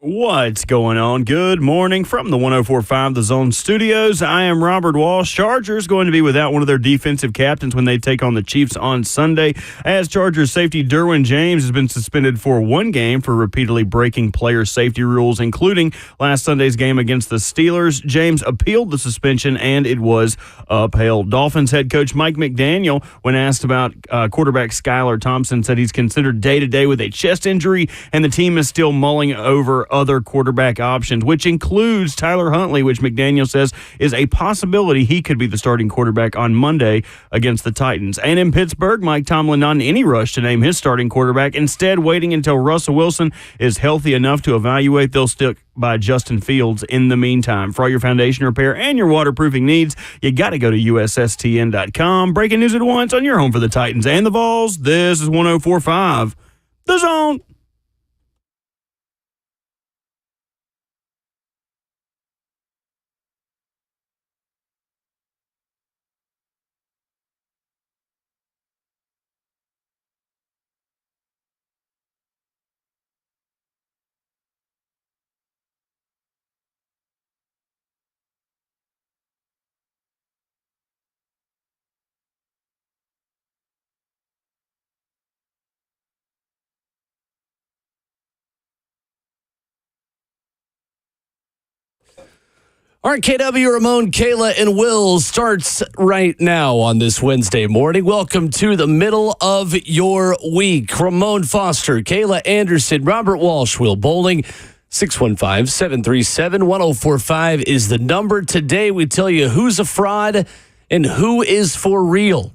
What's going on? Good morning from the 104.5 The Zone Studios. I am Robert Walsh. Chargers going to be without one of their defensive captains when they take on the Chiefs on Sunday, as Chargers safety Derwin James has been suspended for one game for repeatedly breaking player safety rules, including last Sunday's game against the Steelers. James appealed the suspension, and it was upheld. Dolphins head coach Mike McDaniel, when asked about quarterback Skylar Thompson, said he's considered day-to-day with a chest injury, and the team is still mulling over other quarterback options, which includes Tyler Huntley, which McDaniel says is a possibility he could be the starting quarterback on Monday against the Titans. And in Pittsburgh, Mike Tomlin not in any rush to name his starting quarterback, instead waiting until Russell Wilson is healthy enough to evaluate. They'll stick by Justin Fields in the meantime. For all your foundation repair and your waterproofing needs, you got to go to USSTN.com. Breaking news at once on your home for the Titans and the Vols. This is 104.5 The Zone. RKW, Ramon, Kayla, and Will starts right now on this Wednesday morning. Welcome to the middle of your week. Ramon Foster, Kayla Anderson, Robert Walsh, Will Bowling. 615-737-1045 is the number. Today we tell you who's a fraud and who is for real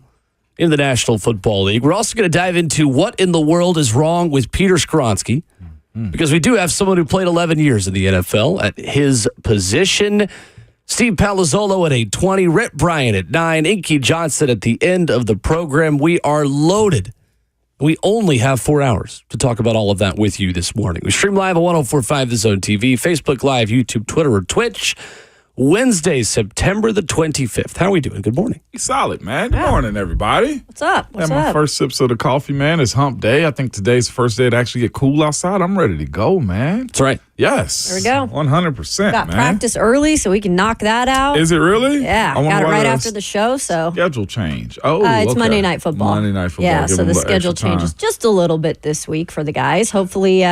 in the National Football League. We're also going to dive into what in the world is wrong with Peter Skoronski, because we do have someone who played 11 years in the NFL at his position. Steve Palozzolo at 8:20, Rhett, Bryan at 9, Inky Johnson at the end of the program. We are loaded. We only have 4 hours to talk about all of that with you this morning. We stream live at 104.5 The Zone TV, Facebook Live, YouTube, Twitter, or Twitch. Wednesday, September the 25th. How are we doing? Good morning. Solid, man. Good morning, everybody. What's up? What's my up? first sips of the coffee, man. It's hump day. I think today's the first day to actually get cool outside. I'm ready to go, man. That's right. Yes. There we go. 100%, Got man. practice early, so we can knock that out. Is it really? Yeah, I wonder got it why right the after the show. So schedule change. Oh, it's okay. Monday Night Football. Monday Night Football. Yeah, Give so them the a little schedule extra changes time. just a little bit this week for the guys. Hopefully,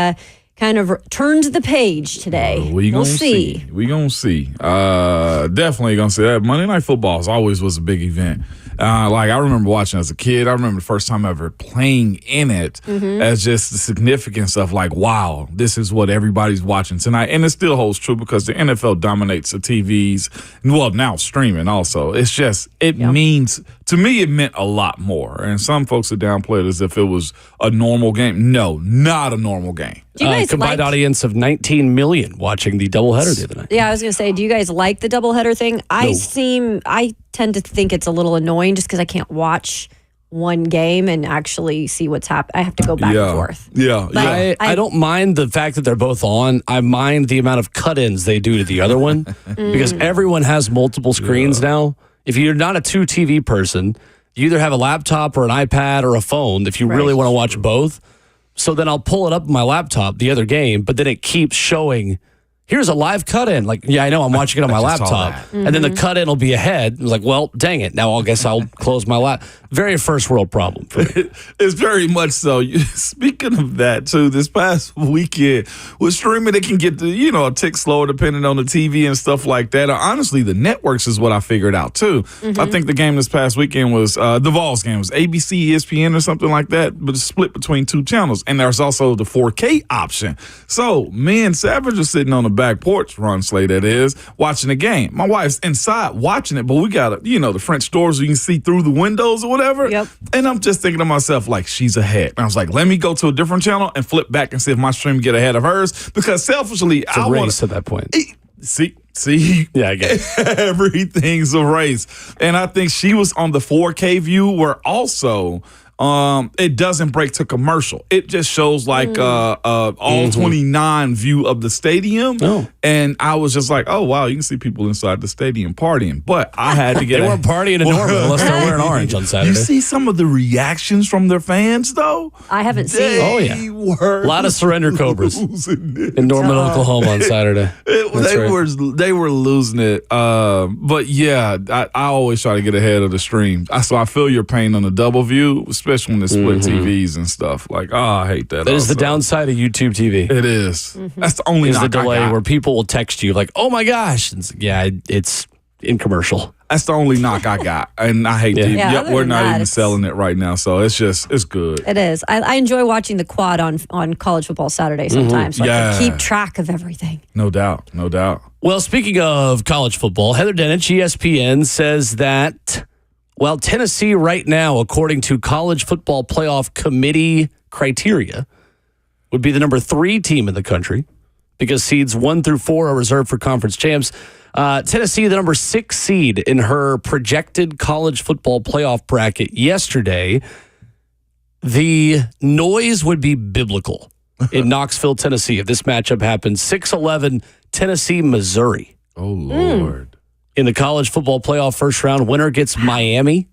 kind of turned the page today. We'll see. We gonna see. Definitely gonna see that. Monday Night Football always was a big event. Like I remember watching as a kid. I remember the first time ever playing in it as just the significance of like, wow, this is what everybody's watching tonight. And it still holds true because the NFL dominates the TVs. Well, now streaming also. It's just, it means, to me, it meant a lot more. And some folks are downplayed as if it was a normal game. No, not a normal game. Do you guys combined audience of 19 million watching the doubleheader the other night. Yeah, I was going to say, do you guys like the doubleheader thing? I tend to think it's a little annoying just because I can't watch one game and actually see what's happening. I have to go back and forth. I don't mind the fact that they're both on. I mind the amount of cut-ins they do to the other one because everyone has multiple screens now. If you're not a 2 TV person, you either have a laptop or an iPad or a phone if you really want to watch both. So then I'll pull it up on my laptop, the other game, but then it keeps showing, here's a live cut-in. Like, yeah, I know, I'm watching it on my laptop. And then the cut-in will be ahead. It's like, well, dang it. Now I guess I'll close my laptop. Very first world problem for me. It's very much so. Speaking of that, too, this past weekend, with streaming, it can get, a tick slower depending on the TV and stuff like that. Honestly, the networks is what I figured out, too. I think the game this past weekend was, the Vols game was ABC, ESPN, or something like that, but it's split between 2 channels. And there's also the 4K option. So me and Savage are sitting on the back porch, Ron Slay that is, watching the game. My wife's inside watching it, but we got, the French doors so you can see through the windows or whatever. Yep. And I'm just thinking to myself, like, she's ahead. And I was like, let me go to a different channel and flip back and see if my stream get ahead of hers. Because selfishly, It's a race at that point. See, Yeah, I get it. Everything's a race. And I think she was on the 4K view where also it doesn't break to commercial. It just shows like all 29 view of the stadium. Oh. And I was just like, oh, wow, you can see people inside the stadium partying. But I had to get They weren't partying in Norman unless they're wearing orange on Saturday. You see some of the reactions from their fans, though? I haven't seen. They were A lot of surrender cobras losing it. in Norman, Oklahoma on Saturday. They were losing it. But yeah, I always try to get ahead of the stream. So I feel your pain on the double view, especially when they split TVs and stuff. Like, I hate that. That is the downside of YouTube TV. It is. That's the only Is the knock I delay got. where people will text you like, "Oh my gosh!" It's it's in commercial. That's the only knock I got, and I hate TV. Yeah, Yep, other we're than not that, even it's- selling it right now, so it's good. It is. I enjoy watching the quad on College Football Saturday sometimes. So I Yeah. can keep track of everything. No doubt. Well, speaking of college football, Heather Dinich, ESPN, says that while Tennessee right now, according to College Football Playoff Committee criteria, would be the number 3 team in the country because seeds 1 through 4 are reserved for conference champs. Tennessee, the number 6 seed in her projected college football playoff bracket yesterday. The noise would be biblical in Knoxville, Tennessee, if this matchup happens. 6-11 Tennessee, Missouri. Oh Lord. In the college football playoff first round, winner gets Miami.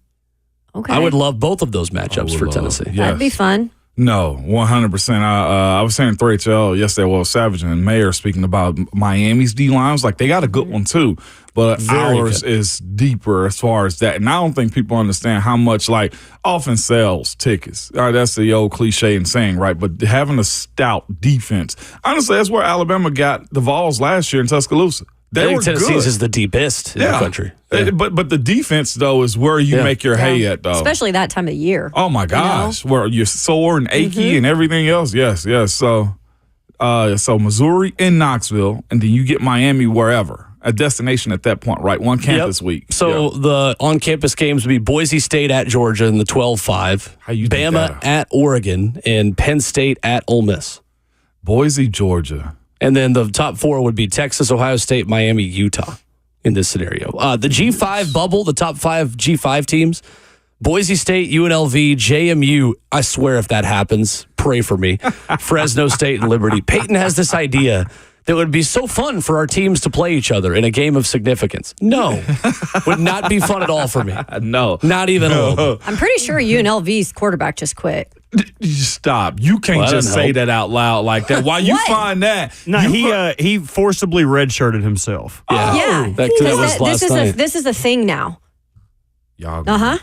Okay. I would love both of those matchups for Tennessee. Yeah. That'd be fun. No, 100%. I was saying 3HL yesterday. Well, Savage and Mayer speaking about Miami's D lines. Like they got a good one too, but Very ours good. is deeper as far as that. And I don't think people understand how much like offense sells tickets. That's the old cliche and saying, right? But having a stout defense, honestly, that's where Alabama got the Vols last year in Tuscaloosa. I They think were Tennessee's good. is the deepest in the country. Yeah. But the defense though is where you make your hay at though. Especially that time of year. Oh my gosh, where you're sore and achy and everything else. Yes. So, so Missouri and Knoxville, and then you get Miami wherever, a destination at that point, right? One campus week. So the on-campus games would be Boise State at Georgia in the 12-5, How you think Bama that? at Oregon, and Penn State at Ole Miss. Boise, Georgia. And then the top 4 would be Texas, Ohio State, Miami, Utah in this scenario. The G5 bubble, the top 5 G5 teams, Boise State, UNLV, JMU. I swear if that happens, pray for me. Fresno State and Liberty. Peyton has this idea that would be so fun for our teams to play each other in a game of significance. No, would not be fun at all for me. No. Not even a little bit. I'm pretty sure UNLV's quarterback just quit. Stop. You can't Well, that just doesn't say help. that out loud like that. Why you What? find that? No, he forcibly redshirted himself. Yeah, Yeah. that was last night. This is a thing now. Y'all. Uh-huh.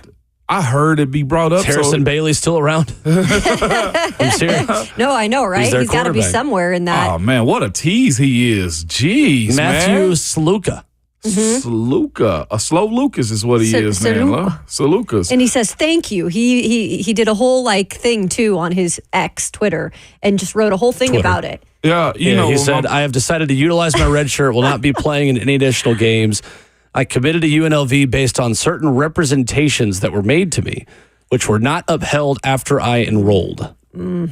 I heard it be brought up. Harrison Bailey's still around. I'm serious. No, I know, right? their He's got to be quarterback. somewhere in that. Oh man, what a tease he is. Jeez, Matthew man. Sluka. Sluka. A slow Lucas is what he is, man. Saluka. Salukas. And he says thank you. He did a whole like thing too on his ex Twitter and just wrote a whole thing about it. Yeah, you know. He said, I have decided to utilize my red shirt, will not be playing in any additional games. I committed to UNLV based on certain representations that were made to me, which were not upheld after I enrolled. my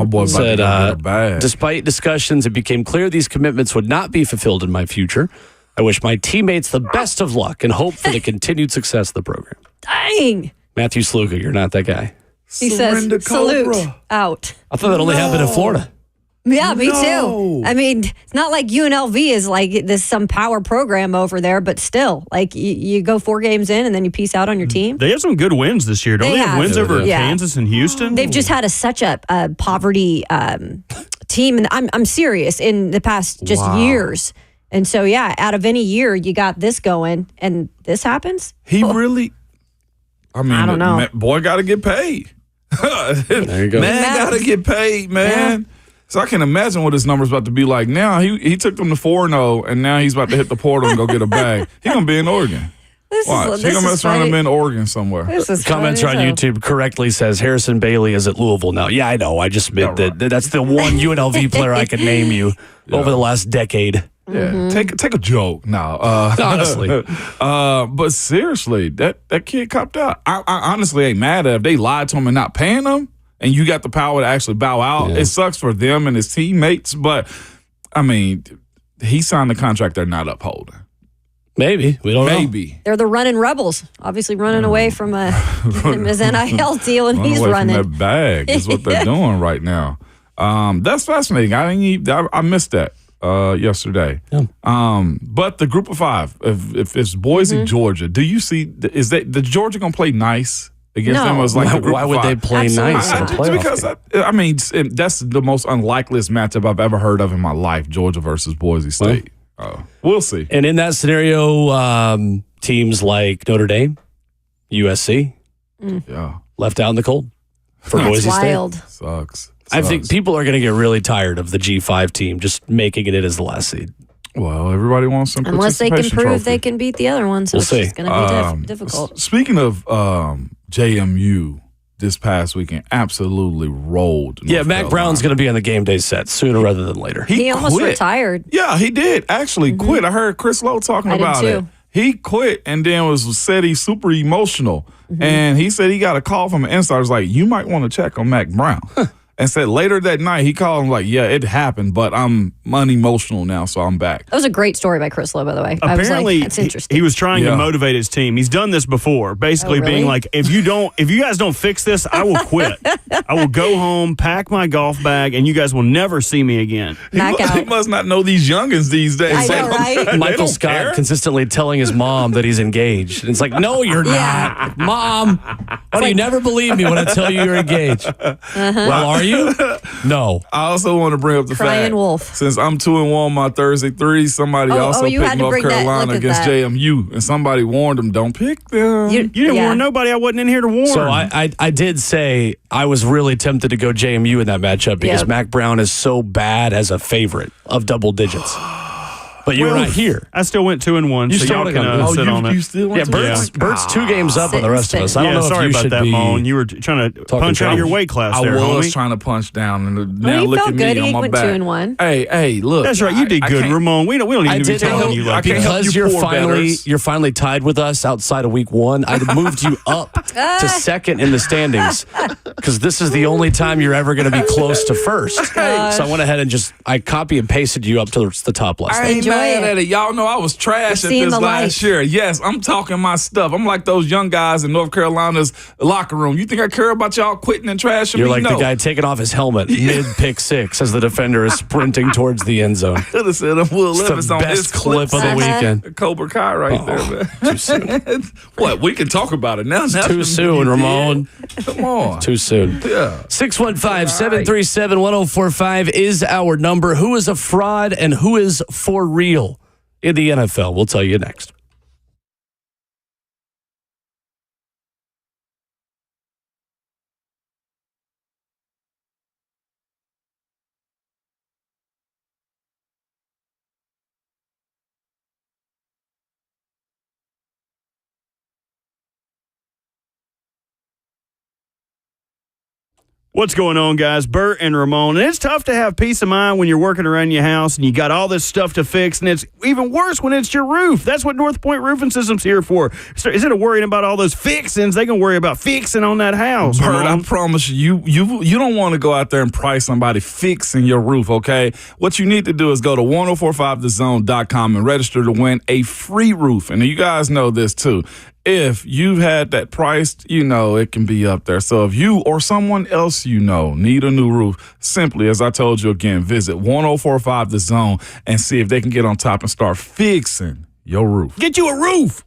boy about Said, to go get a bag. despite discussions, it became clear these commitments would not be fulfilled in my future. I wish my teammates the best of luck and hope for the continued success of the program. Dang. Matthew Sluka, you're not that guy. He Surrender says salute Cobra. out. I thought that only happened in Florida. Yeah, me No. too. I mean, it's not like UNLV is like this some power program over there, but still, like you go 4 games in and then you peace out on your team. They have some good wins this year. Don't They they have have. wins over Yeah. Kansas and Houston? They've just had such a poverty team, and I'm serious in the past just years. And so, yeah, out of any year, you got this going, and this happens. He really. I mean, I don't know. boy got to get paid. There you go. Man Matters. got to get paid, man. So I can imagine what his number's about to be like now. He took them to 4-0, and now he's about to hit the portal and go get a bag. He gonna be in Oregon. This Watch. is He this gonna is mess around and funny. be in Oregon somewhere. This is Commenter on funny, so. YouTube correctly says Harrison Bailey is at Louisville now. Yeah, I know. I just meant that that's the one UNLV player I could name you over the last decade. Yeah, take a joke now. Honestly. But seriously, that kid copped out. I honestly ain't mad at if they lied to him and not paying him, and you got the power to actually bow out. Yeah. It sucks for them and his teammates, but I mean, he signed the contract they're not upholding. Maybe. We don't know. Maybe. They're the running rebels, obviously running away from his NIL deal, and he's away running. from that bag is what they're doing right now. That's fascinating. I missed that yesterday. Yeah. But the group of five, if it's Boise, Georgia, do you see? Is that the Georgia gonna play nice against No. them? Or is like the group Why of would five? they play Absolutely nice in a not. playoff Because game? I mean, that's the most unlikeliest matchup I've ever heard of in my life: Georgia versus Boise State. We'll see. And in that scenario, teams like Notre Dame, USC, Yeah, left out in the cold for That's Boise wild. State. sucks. I think people are going to get really tired of the G5 team just making it as the last seed. Well, everybody wants some Unless they can participation prove trophy. they can beat the other ones, We'll which see. is going to be difficult. Speaking of JMU, this past weekend absolutely rolled. Yeah, North Mac Carolina. Brown's going to be on the game day set sooner rather than later. He almost quit. retired. Yeah, he did actually quit. I heard Chris Lowe talking I did about too. it. He quit and then said he's super emotional. And he said he got a call from an insider. Was like, you might want to check on Mac Brown. And said later that night he called him like, yeah, it happened, but I'm unemotional now, so I'm back. That was a great story by Chris Lowe, by the way. I was Apparently, like, that's interesting. he was trying Yeah. to motivate his team. He's done this before, basically Oh, really? being like, if you guys don't fix this, I will quit. I will go home, pack my golf bag, and you guys will never see me again. Knock He out. must not know these youngins these days. I They know, don't- right? they Michael don't Scott care. consistently telling his mom that he's engaged. And it's like, no, you're Yeah. not. Mom, why do you never believe me when I tell you you're engaged? Well, are you? No. I also want to bring up the Crying fact, wolf. since I'm 2-1 my Thursday three, somebody also you picked had to North bring that- Carolina look at against that. JMU, and somebody warned them, don't pick them. You didn't warn nobody. I wasn't in here to warn. So I did say I was really tempted to go JMU in that matchup because Yeah. Mac Brown is so bad as a favorite of double digits. But you're Well, not here. I still went 2-1, You so still y'all wanna can go. sit on it. you still Yeah, went to Bert's 2 games up on the rest of us. I don't Yeah, know sorry if you about should that, be. Moan. You were trying to talking punch out trash. your weight class I there, was homie. trying to punch down, and now he look felt at good. me He on my went back. 2-1. Hey, look. That's right. You did I good, can't- Ramon. We don't I need to be did telling help you you like I can't that. help because you you're poor betters. finally tied with us outside of week 1. I moved you up to second in the standings because this is the only time you're ever going to be close to first. So I went ahead and I copy and pasted you up to the top last I night. ain't Enjoy mad it. at it. Y'all know I was trash You're at seeing this the last light. year. Yes, I'm talking my stuff. I'm like those young guys in North Carolina's locker room. You think I care about y'all quitting and trashing You're me? like No. the guy taking off his helmet mid pick 6 as the defender is sprinting towards the end zone. Could have said I'm Will It's Levis the on best his clip of the weekend. Cobra Kai right there, man. Too soon. What? We can talk about it now. Too soon, Ramon. Come on. Too soon. Yeah. 615-737-1045 is our number. Who is a fraud and who is for real in the NFL? We'll tell you next. What's going on, guys? Bert and Ramon. And it's tough to have peace of mind when you're working around your house and you got all this stuff to fix, and it's even worse when it's your roof. That's what North Point Roofing System's here for. So instead of worrying about all those fixings, they can worry about fixing on that house. Bert, Ramon. I promise you don't want to go out there and price somebody fixing your roof, okay? What you need to do is go to 1045thezone.com and register to win a free roof. And you guys know this too. If you've had that priced, you know it can be up there. So if you or someone else you know need a new roof, simply, as I told you again, visit 1045 The Zone and see if they can get on top and start fixing your roof. Get you a roof.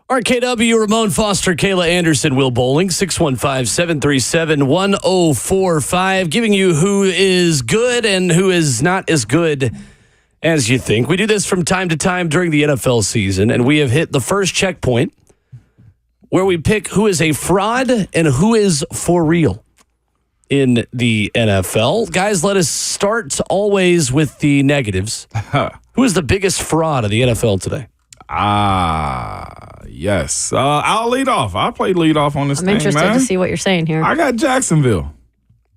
RKW, Ramon Foster, Kayla Anderson, Will Bowling, 615-737-1045, giving you who is good and who is not as good as you think. We do this from time to time during the NFL season, and we have hit the first checkpoint where we pick who is a fraud and who is for real in the NFL. Guys, let us start always with the negatives. Who is the biggest fraud of the NFL today? Yes. I'll lead off. I'll play lead off on this I'm thing, interested man. to see what you're saying here. I got Jacksonville.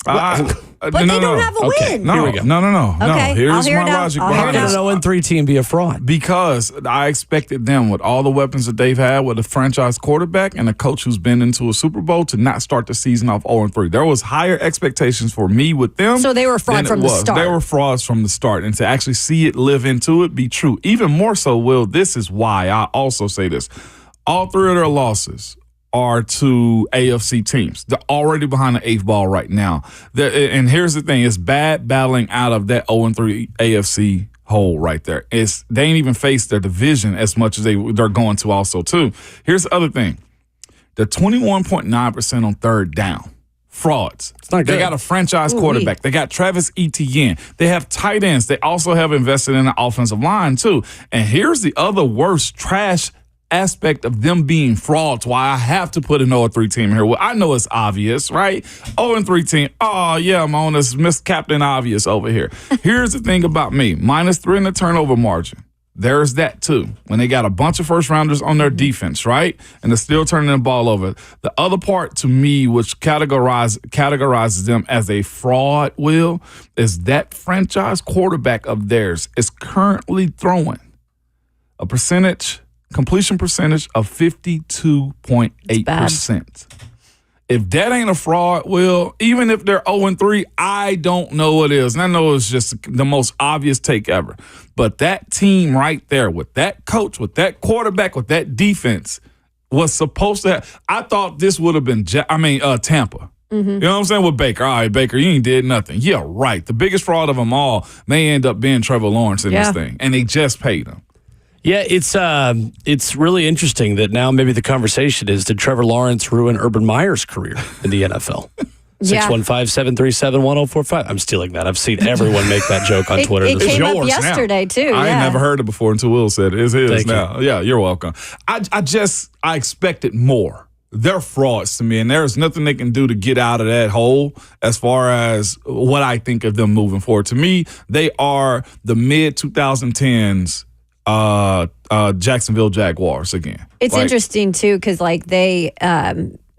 But they don't have a win. No, Here we go. no. Okay, Here's I'll hear my it out. logic I'll hear behind it How this. can an 0-3 team be a fraud? Because I expected them, with all the weapons that they've had, with a franchise quarterback and a coach who's been into a Super Bowl, to not start the season off 0-3. There was higher expectations for me with them. So they were fraud than it from the was. start. They were frauds from the start. And to actually see it, live into it, be true. Even more so, Will, this is why I also say this. All three of their losses are to AFC teams. They're already behind the eighth ball right now. And here's the thing. It's bad battling out of that 0-3 AFC hole right there. They ain't even faced their division as much as they're going to also, too. Here's the other thing. They're 21.9% on third down. Frauds. It's not good. They got a franchise quarterback. They got Travis Etienne. They have tight ends. They also have invested in the offensive line, too. And here's the other worst trash aspect of them being frauds, why I have to put an 0-3 team here. Well, I know it's obvious, right? 0-3 team. Oh, yeah, I'm on this Miss Captain Obvious over here. Here's the thing about me. -3 in the turnover margin. There's that, too. When they got a bunch of first-rounders on their defense, right? And they're still turning the ball over. The other part, to me, which categorizes them as a fraud, Will, is that franchise quarterback of theirs is currently throwing a completion percentage of 52.8%. If that ain't a fraud, Will, even if they're 0-3, I don't know what is. And I know it's just the most obvious take ever. But that team right there with that coach, with that quarterback, with that defense was supposed to have. I thought this would have been, Tampa. Mm-hmm. You know what I'm saying? With Baker. All right, Baker, you ain't did nothing. Yeah, right. The biggest fraud of them all may end up being Trevor Lawrence in this thing. And they just paid him. Yeah, it's really interesting that now maybe the conversation is, did Trevor Lawrence ruin Urban Meyer's career in the NFL? Yeah. 615-737-1045. I'm stealing that. I've seen everyone make that joke on Twitter. It this came week. up yesterday, too. I ain't never heard it before until Will said it. It's his Thank now. you. Yeah, you're welcome. I expected more. They're frauds to me, and there's nothing they can do to get out of that hole as far as what I think of them moving forward. To me, they are the mid-2010s Jacksonville Jaguars again. It's interesting, too, because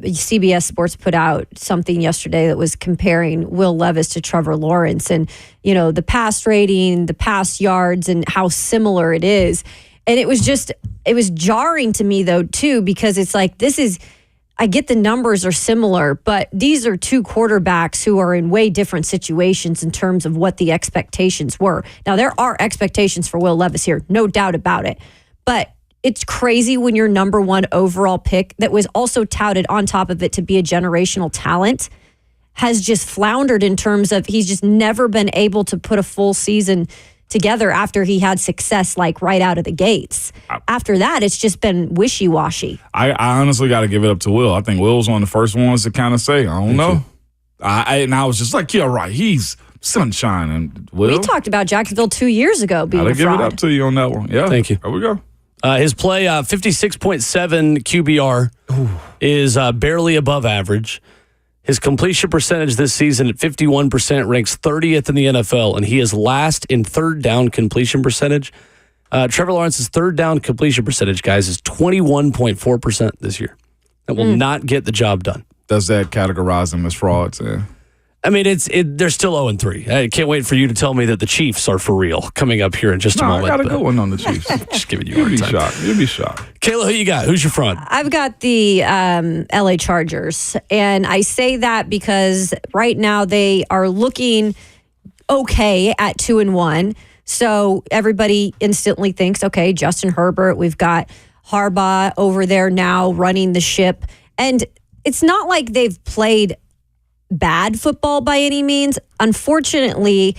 CBS Sports put out something yesterday that was comparing Will Levis to Trevor Lawrence and, the pass rating, the pass yards, and how similar it is. And it was jarring to me, though, too, because it's like, I get the numbers are similar, but these are two quarterbacks who are in way different situations in terms of what the expectations were. Now, there are expectations for Will Levis here, no doubt about it. But it's crazy when your number one overall pick that was also touted on top of it to be a generational talent has just floundered in terms of he's just never been able to put a full season together after he had success right out of the gates. After that, it's just been wishy-washy. I honestly got to give it up to Will. I think Will's one of the first ones to kind of say, I don't know. And I was just like, yeah, right, he's sunshine. And Will, we talked about Jacksonville 2 years ago being a fraud. I'll give it up to you on that one. Yeah. Thank you. There we go. His play, 56.7 QBR, is barely above average. His completion percentage this season at 51% ranks 30th in the NFL, and he is last in third down completion percentage. Trevor Lawrence's third down completion percentage, guys, is 21.4% this year. That will not get the job done. Does that categorize them as frauds? Yeah. I mean, they're still 0-3. I can't wait for you to tell me that the Chiefs are for real coming up here in just a moment. I got a good one on the Chiefs. Just giving you You'd a be hard time. shocked. You'd be shocked. Kayla, who you got? Who's your front? I've got the LA Chargers, and I say that because right now they are looking okay at 2-1. So everybody instantly thinks, okay, Justin Herbert, we've got Harbaugh over there now running the ship. And it's not like they've played bad football by any means. Unfortunately,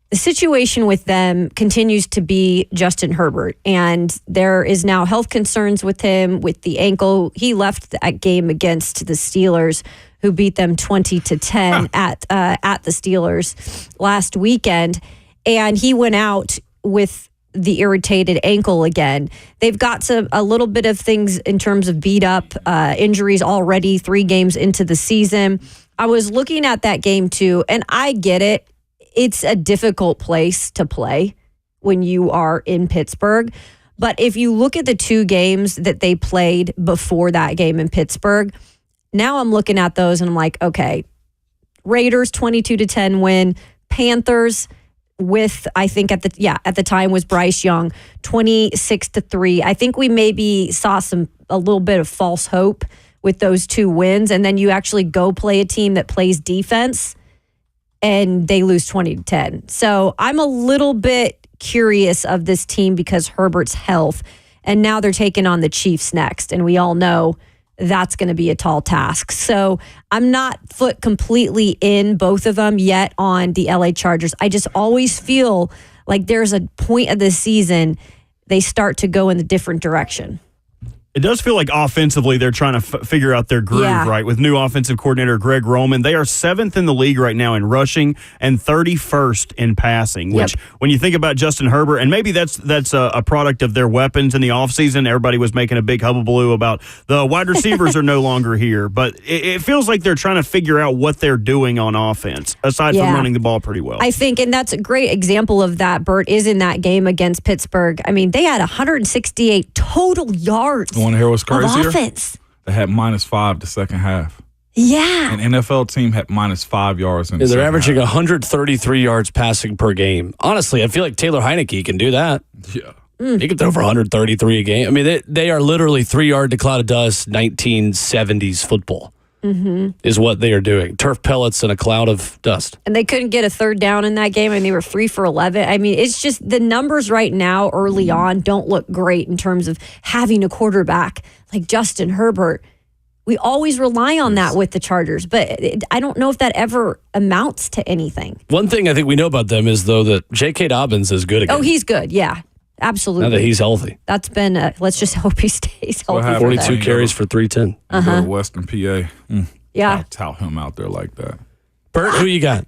the situation with them continues to be Justin Herbert, and there is now health concerns with him with the ankle. He left that game against the Steelers, who beat them 20-10 at the Steelers last weekend, and he went out with the irritated ankle again. They've got a little bit of things in terms of beat up injuries already 3 games into the season. I was looking at that game too, and I get it. It's a difficult place to play when you are in Pittsburgh. But if you look at the 2 games that they played before that game in Pittsburgh, now I'm looking at those and I'm like, okay, Raiders 22-10 win, Panthers with, I think at the time was Bryce Young, 26-3. I think we maybe saw a little bit of false hope with those 2 wins, and then you actually go play a team that plays defense and they lose 20-10. So I'm a little bit curious of this team because Herbert's health, and now they're taking on the Chiefs next, and we all know that's going to be a tall task. So I'm not foot completely in both of them yet on the LA Chargers. I just always feel like there's a point of the season they start to go in a different direction. It does feel like offensively they're trying to figure out their groove, right? With new offensive coordinator Greg Roman. They are 7th in the league right now in rushing and 31st in passing, which when you think about Justin Herbert, and maybe that's a product of their weapons in the offseason. Everybody was making a big hubbubaloo about the wide receivers are no longer here. But it feels like they're trying to figure out what they're doing on offense, aside from running the ball pretty well. I think, and that's a great example of that, Bert, is in that game against Pittsburgh. I mean, they had 168 total yards. Want to hear what's crazier? Offense. They had -5 the second half. Yeah. An NFL team had -5 yards in the They're second averaging half. 133 yards passing per game. Honestly, I feel like Taylor Heineke can do that. Yeah. He can throw for 133 a game. I mean, they are literally 3 yard to cloud of dust, 1970s football is what they are doing. Turf pellets and a cloud of dust. And they couldn't get a 3rd down in that game, and they were 3 for 11. I mean, it's just the numbers right now early on don't look great in terms of having a quarterback like Justin Herbert. We always rely on that with the Chargers, but I don't know if that ever amounts to anything. One thing I think we know about them is, though, that J.K. Dobbins is good again. Oh, he's good. Yeah, absolutely. Now that he's healthy. That's been, let's just hope he stays healthy. 42 carries for 310. Go to Western PA. Yeah. Tout him out there like that. Bert, who you got?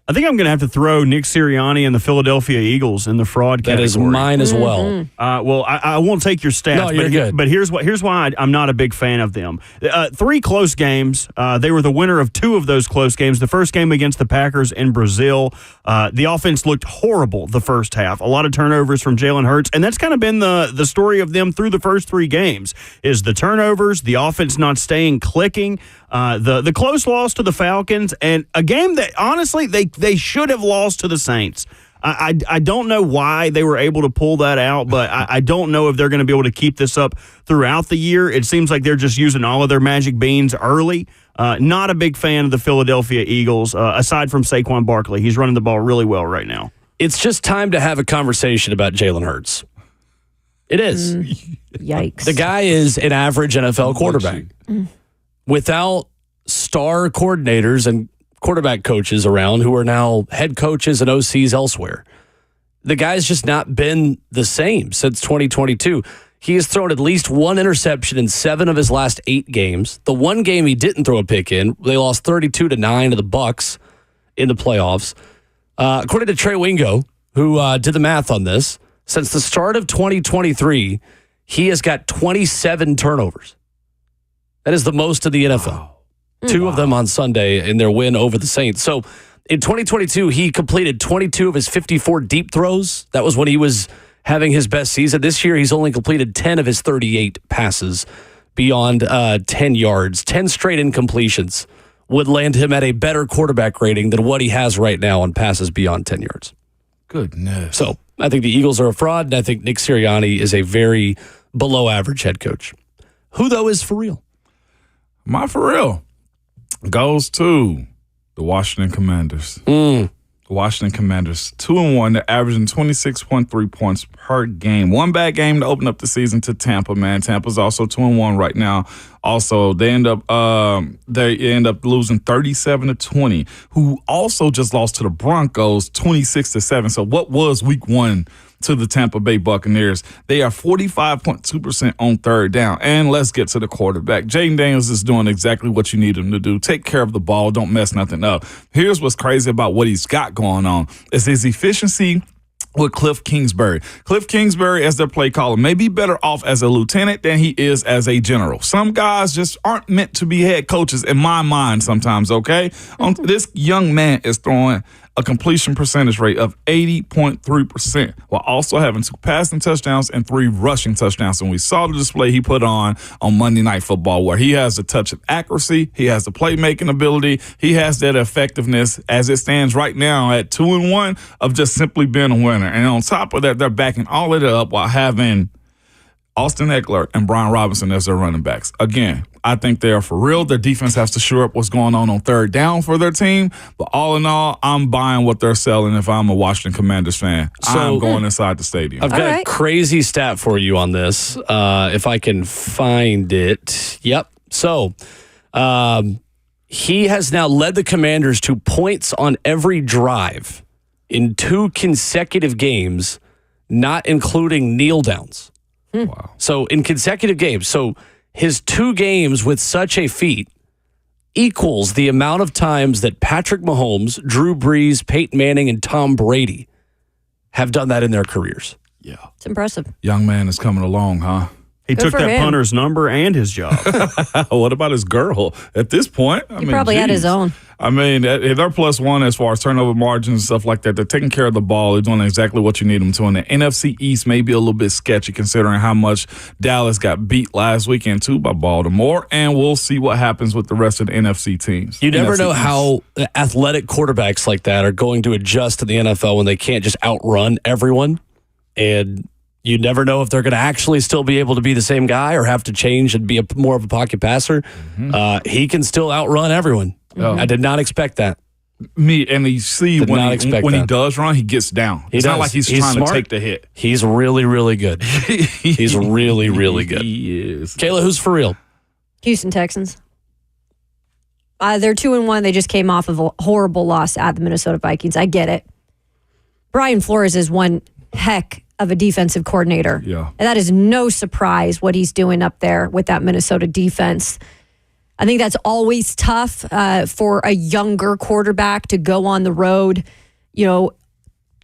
I think I'm going to have to throw Nick Sirianni and the Philadelphia Eagles in the fraud category. That is mine as well. Well, I won't take your stats. No, you're good. But here's why I'm not a big fan of them. 3 close games. They were the winner of 2 of those close games. The first game against the Packers in Brazil. The offense looked horrible the first half. A lot of turnovers from Jalen Hurts. And that's kind of been the story of them through the first 3 games, is the turnovers, the offense not staying clicking, the close loss to the Falcons, and a game that, honestly, they should have lost to the Saints. I don't know why they were able to pull that out, but I don't know if they're going to be able to keep this up throughout the year. It seems like they're just using all of their magic beans early. Not a big fan of the Philadelphia Eagles, aside from Saquon Barkley. He's running the ball really well right now. It's just time to have a conversation about Jalen Hurts. It is. Yikes. The guy is an average NFL quarterback. Without star coordinators and quarterback coaches around who are now head coaches and OCs elsewhere. The guy's just not been the same since 2022. He has thrown at least 1 interception in 7 of his last 8 games. The one game he didn't throw a pick in, they lost 32-9 to the Bucs in the playoffs. According to Trey Wingo, who did the math on this, since the start of 2023, he has got 27 turnovers. That is the most in the NFL. Wow. 2 of them on Sunday in their win over the Saints. So in 2022, he completed 22 of his 54 deep throws. That was when he was having his best season. This year, he's only completed 10 of his 38 passes beyond 10 yards. 10 straight incompletions would land him at a better quarterback rating than what he has right now on passes beyond 10 yards. Goodness. So I think the Eagles are a fraud, and I think Nick Sirianni is a very below average head coach. Who, though, is for real? My for real goes to the Washington Commanders. The Washington Commanders, 2-1. They're averaging 26.3 points per game. One bad game to open up the season to Tampa, man. Tampa's also 2-1 right now. Also, they end up losing 37-20, who also just lost to the Broncos 26-7. So what was week one to the Tampa Bay Buccaneers? They are 45.2% on third down. And let's get to the quarterback. Jaylen Daniels is doing exactly what you need him to do. Take care of the ball. Don't mess nothing up. Here's what's crazy about what he's got going on is his efficiency with Cliff Kingsbury. Cliff Kingsbury, as their play caller, may be better off as a lieutenant than he is as a general. Some guys just aren't meant to be head coaches in my mind sometimes, okay? This young man is throwing a completion percentage rate of 80.3% while also having 2 passing touchdowns and 3 rushing touchdowns. And we saw the display he put on Monday Night Football where he has a touch of accuracy, he has the playmaking ability, he has that effectiveness as it stands right now at 2-1 of just simply being a winner. And on top of that, they're backing all of it up while having Austin Eckler and Brian Robinson as their running backs. Again, I think they are for real. Their defense has to shore up what's going on third down for their team. But all in all, I'm buying what they're selling if I'm a Washington Commanders fan. So I'm going inside the stadium. I've got a crazy stat for you on this, if I can find it. Yep. So he has now led the Commanders to points on every drive in 2 consecutive games, not including kneel downs. Wow. So in consecutive games. So his 2 games with such a feat equals the amount of times that Patrick Mahomes, Drew Brees, Peyton Manning, and Tom Brady have done that in their careers. Yeah. It's impressive. Young man is coming along, huh? He Good took for that him. punter's number and his job. What about his girl? At this point, He probably had his own. I mean, they're +1 as far as turnover margins and stuff like that. They're taking care of the ball. They're doing exactly what you need them to. And the NFC East may be a little bit sketchy considering how much Dallas got beat last weekend, too, by Baltimore. And we'll see what happens with the rest of the NFC teams. You never NFC know East. how athletic quarterbacks like that are going to adjust to the NFL when they can't just outrun everyone. And you never know if they're going to actually still be able to be the same guy or have to change and be more of a pocket passer. Mm-hmm. He can still outrun everyone. Oh. I did not expect that. And you see when he does run, he gets down. It's not like he's trying smart. to take the hit. He's really, really good. He's really, really good. He is. Kayla, who's for real? Houston Texans. They're 2-1. They just came off of a horrible loss at the Minnesota Vikings. I get it. Brian Flores is one heck of a defensive coordinator. Yeah. And that is no surprise what he's doing up there with that Minnesota defense. I think that's always tough for a younger quarterback to go on the road,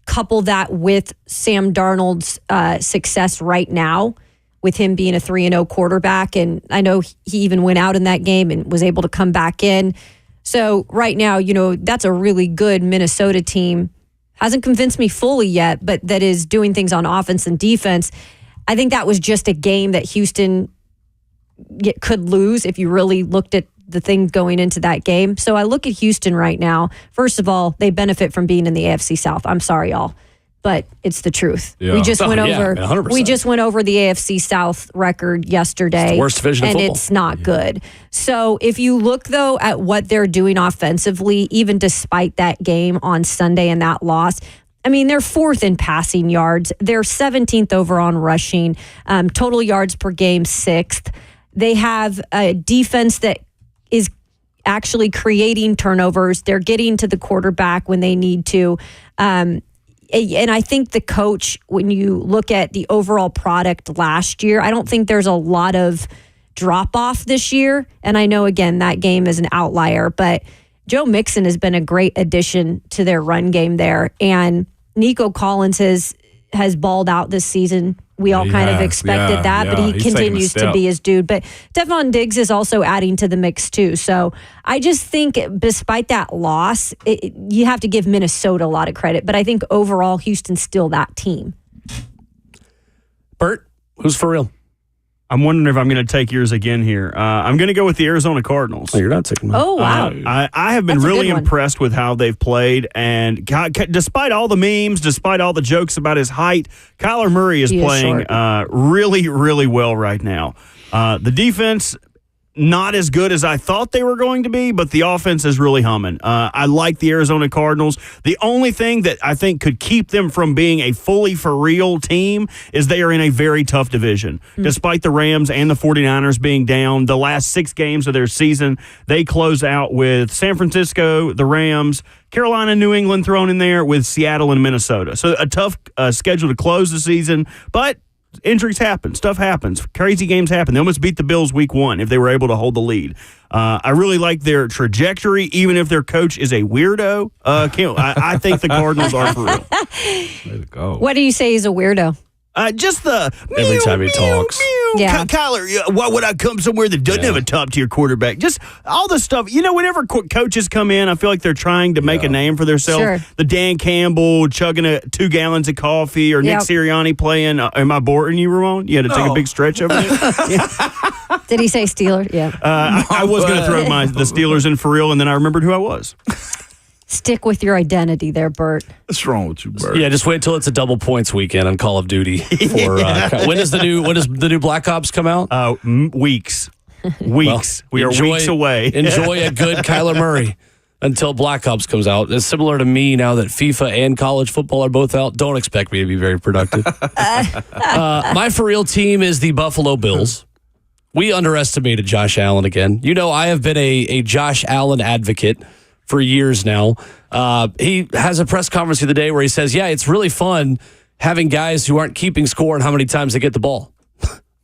couple that with Sam Darnold's success right now with him being a 3-0 quarterback. And I know he even went out in that game and was able to come back in. So right now, that's a really good Minnesota team. Hasn't convinced me fully yet, but that is doing things on offense and defense. I think that was just a game that Houston could lose if you really looked at the thing going into that game. So I look at Houston right now. First of all, they benefit from being in the AFC South. I'm sorry, y'all, but it's the truth. Yeah. We just went 100%. We just went over the AFC South record yesterday. It's the worst division of and football. it's not good. So if you look though at what they're doing offensively, even despite that game on Sunday and that loss, I mean, they're 4th in passing yards. They're 17th over on rushing. Total yards per game, 6th. They have a defense that is actually creating turnovers. They're getting to the quarterback when they need to. And I think the coach, when you look at the overall product last year, I don't think there's a lot of drop-off this year. And I know, again, that game is an outlier, but Joe Mixon has been a great addition to their run game there. And Nico Collins has balled out this season. We all kind of expected that, but he continues to be his dude. But Stephon Diggs is also adding to the mix too. So I just think despite that loss, you have to give Minnesota a lot of credit. But I think overall, Houston's still that team. Bert, who's for real? I'm wondering if I'm going to take yours again here. I'm going to go with the Arizona Cardinals. Oh, you're not taking mine. Oh, wow. I have been That's a really good one. impressed with how they've played. And despite all the memes, despite all the jokes about his height, Kyler Murray is playing really, really well right now. The defense, not as good as I thought they were going to be, but the offense is really humming. I like the Arizona Cardinals. The only thing that I think could keep them from being a fully for real team is they are in a very tough division. Despite the Rams and the 49ers being down, the last 6 games of their season, they close out with San Francisco, the Rams, Carolina, New England thrown in there with Seattle and Minnesota. So a tough schedule to close the season, but injuries happen. Stuff happens. Crazy games happen. They almost beat the Bills week 1 if they were able to hold the lead. I really like their trajectory, even if their coach is a weirdo. I think the Cardinals are for real. Way to go. What do you say he's a weirdo? Just the Every time he talks. Yeah. Kyler, why would I come somewhere that doesn't have a top-tier quarterback? Just all the stuff. Whenever coaches come in, I feel like they're trying to make a name for themselves. Sure. The Dan Campbell chugging 2 gallons of coffee, or Nick Sirianni playing, am I boring you, Ramon? You had to take a big stretch over there? Did he say Steelers? Yeah. I was going to throw the Steelers in for real, and then I remembered who I was. Stick with your identity there, Bert. What's wrong with you, Bert? Yeah, just wait till it's a double points weekend on Call of Duty. For when does the new Black Ops come out? Weeks. We are weeks away. Enjoy a good Kyler Murray until Black Ops comes out. It's similar to me now that FIFA and college football are both out. Don't expect me to be very productive. My for real team is the Buffalo Bills. We underestimated Josh Allen again. I have been a Josh Allen advocate for years now. He has a press conference the other day where he says, it's really fun having guys who aren't keeping score and how many times they get the ball.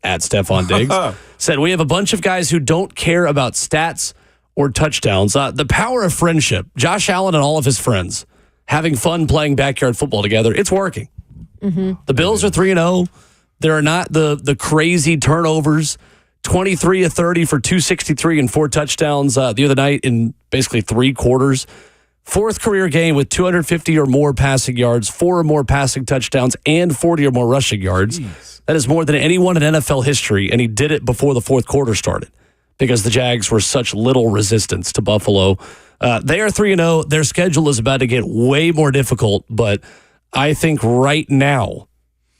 At Stephon Diggs. Said, we have a bunch of guys who don't care about stats or touchdowns. The power of friendship. Josh Allen and all of his friends having fun playing backyard football together. It's working. Mm-hmm. The Bills are 3-0. There are not the crazy turnovers. 23 of 30 for 263 and 4 touchdowns the other night in basically 3 quarters. 4th career game with 250 or more passing yards, 4 or more passing touchdowns, and 40 or more rushing yards. Jeez. That is more than anyone in NFL history, and he did it before the 4th quarter started because the Jags were such little resistance to Buffalo. They are 3-0. Their schedule is about to get way more difficult, but I think right now,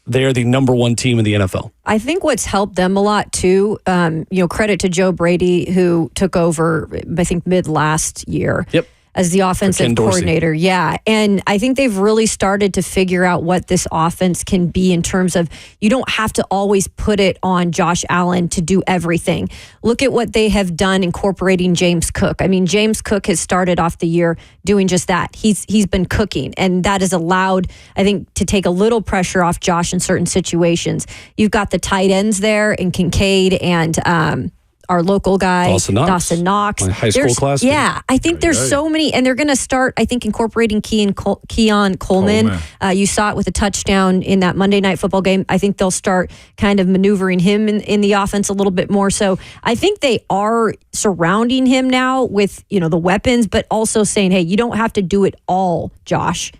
they are the number 1 team in the NFL. I think what's helped them a lot too, credit to Joe Brady, who took over, I think, mid last year. Yep. As the offensive coordinator. Yeah. And I think they've really started to figure out what this offense can be in terms of you don't have to always put it on Josh Allen to do everything. Look at what they have done incorporating James Cook. I mean, James Cook has started off the year doing just that. He's been cooking, and that has allowed, I think, to take a little pressure off Josh in certain situations. You've got the tight ends there in Kincaid and our local guy, Dawson Knox. My high school class. Yeah, I think there's so many, and they're going to start, I think, incorporating Keon Coleman. You saw it with a touchdown in that Monday Night Football game. I think they'll start kind of maneuvering him in the offense a little bit more. So I think they are surrounding him now with, the weapons, but also saying, hey, you don't have to do it all, Josh.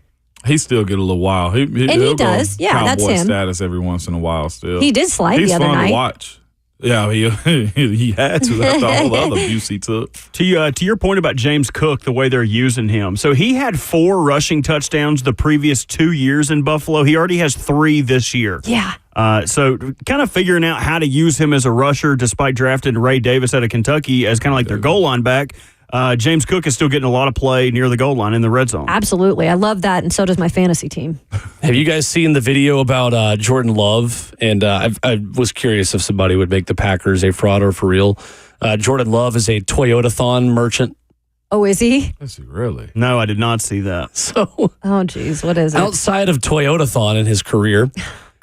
He still get a little wild. He does. Yeah, Cowboy that's him. Status every once in a while still. He did slide the other night. He's fun to watch. Yeah, he had to after all the other abuse he took. To your point about James Cook, the way they're using him. So he had 4 rushing touchdowns the previous 2 years in Buffalo. He already has 3 this year. Yeah. So kind of figuring out how to use him as a rusher, despite drafting Ray Davis out of Kentucky as kind of like their goal line back. James Cook is still getting a lot of play near the goal line in the red zone. Absolutely. I love that, and so does my fantasy team. Have you guys seen the video about Jordan Love? And I was curious if somebody would make the Packers a fraud or for real. Jordan Love is a Toyota-thon merchant. Oh, is he? Is he really? No, I did not see that. So, geez, what is it? Outside of Toyota-thon in his career,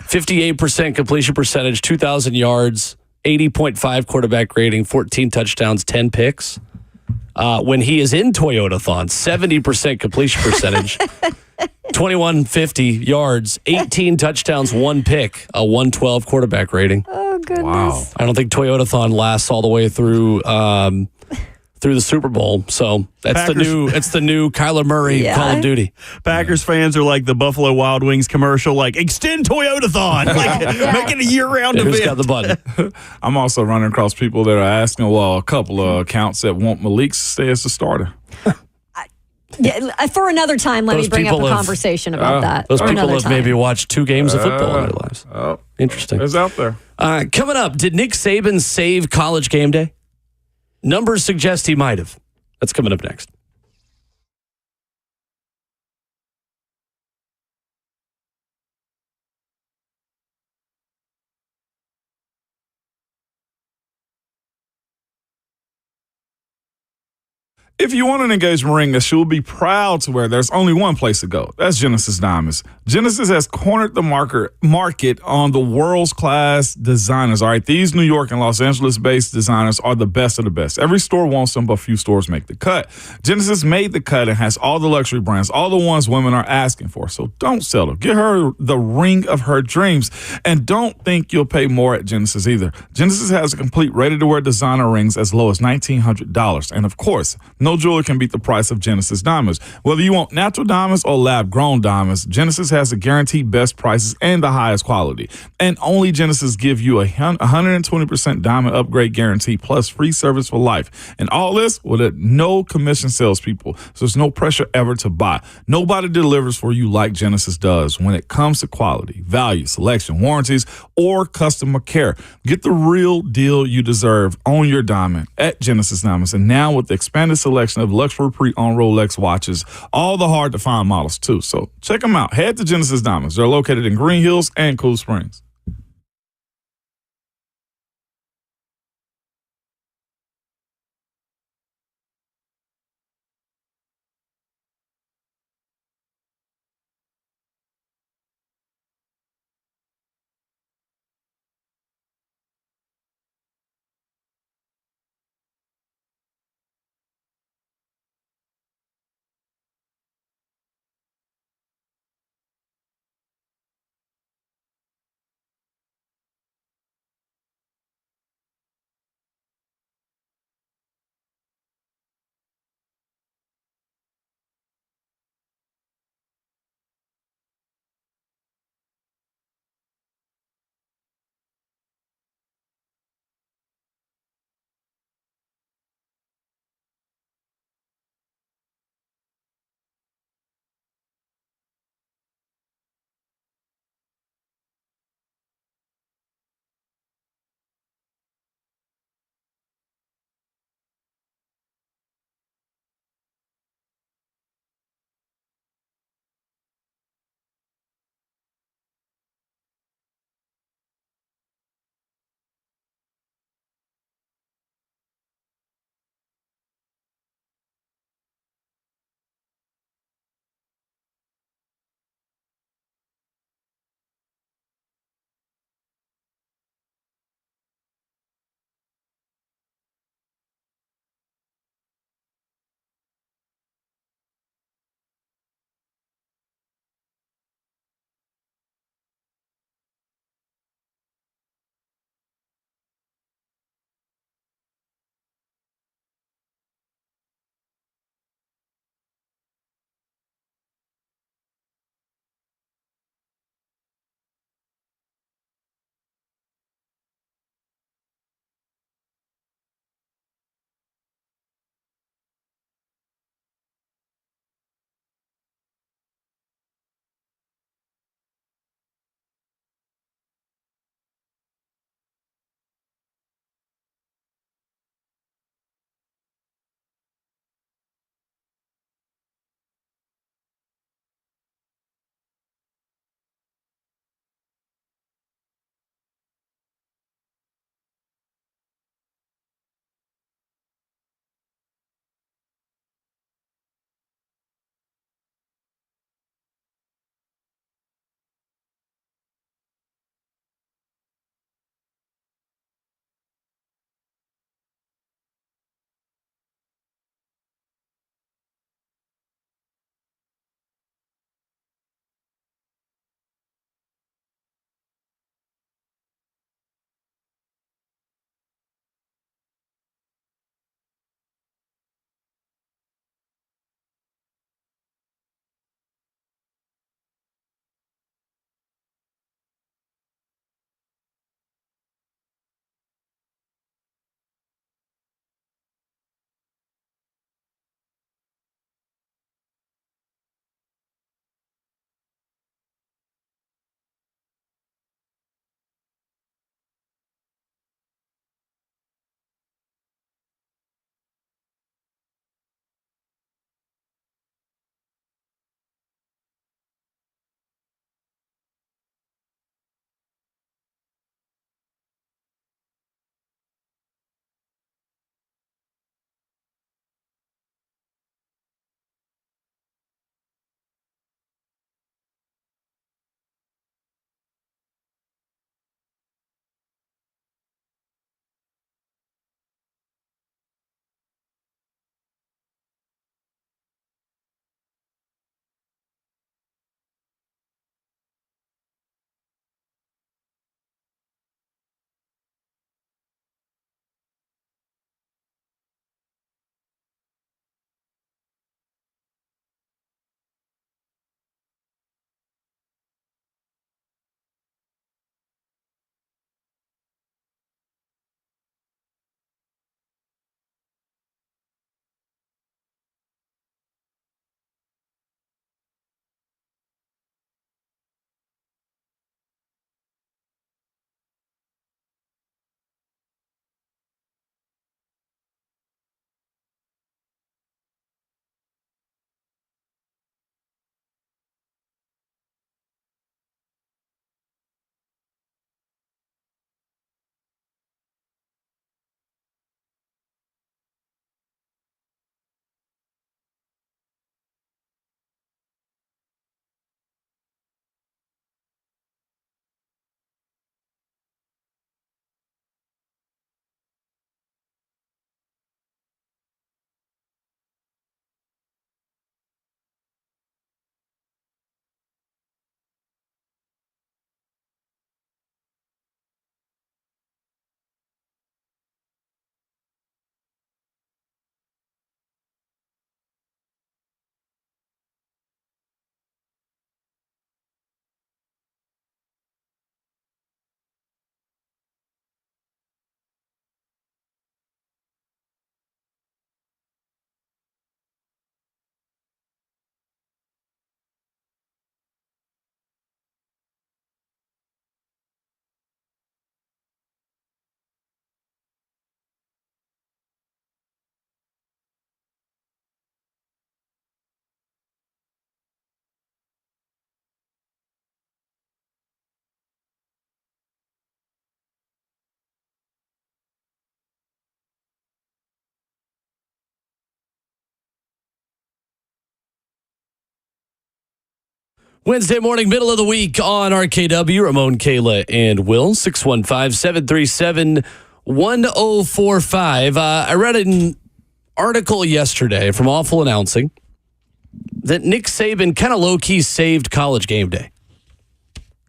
58% completion percentage, 2,000 yards, 80.5 quarterback rating, 14 touchdowns, 10 picks. When he is in Toyota-thon, 70% completion percentage, 2,150 yards, 18 touchdowns, 1 pick, a 112 quarterback rating. Oh, goodness. Wow. I don't think Toyota-thon lasts all the way through the Super Bowl. So it's the new Kyler Murray Call of Duty. Packers fans are like the Buffalo Wild Wings commercial, like extend Toyota-thon, like make it a year-round event. Who's got the button? I'm also running across people that are asking, a couple of accounts that want Malik to stay as the starter. For another time, let me bring up a conversation about that. Those people have maybe watched 2 games of football in their lives. Interesting. It's out there. Coming up, did Nick Saban save College game day? Numbers suggest he might have. That's coming up next. If you want an engagement ring that you'll be proud to wear, there's only one place to go. That's Genesis Diamonds. Genesis has cornered the market on the world's class designers. All right, these New York and Los Angeles-based designers are the best of the best. Every store wants them, but few stores make the cut. Genesis made the cut and has all the luxury brands, all the ones women are asking for. So don't settle. Get her the ring of her dreams. And don't think you'll pay more at Genesis either. Genesis has a complete ready-to-wear designer rings as low as $1,900. And of course, no jeweler can beat the price of Genesis diamonds. Whether you want natural diamonds or lab-grown diamonds, Genesis has the guaranteed best prices and the highest quality. And only Genesis give you a 120% diamond upgrade guarantee plus free service for life. And all this with no commission salespeople. So there's no pressure ever to buy. Nobody delivers for you like Genesis does when it comes to quality, value, selection, warranties, or customer care. Get the real deal you deserve on your diamond at Genesis Diamonds. And now with the expanded selection of luxury pre-owned Rolex watches, all the hard-to-find models, too. So check them out. Head to Genesis Diamonds. They're located in Green Hills and Cool Springs. Wednesday morning, middle of the week on RKW. Ramon, Kayla, and Will, 615-737-1045. I read an article yesterday from Awful Announcing that Nick Saban kind of low-key saved College Game Day.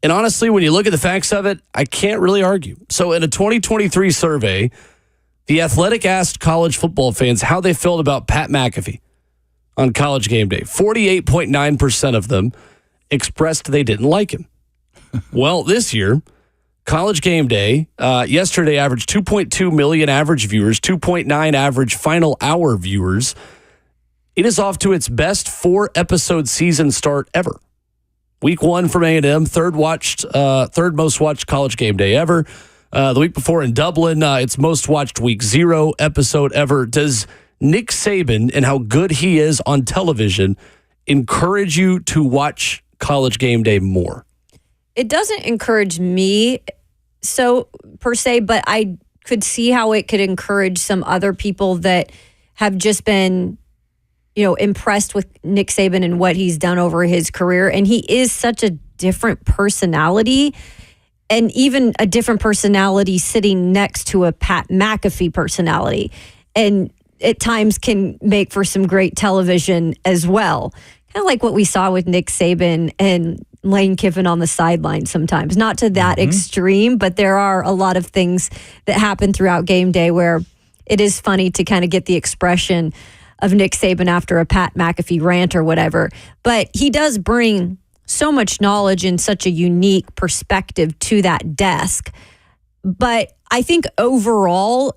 And honestly, when you look at the facts of it, I can't really argue. So in a 2023 survey, The Athletic asked college football fans how they felt about Pat McAfee on College Game Day. 48.9% of them expressed they didn't like him. Well, this year, College Game Day, yesterday averaged 2.2 million average viewers, 2.9 average final hour viewers. It is off to its best 4-episode season start ever. Week 1 from A&M, third most watched College Game Day ever. The week before in Dublin, its most watched Week 0 episode ever. Does Nick Saban and how good he is on television encourage you to watch College Game Day more? It doesn't encourage me so per se, but I could see how it could encourage some other people that have just been, impressed with Nick Saban and what he's done over his career. And he is such a different personality, and even a different personality sitting next to a Pat McAfee personality. And at times can make for some great television as well. Kind of like what we saw with Nick Saban and Lane Kiffin on the sideline sometimes. Not to that extreme, but there are a lot of things that happen throughout game day where it is funny to kind of get the expression of Nick Saban after a Pat McAfee rant or whatever. But he does bring so much knowledge and such a unique perspective to that desk. But I think overall,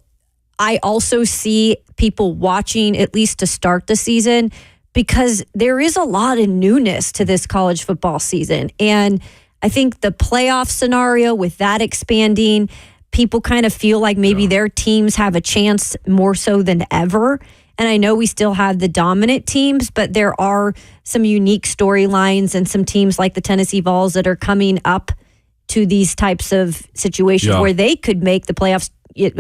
I also see people watching, at least to start the season, because there is a lot of newness to this college football season. And I think the playoff scenario with that expanding, people kind of feel like maybe their teams have a chance more so than ever. And I know we still have the dominant teams, but there are some unique storylines and some teams like the Tennessee Vols that are coming up to these types of situations where they could make the playoffs,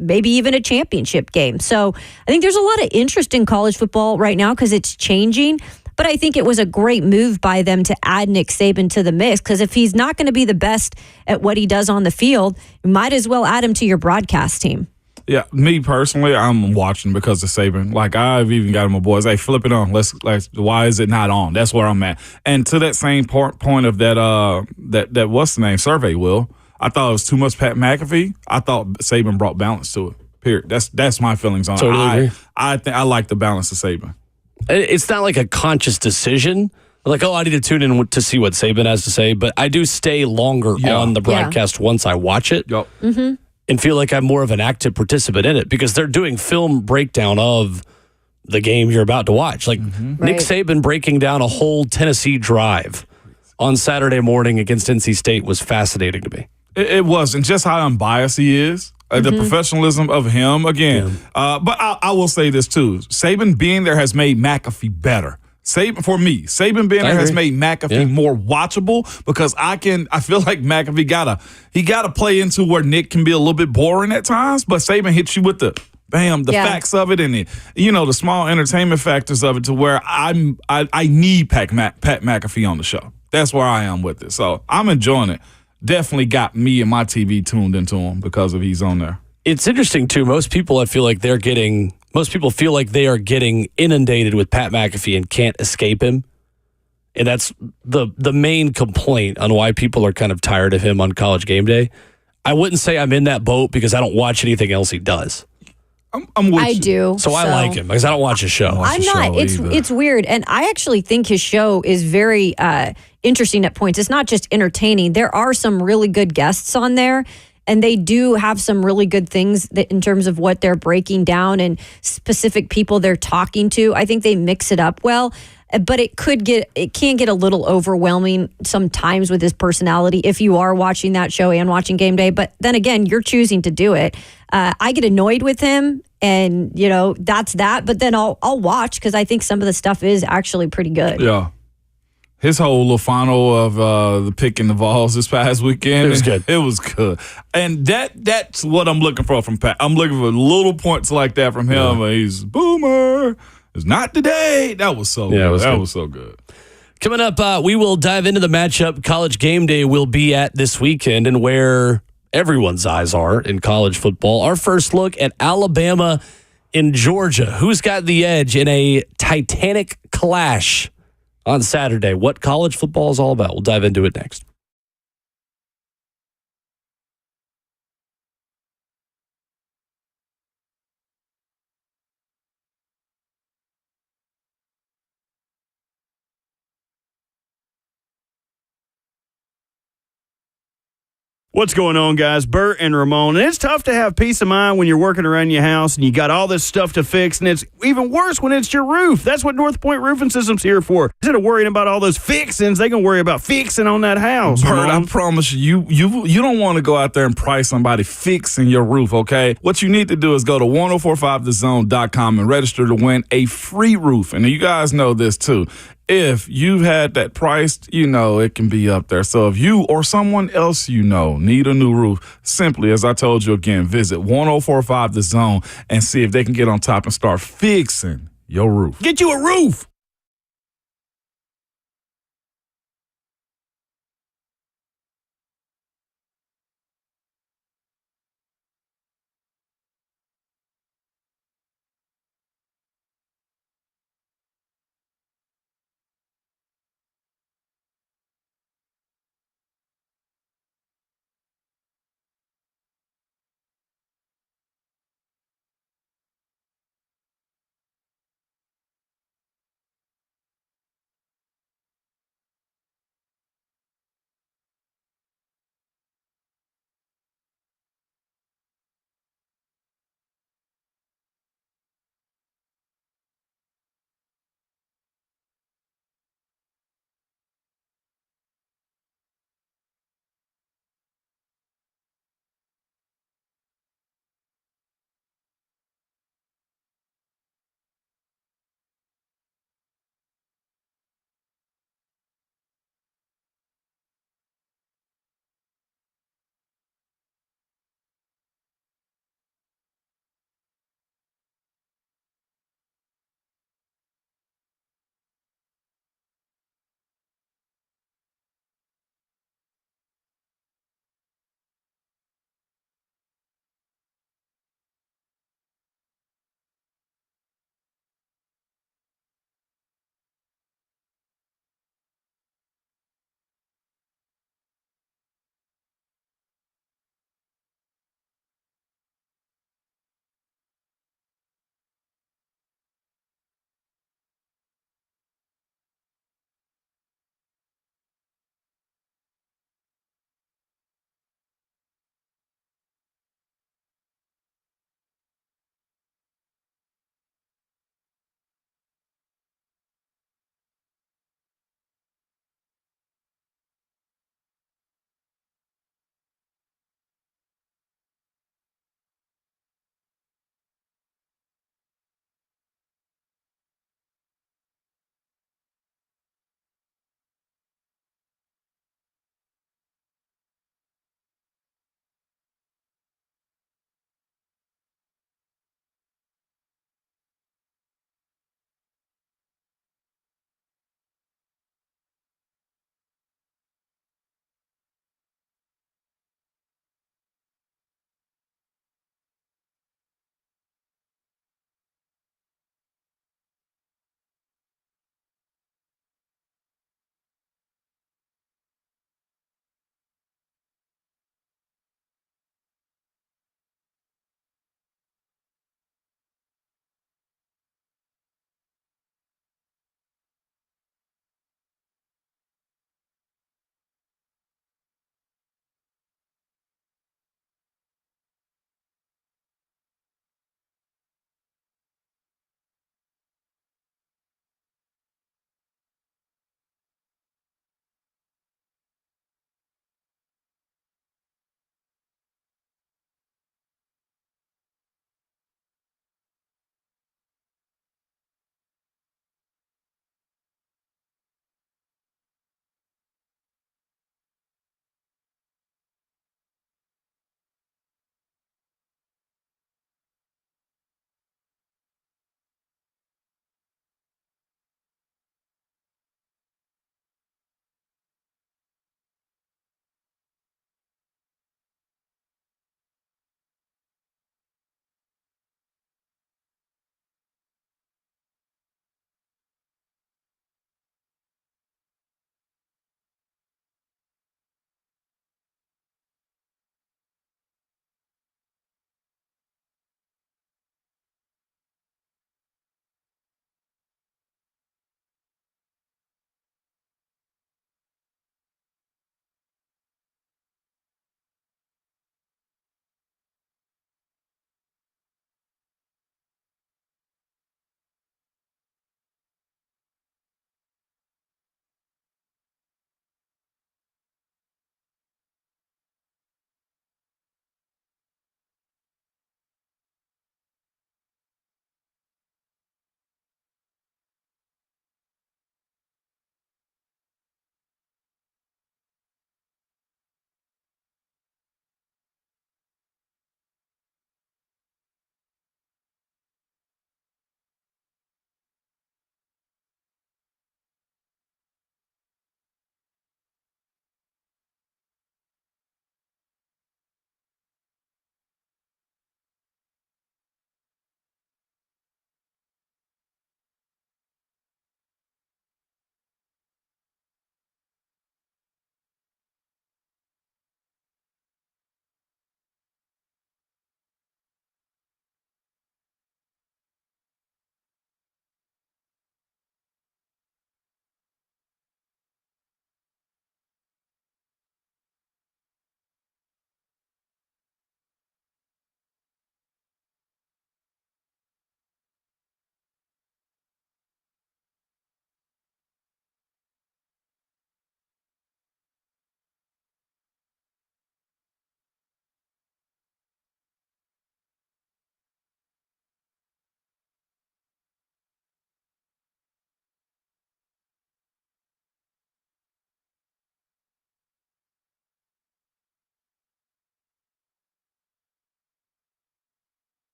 maybe even a championship game. So I think there's a lot of interest in college football right now because it's changing. But I think it was a great move by them to add Nick Saban to the mix, because if he's not going to be the best at what he does on the field, you might as well add him to your broadcast team. Yeah, me personally, I'm watching because of Saban. Like, I've even got my boys, hey, flip it on. Why is it not on? That's where I'm at. And to that same point of that what's the name survey, Will, I thought it was too much Pat McAfee. I thought Saban brought balance to it. Period. That's my feelings on it. Totally agree. I think I like the balance of Saban. It's not like a conscious decision. Like, I need to tune in to see what Saban has to say, but I do stay longer on the broadcast once I watch it. Yep. Mm-hmm. And feel like I'm more of an active participant in it because they're doing film breakdown of the game you're about to watch. Like Nick Saban breaking down a whole Tennessee drive on Saturday morning against NC State was fascinating to me. It was, and just how unbiased he is, the professionalism of him again. But I will say this too: Saban being there has made McAfee better. Saban being there has made McAfee more watchable because I feel like McAfee gotta play into where Nick can be a little bit boring at times, but Saban hits you with the facts of it and the small entertainment factors of it to where I need Pat McAfee on the show. That's where I am with it. So I'm enjoying it. Definitely got me and my TV tuned into him because of he's on there. It's interesting too. Most people feel like they are getting inundated with Pat McAfee and can't escape him. And that's the main complaint on why people are kind of tired of him on College Game Day. I wouldn't say I'm in that boat because I don't watch anything else he does. I'm with I you. do. So I like him because I don't watch his show. I'm not. It's weird. And I actually think his show is very interesting at points. It's not just entertaining. There are some really good guests on there. And they do have some really good things that in terms of what they're breaking down and specific people they're talking to. I think they mix it up well, but it can get a little overwhelming sometimes with his personality if you are watching that show and watching Game Day. But then again, you're choosing to do it. I get annoyed with him, and that's that. But then I'll watch because I think some of the stuff is actually pretty good. Yeah. His whole little final of the pick in the Vols this past weekend. It was good. It was good. And that's what I'm looking for from Pat. I'm looking for little points like that from him. He's boomer. It's not today. That was so good. It was that good. was so good. Coming up, we will dive into the matchup College Game Day will be at this weekend and where everyone's eyes are in college football. Our first look at Alabama in Georgia. Who's got the edge in a titanic clash on Saturday? What college football is all about. We'll dive into it next. What's going on, guys? Bert and Ramon. And it's tough to have peace of mind when you're working around your house and you got all this stuff to fix, and it's even worse when it's your roof. That's what North Point Roofing System's here for. Instead of worrying about all those fixings, they can worry about fixing on that house. Bert, Ramon. I promise you don't want to go out there and price somebody fixing your roof, okay? What you need to do is go to 1045thezone.com and register to win a free roof. And you guys know this too. If you've had that priced, it can be up there. So if you or someone else need a new roof, simply, as I told you again, visit 1045 The Zone and see if they can get on top and start fixing your roof. Get you a roof.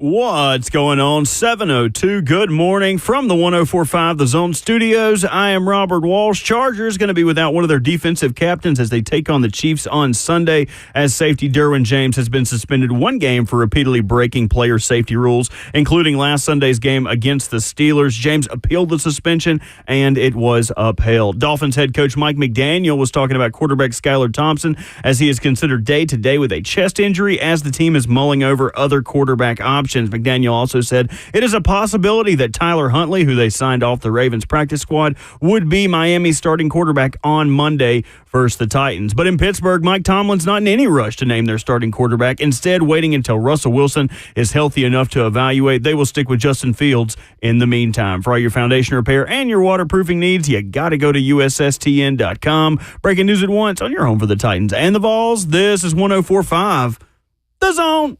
What's going on? 7:02. Good morning from the 104.5 The Zone Studios. I am Robert Walsh. Chargers going to be without one of their defensive captains as they take on the Chiefs on Sunday, as safety Derwin James has been suspended one game for repeatedly breaking player safety rules, including last Sunday's game against the Steelers. James appealed the suspension, and it was upheld. Dolphins head coach Mike McDaniel was talking about quarterback Skylar Thompson as he is considered day-to-day with a chest injury as the team is mulling over other quarterback options. McDaniel also said it is a possibility that Tyler Huntley, who they signed off the Ravens practice squad, would be Miami's starting quarterback on Monday versus the Titans. But in Pittsburgh, Mike Tomlin's not in any rush to name their starting quarterback, instead waiting until Russell Wilson is healthy enough to evaluate. They will stick with Justin Fields in the meantime. For all your foundation repair and your waterproofing needs, you got to go to USSTN.com. Breaking news at once on your home for the Titans and the Vols. This is 104.5 The Zone.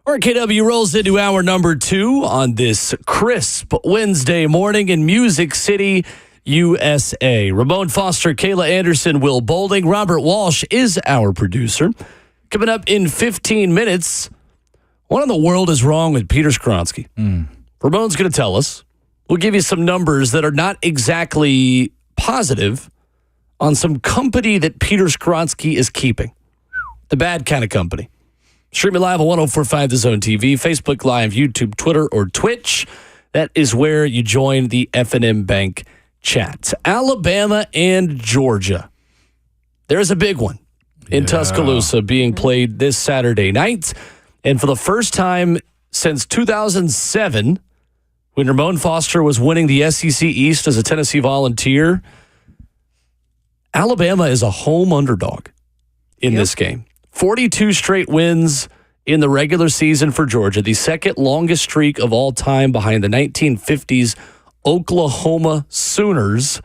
RKW rolls into hour number 2 on this crisp Wednesday morning in Music City, USA. Ramon Foster, Kayla Anderson, Will Bolding, Robert Walsh is our producer. Coming up in 15 minutes, what in the world is wrong with Peter Skoronski? Ramon's going to tell us. We'll give you some numbers that are not exactly positive on some company that Peter Skoronski is keeping. The bad kind of company. Streaming live on 104.5 The Zone TV, Facebook Live, YouTube, Twitter, or Twitch. That is where you join the F&M Bank chat. Alabama and Georgia. There's a big one in Tuscaloosa being played this Saturday night. And for the first time since 2007, when Ramon Foster was winning the SEC East as a Tennessee Volunteer, Alabama is a home underdog in this game. 42 straight wins in the regular season for Georgia, the second longest streak of all time behind the 1950s Oklahoma Sooners.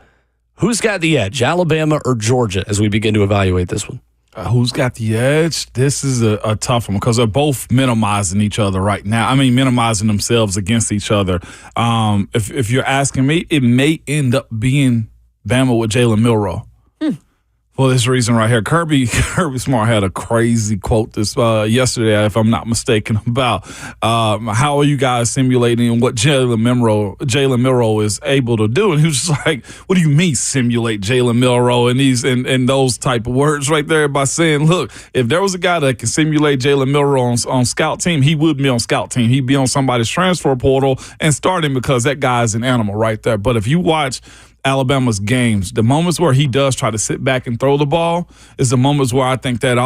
Who's got the edge, Alabama or Georgia, as we begin to evaluate this one? Who's got the edge? This is a tough one because they're both minimizing each other right now. I mean, minimizing themselves against each other. If you're asking me, it may end up being Bama with Jaylen Milroe. For this reason right here, Kirby Smart had a crazy quote this yesterday, if I'm not mistaken, about how are you guys simulating what Jaylen Milroe is able to do, and he was just like, "What do you mean simulate Jaylen Milroe?" And those type of words right there by saying, "Look, if there was a guy that can simulate Jaylen Milroe on scout team, he would be on scout team. He'd be on somebody's transfer portal and starting because that guy's an animal right there." But if you watch Alabama's games, the moments where he does try to sit back and throw the ball is the moments where I think that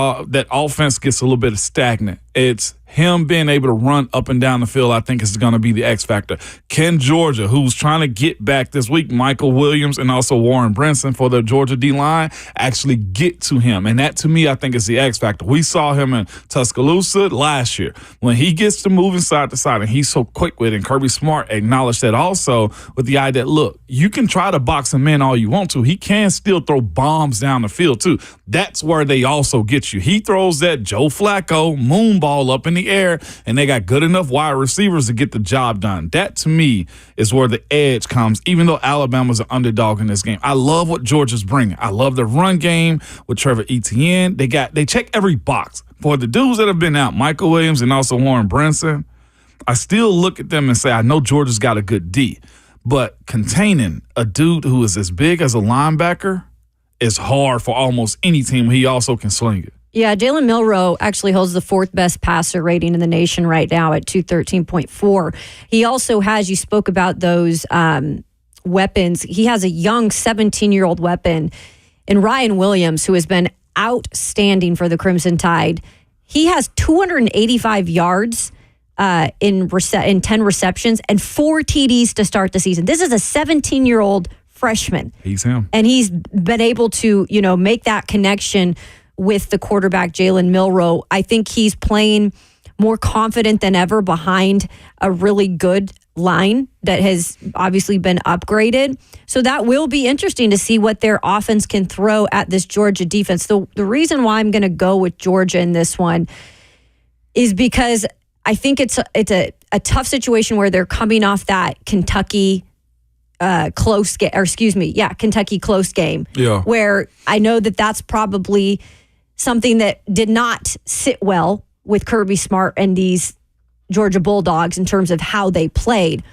offense gets a little bit stagnant. It's him being able to run up and down the field, I think, is going to be the X factor. Can Georgia, who's trying to get back this week, Michael Williams and also Warren Brinson for the Georgia D-line, actually get to him? And that, to me, I think is the X factor. We saw him in Tuscaloosa last year. When he gets to moving side to side, and he's so quick with it, and Kirby Smart acknowledged that also with the idea that, look, you can try to box him in all you want to. He can still throw bombs down the field, too. That's where they also get you. He throws that Joe Flacco moon ball up in the air, and they got good enough wide receivers to get the job done. That, to me, is where the edge comes, even though Alabama's an underdog in this game. I love what Georgia's bringing. I love the run game with Trevor Etienne. They check every box. For the dudes that have been out, Michael Williams and also Warren Brinson, I still look at them and say, I know Georgia's got a good D, but containing a dude who is as big as a linebacker is hard for almost any team. He also can sling it. Yeah, Jaylen Milroe actually holds the fourth best passer rating in the nation right now at 213.4. He also has, you spoke about those weapons. He has a young 17-year-old weapon in Ryan Williams, who has been outstanding for the Crimson Tide. He has 285 yards in 10 receptions and 4 TDs to start the season. This is a 17-year-old freshman. He's him. And he's been able to, make that connection with the quarterback, Jaylen Milroe. I think he's playing more confident than ever behind a really good line that has obviously been upgraded. So that will be interesting to see what their offense can throw at this Georgia defense. The reason why I'm going to go with Georgia in this one is because I think it's a tough situation where they're coming off that Kentucky close game, Kentucky close game. Yeah. Where I know that's probably something that did not sit well with Kirby Smart and these Georgia Bulldogs in terms of how they played.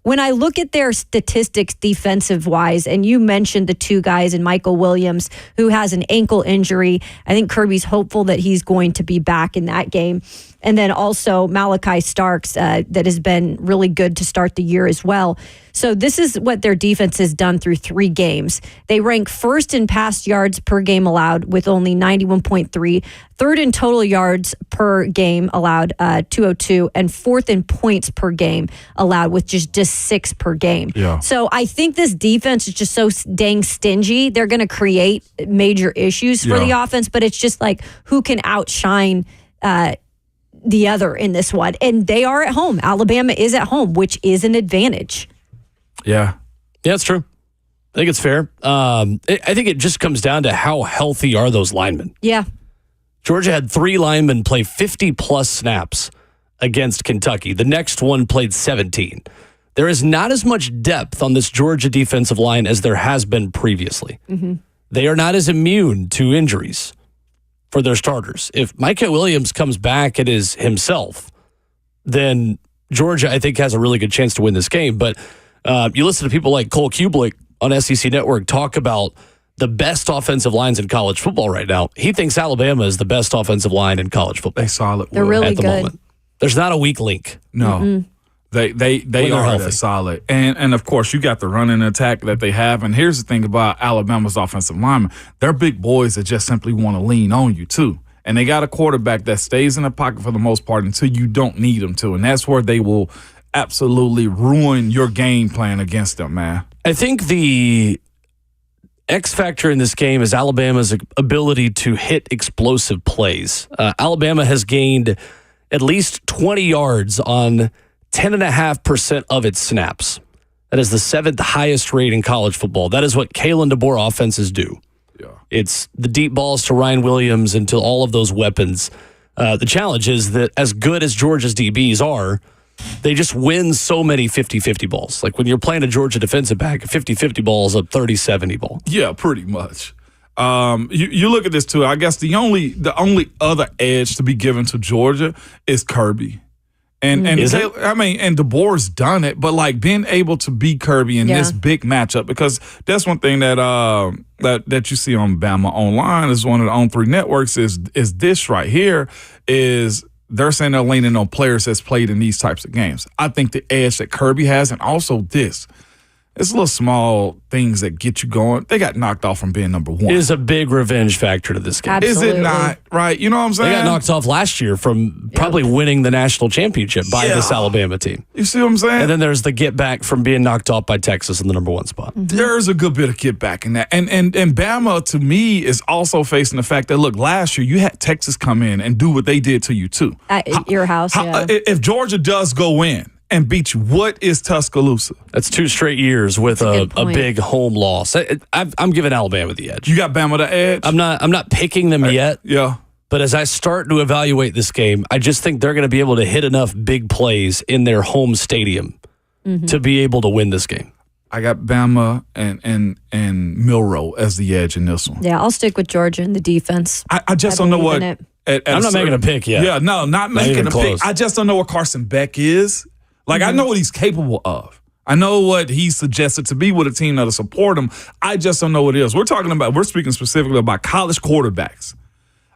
When I look at their statistics defensive-wise, and you mentioned the two guys in Michael Williams, who has an ankle injury, I think Kirby's hopeful that he's going to be back in that game. And then also Malachi Starks, that has been really good to start the year as well. So this is what their defense has done through 3 games. They rank first in pass yards per game allowed with only 91.3, third in total yards per game allowed, 202, and fourth in points per game allowed with just 6 per game. Yeah. So I think this defense is just so dang stingy. They're going to create major issues for the offense, but it's just like who can outshine the other in this one. And they are at home. Alabama is at home, which is an advantage. Yeah. Yeah, it's true. I think it's fair. I think it just comes down to how healthy are those linemen. Yeah. Georgia had 3 linemen play 50-plus snaps against Kentucky. The next one played 17. There is not as much depth on this Georgia defensive line as there has been previously. Mm-hmm. They are not as immune to injuries for their starters. If Micah Williams comes back and is himself, then Georgia, I think, has a really good chance to win this game. But you listen to people like Cole Kublik on SEC Network talk about the best offensive lines in college football right now. He thinks Alabama is the best offensive line in college football. They solid. They're really at the good. moment. There's not a weak link. No. Mm-mm. They are that solid. And of course, you got the running attack that they have. And here's the thing about Alabama's offensive linemen. They're big boys that just simply want to lean on you, too. And they got a quarterback that stays in the pocket for the most part until you don't need them to. And that's where they will absolutely ruin your game plan against them, man. I think the X factor in this game is Alabama's ability to hit explosive plays. Alabama has gained at least 20 yards on 10.5% of its snaps. That is the 7th highest rate in college football. That is what Kalen DeBoer offenses do. Yeah. It's the deep balls to Ryan Williams and to all of those weapons. The challenge is that as good as Georgia's DBs are, they just win so many 50-50 balls. Like when you're playing a Georgia defensive back, a 50-50 ball is a 30-70 ball. Yeah, pretty much. You look at this too. I guess the only other edge to be given to Georgia is Kirby. And DeBoer's done it, but like being able to beat Kirby in this big matchup, because that's one thing that that you see on Bama Online is one of the On3 networks is this right here is they're saying they're leaning on players that's played in these types of games. I think the edge that Kirby has, and also this. It's little small things that get you going. They got knocked off from being number 1. It is a big revenge factor to this game. Absolutely. Is it not? Right? You know what I'm saying? They got knocked off last year from probably winning the national championship by this Alabama team. You see what I'm saying? And then there's the get back from being knocked off by Texas in the number 1 spot. Mm-hmm. There's a good bit of get back in that. And Bama, to me, is also facing the fact that, look, last year you had Texas come in and do what they did to you, too. At your house, if Georgia does go in and beat you, what is Tuscaloosa? That's 2 straight years with a big home loss. I'm giving Alabama the edge. You got Bama the edge? I'm not picking them yet. Yeah. But as I start to evaluate this game, I just think they're going to be able to hit enough big plays in their home stadium to be able to win this game. I got Bama and Milroe as the edge in this one. Yeah, I'll stick with Georgia in the defense. I just don't know what. I'm not making a pick yet. Yeah, no, not making a close. pick. I just don't know what Carson Beck is. Like, I know what he's capable of. I know what he's suggested to be with a team that'll support him. I just don't know what it is. We're speaking specifically about college quarterbacks.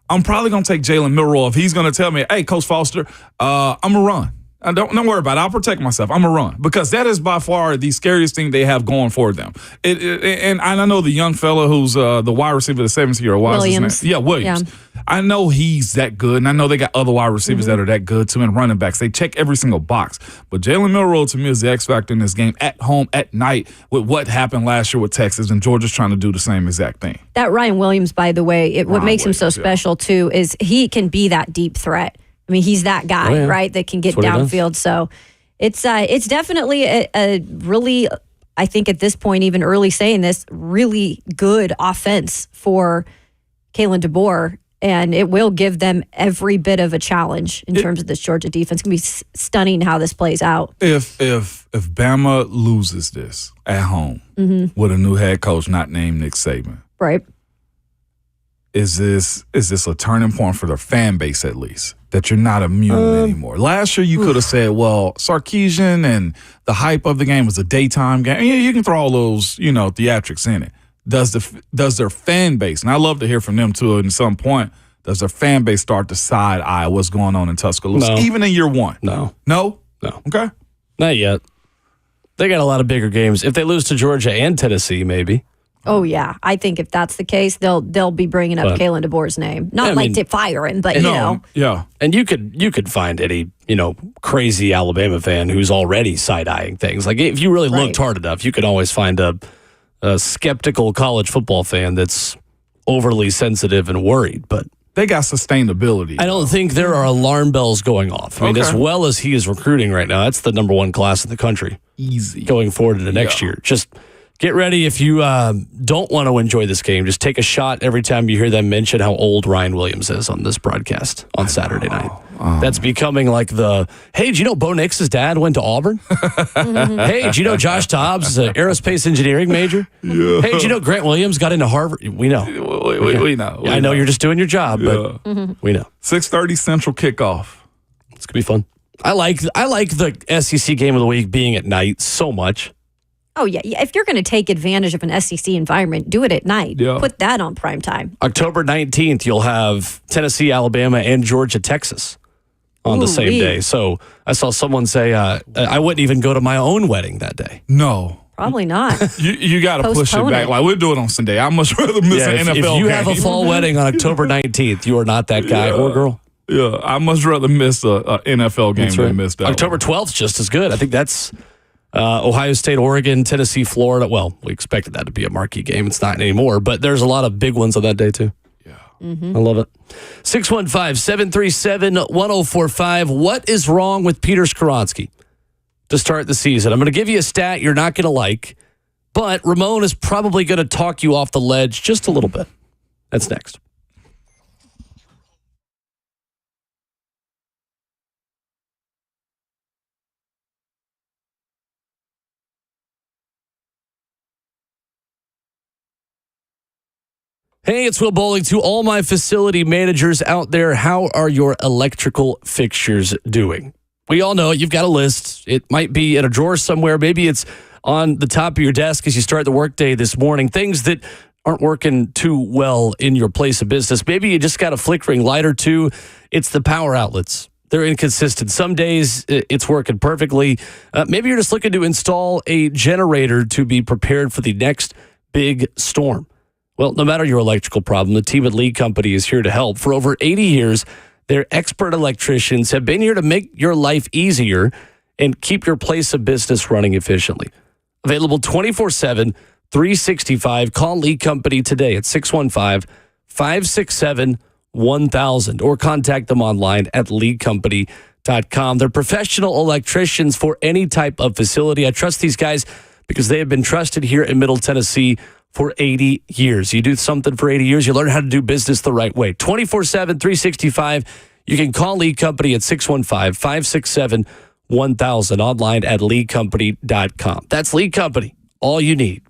I'm probably going to take Jalen Milroe if he's going to tell me, hey, Coach Foster, I'm going to run. Don't worry about it. I'll protect myself. I'm going to run. Because that is by far the scariest thing they have going for them. And I know the young fella who's the wide receiver, the 17-year-old. Williams. Yeah, Williams. Yeah. I know he's that good, and I know they got other wide receivers that are that good too, and running backs. They check every single box. But Jalen Milroe, to me, is the X factor in this game at home, at night, with what happened last year with Texas, and Georgia's trying to do the same exact thing. That Ryan Williams, by the way, what makes him so special, too, is he can be that deep threat. I mean, he's that guy, Oh, yeah. right? That can get That's what he does. downfield. So it's definitely a really, I think at this point, even early saying this, really good offense for Kalen DeBoer. And it will give them every bit of a challenge in terms of this Georgia defense. It's going to be stunning how this plays out. If Bama loses this at home with a new head coach not named Nick Saban, Right. is this a turning point for the fan base at least? That you're not immune anymore. Last year you could have said, well, Sarkisian and the hype of the game was a daytime game. Yeah, you can throw all those, theatrics in it. Does their fan base, and I love to hear from them too at some point, does their fan base start to side eye what's going on in Tuscaloosa, No. even in year one? No. No? No. Okay. Not yet. They got a lot of bigger games. If they lose to Georgia and Tennessee, maybe. Oh, yeah. I think if that's the case, they'll be bringing up But- Kalen DeBoer's name. Not I like mean- to fire him, but, Yeah. And you could find any, crazy Alabama fan who's already side-eyeing things. Like if you really looked hard enough, you could always find a skeptical college football fan that's overly sensitive and worried. But They got sustainability. I don't think there are alarm bells going off. I mean, Okay. as well as he is recruiting right now, that's the number one class in the country Easy. going forward into next year. Just get ready if you don't want to enjoy this game. Just take a shot every time you hear them mention how old Ryan Williams is on this broadcast on Saturday night. That's becoming like hey, do you know Bo Nix's dad went to Auburn? Hey, do you know Josh Dobbs is an aerospace engineering major? Yeah. Hey, do you know Grant Williams got into Harvard? We know. We know. I know you're just doing your job, but we know. 6:30 Central kickoff. It's going to be fun. I like the SEC game of the week being at night so much. Oh, yeah. If you're going to take advantage of an SEC environment, do it at night. Yeah. Put that on prime time. October 19th, you'll have Tennessee, Alabama, and Georgia, Texas on the same Ooh-wee. day. So I saw someone say I wouldn't even go to my own wedding that day. No. Probably not. You got to push it Postpone back. it. Like, we'll do it on Sunday. I much rather miss an if, NFL if you game. have a fall wedding on October 19th, you are not that guy or girl. Yeah, I much rather miss a NFL game That's than right. miss that October one. 12th is just as good. I think that's Ohio State, Oregon, Tennessee, Florida. Well, we expected that to be a marquee game. It's not anymore, but there's a lot of big ones on that day, too. Yeah. I love it. 615-737-1045. What is wrong with Peter Skoronski to start the season? I'm going to give you a stat you're not going to like, but Ramon is probably going to talk you off the ledge just a little bit. That's next. Hey, it's Will Bowling. To all my facility managers out there, how are your electrical fixtures doing? We all know you've got a list. It might be in a drawer somewhere. Maybe it's on the top of your desk as you start the workday this morning. Things that aren't working too well in your place of business. Maybe you just got a flickering light or two. It's the power outlets. They're inconsistent. Some days it's working perfectly. Maybe you're just looking to install a generator to be prepared for the next big storm. Well, no matter your electrical problem, the team at Lee Company is here to help. For over 80 years, their expert electricians have been here to make your life easier and keep your place of business running efficiently. Available 24/7, 365. Call Lee Company today at 615-567-1000 or contact them online at leecompany.com. They're professional electricians for any type of facility. I trust these guys because they have been trusted here in Middle Tennessee for 80 years. You do something for 80 years, you learn how to do business the right way. 24/7, 365. You can call Lee Company at 615-567-1000, online at leecompany.com. That's Lee Company, all you need.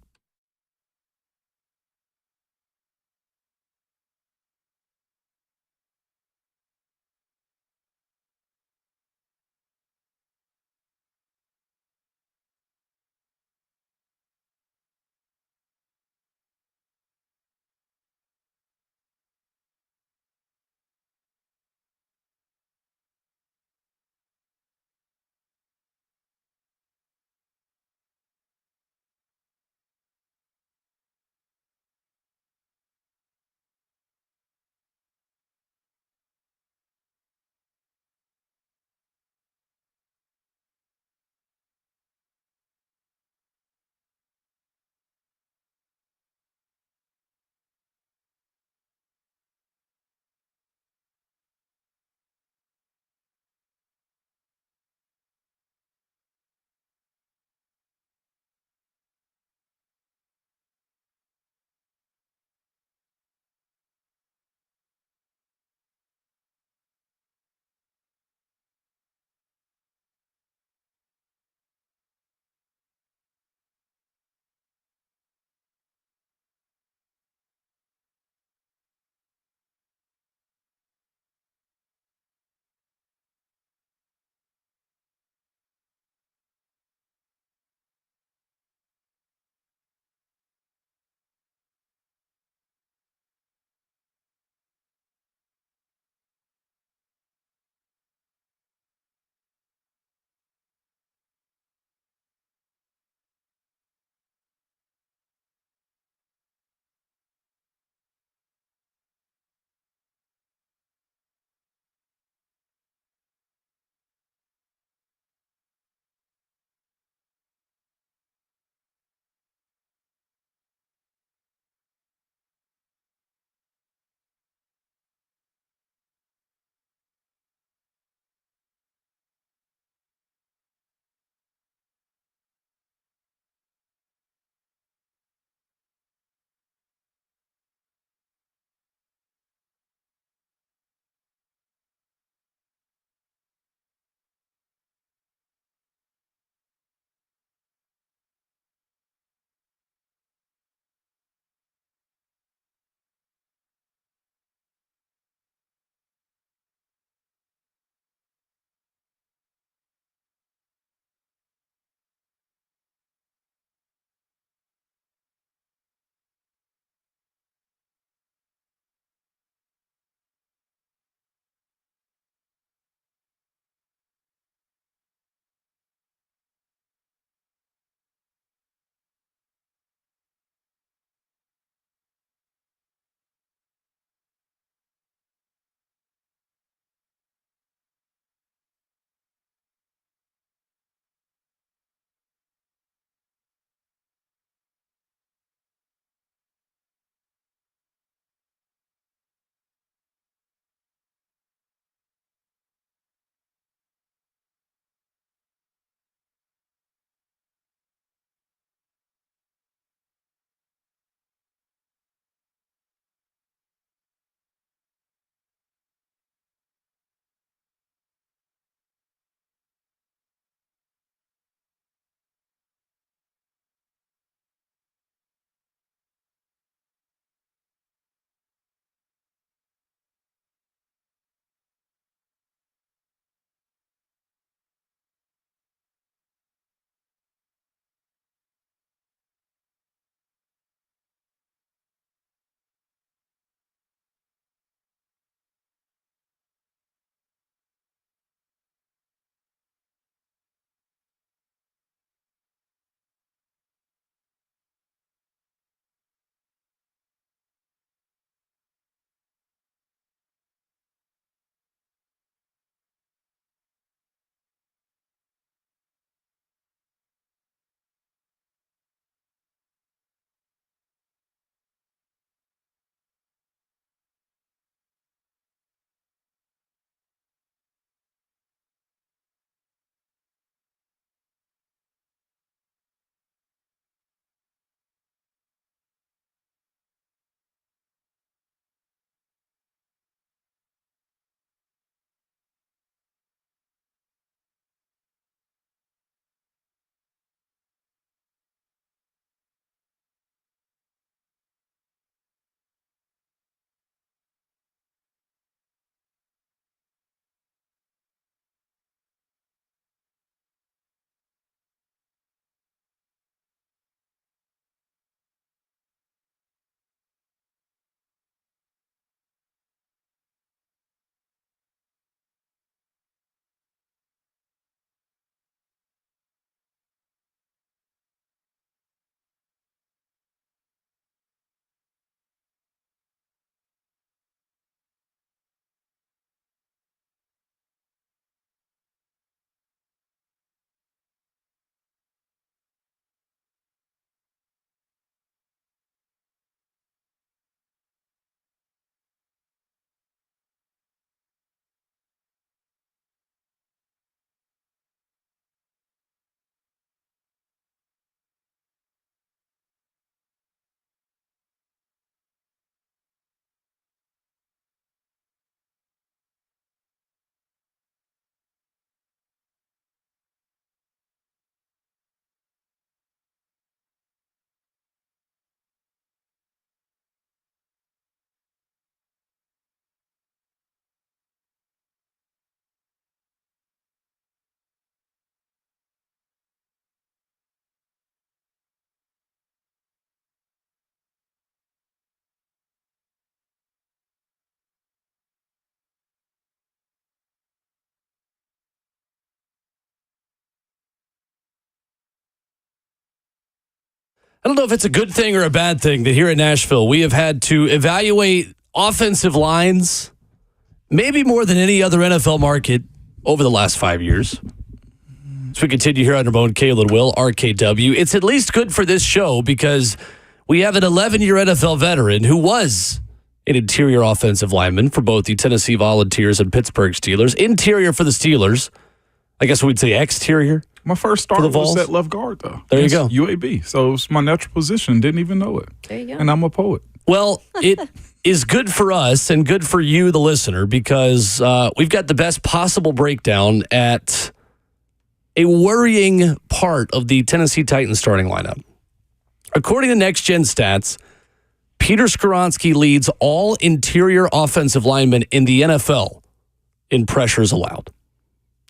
I don't know if it's a good thing or a bad thing that here in Nashville, we have had to evaluate offensive lines maybe more than any other NFL market over the last 5 years. As we continue here on Ramon, Kalen, Will, RKW, it's at least good for this show because we have an 11-year NFL veteran who was an interior offensive lineman for both the Tennessee Volunteers and Pittsburgh Steelers. Interior for the Steelers. I guess we'd say exterior. My first start was at left guard, though. There you go. UAB. So it's my natural position. Didn't even know it. There you go. And I'm a poet. Well, it is good for us and good for you, the listener, because we've got the best possible breakdown at a worrying part of the Tennessee Titans starting lineup. According to Next Gen Stats, Peter Skoronski leads all interior offensive linemen in the NFL in pressures allowed.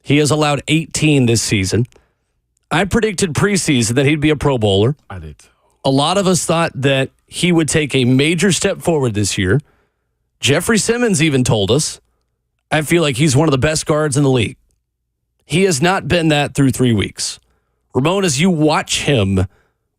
He has allowed 18 this season. I predicted preseason that he'd be a Pro Bowler. I did. A lot of us thought that he would take a major step forward this year. Jeffrey Simmons even told us, I feel like he's one of the best guards in the league. He has not been that through 3 weeks. Ramon, as you watch him,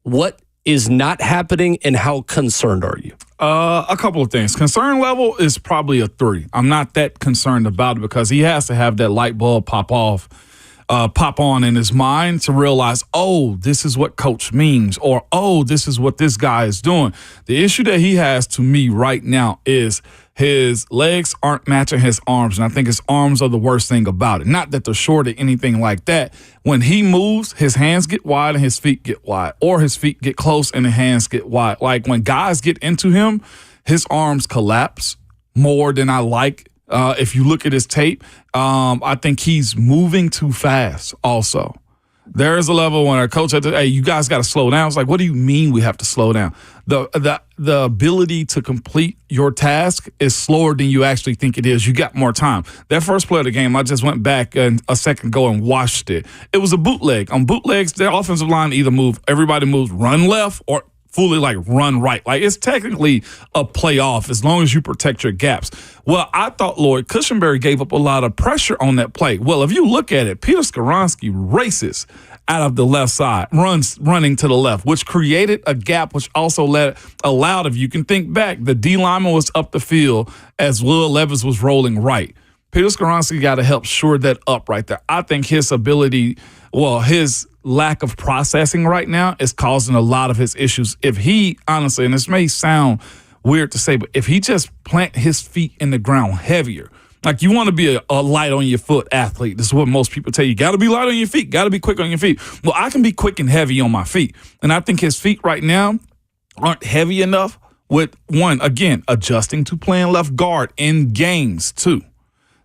what is not happening and how concerned are you? A couple of things. Concern level is probably a 3. I'm not that concerned about it because he has to have that light bulb pop on in his mind to realize, oh, this is what coach means, or, oh, this is what this guy is doing. The issue that he has to me right now is his legs aren't matching his arms, and I think his arms are the worst thing about it. Not that they're short or anything like that. When he moves, his hands get wide and his feet get wide, or his feet get close and the hands get wide. Like when guys get into him, his arms collapse more than I like. If you look at his tape, I think he's moving too fast also. There is a level when our coach said, hey, you guys got to slow down. It's like, what do you mean we have to slow down? The ability to complete your task is slower than you actually think it is. You got more time. That first play of the game, I just went back a second ago and watched it. It was a bootleg. On bootlegs, their offensive line either everybody moves run left or fully like run right. Like it's technically a playoff as long as you protect your gaps. Well, I thought Lloyd Cushenberry gave up a lot of pressure on that play. Well, if you look at it, Peter Skoronski races out of the left side, running to the left, which created a gap, which also allowed, if you can think back, the D lineman was up the field as Will Levis was rolling right. Peter Skoronski got to help shore that up right there. I think his his lack of processing right now is causing a lot of his issues. If he, honestly, and this may sound weird to say, but if he just plant his feet in the ground heavier, like you want to be a light on your foot athlete. This is what most people tell you. Got to be light on your feet. Got to be quick on your feet. Well, I can be quick and heavy on my feet. And I think his feet right now aren't heavy enough with, one, again, adjusting to playing left guard in games, too.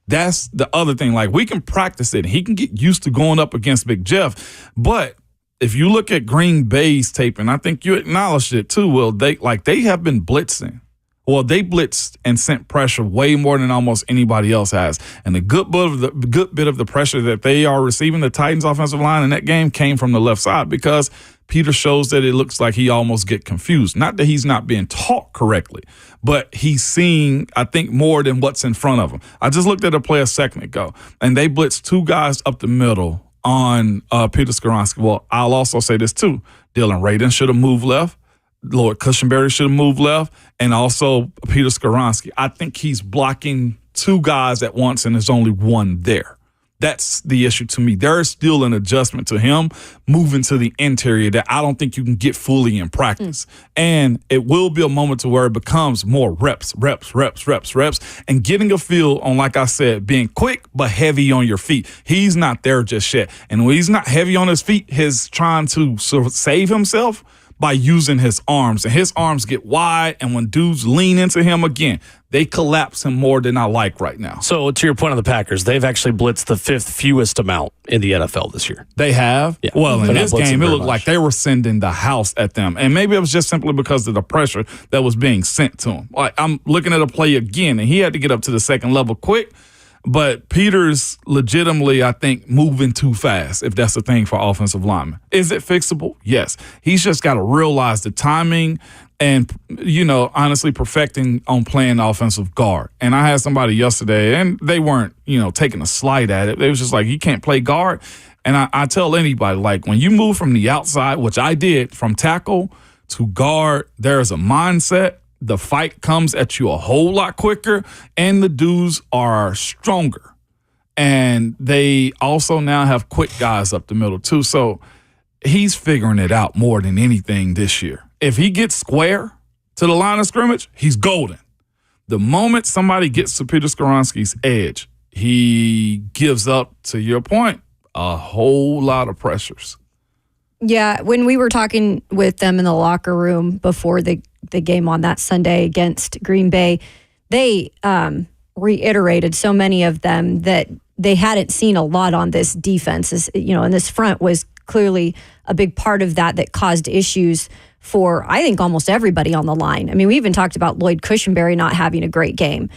That's the other thing. Like, we can practice it. He can get used to going up against Big Jeff. But if you look at Green Bay's tape, and I think you acknowledged it too, Will, they have been blitzing. Well, they blitzed and sent pressure way more than almost anybody else has. And the good bit of the pressure that they are receiving, the Titans offensive line in that game, came from the left side because Peter shows that it looks like he almost get confused. Not that he's not being taught correctly, but he's seeing, I think, more than what's in front of him. I just looked at a play a second ago, and they blitzed 2 guys up the middle on Peter Skoronski. Well, I'll also say this too. Dylan Radin should have moved left. Lord Cushenberry should have moved left, and also Peter Skoronski. I think he's blocking 2 guys at once, and there's only one there. That's the issue to me. There is still an adjustment to him moving to the interior that I don't think you can get fully in practice. And it will be a moment to where it becomes more reps, and getting a feel on, like I said, being quick but heavy on your feet. He's not there just yet. And when he's not heavy on his feet, he's trying to save himself by using his arms. And his arms get wide, and when dudes lean into him again, they collapse him more than I like right now. So to your point on the Packers, they've actually blitzed the 5th fewest amount in the NFL this year. They have? Yeah. Well, in this game, it looked much. like they were sending the house at them. And maybe it was just simply because of the pressure that was being sent to him. Like, I'm looking at a play again, and he had to get up to the second level quick. But Peter's legitimately, I think, moving too fast, if that's the thing for offensive linemen. Is it fixable? Yes. He's just got to realize the timing and, honestly perfecting on playing offensive guard. And I had somebody yesterday, and they weren't, taking a slight at it. They was just like, you can't play guard. And I tell anybody, like, when you move from the outside, which I did, from tackle to guard. There's a mindset. The fight comes at you a whole lot quicker, and the dudes are stronger. And they also now have quick guys up the middle, too. So he's figuring it out more than anything this year. If he gets square to the line of scrimmage, he's golden. The moment somebody gets to Peter Skoronski's edge, he gives up, to your point, a whole lot of pressures. Yeah, when we were talking with them in the locker room before the game on that Sunday against Green Bay, they reiterated, so many of them, that they hadn't seen a lot on this defense. And this front was clearly a big part of that caused issues for, I think, almost everybody on the line. I mean, we even talked about Lloyd Cushenberry not having a great game.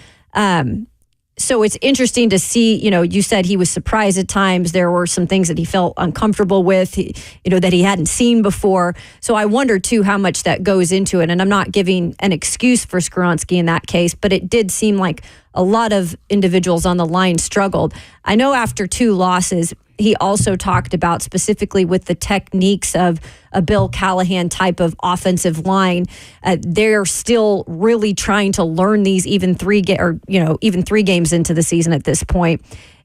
So it's interesting to see, you said he was surprised at times. There were some things that he felt uncomfortable with, that he hadn't seen before. So I wonder, too, how much that goes into it. And I'm not giving an excuse for Skoronski in that case, but it did seem like a lot of individuals on the line struggled. I know after 2 losses, he also talked about specifically with the techniques of a Bill Callahan type of offensive line. They're still really trying to learn these even 3 games into the season at this point.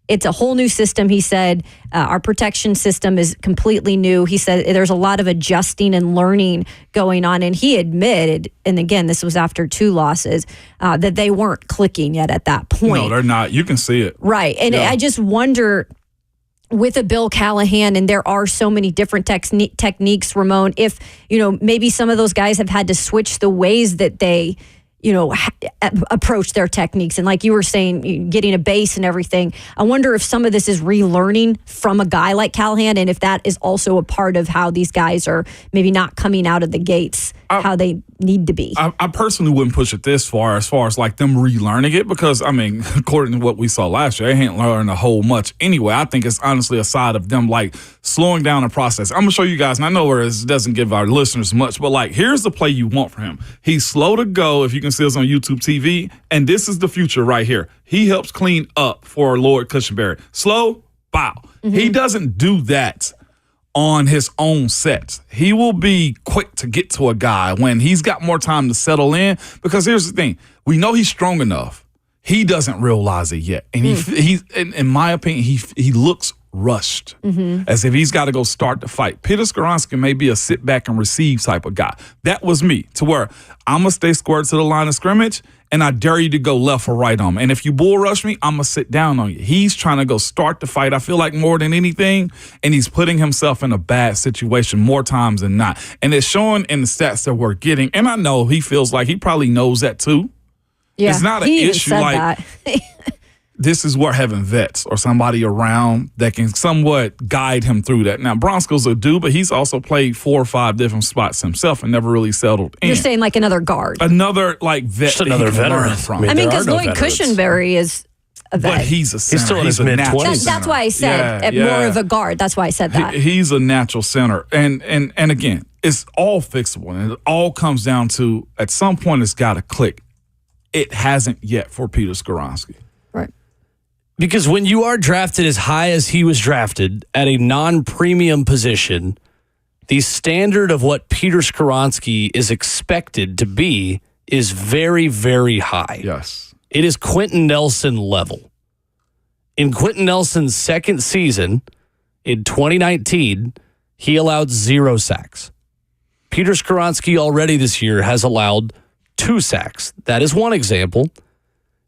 It's a whole new system, he said. Our protection system is completely new. He said there's a lot of adjusting and learning going on. And he admitted, and again, this was after 2 losses, that they weren't clicking yet at that point. No, they're not. You can see it. Right. And I just wonder, with a Bill Callahan, and there are so many different techniques, Ramon, if, maybe some of those guys have had to switch the ways that they, approach their techniques. And like you were saying, getting a base and everything. I wonder if some of this is relearning from a guy like Callahan, and if that is also a part of how these guys are maybe not coming out of the gates how they need to be. I personally wouldn't push it this far as like them relearning it, because, I mean, according to what we saw last year, they ain't learned a whole much anyway. I think it's honestly a side of them, like, slowing down the process. I'm going to show you guys, and I know where this doesn't give our listeners much, but, like, here's the play you want from him. He's slow to go, if you can see us on YouTube TV, and this is the future right here. He helps clean up for Lloyd Cushenberry. Slow, bow. Mm-hmm. He doesn't do that on his own set. He will be quick to get to a guy when he's got more time to settle in, because here's the thing. We know he's strong enough. He doesn't realize it yet. And he's in my opinion, he looks rushed, as if he's got to go start the fight. Peter Skoronski may be a sit back and receive type of guy. That was me, to where I'm going to stay squared to the line of scrimmage, and I dare you to go left or right on me. And if you bull rush me, I'm going to sit down on you. He's trying to go start the fight, I feel like, more than anything, and he's putting himself in a bad situation more times than not. And it's showing in the stats that we're getting, and I know he feels like he probably knows that too. Yeah, it's not an issue like this is where having vets or somebody around that can somewhat guide him through that. Now, Bronsko's a dude, but he's also played 4 or 5 different spots himself and never really settled in. You're saying like another guard. Another, like, vet. Just another veteran. From. I mean, because Lloyd Cushenberry is a vet. But he's a center. He's still in his mid-20s. That's why I said more of a guard. That's why I said that. He's a natural center. And again, it's all fixable. And it all comes down to, at some point, it's got to click. It hasn't yet for Peter Skoronski. Right. Because when you are drafted as high as he was drafted at a non-premium position, the standard of what Peter Skoronski is expected to be is very, very high. Yes. It is Quentin Nelson level. In Quentin Nelson's second season, in 2019, he allowed 0 sacks. Peter Skoronski already this year has allowed 2 sacks. That is one example.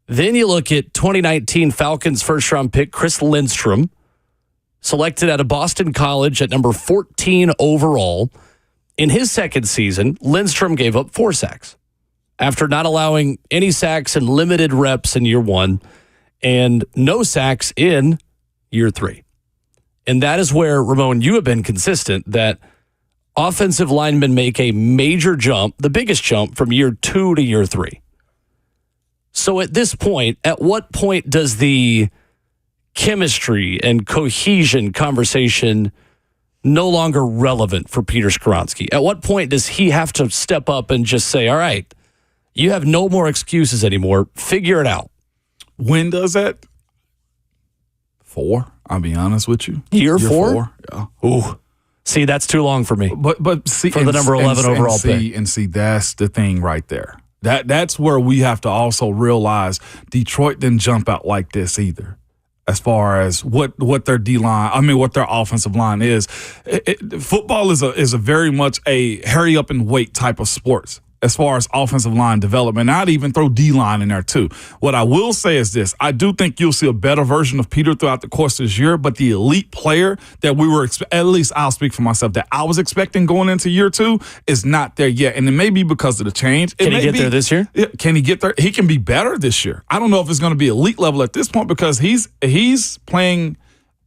Then you look at 2019 Falcons first-round pick Chris Lindstrom, selected out of Boston College at number 14 overall. In his second season, Lindstrom gave up 4 sacks after not allowing any sacks and limited reps in year 1 and no sacks in year 3. And that is where, Ramon, you have been consistent that offensive linemen make a major jump, the biggest jump, from year 2 to year 3. So at this point, at what point does the chemistry and cohesion conversation no longer relevant for Peter Skoronski? At what point does he have to step up and just say, all right, you have no more excuses anymore. Figure it out. When does that? 4, I'll be honest with you. Year 4? Yeah. Ooh. See, that's too long for me. But see, For the number 11 overall pick. And see, that's the thing right there. That's where we have to also realize Detroit didn't jump out like this either. As far as what their D-line, what their offensive line is. Football is a very much a hurry up and wait type of sports as far as offensive line development. I'd even throw D-line in there too. What I will say is this. I do think you'll see a better version of Peter throughout the course of this year, but the elite player that we were, at least I'll speak for myself, that I was expecting going into year 2 is not there yet. And it may be because of the change. Can he get there this year? Can he get there? He can be better this year. I don't know if it's going to be elite level at this point because he's playing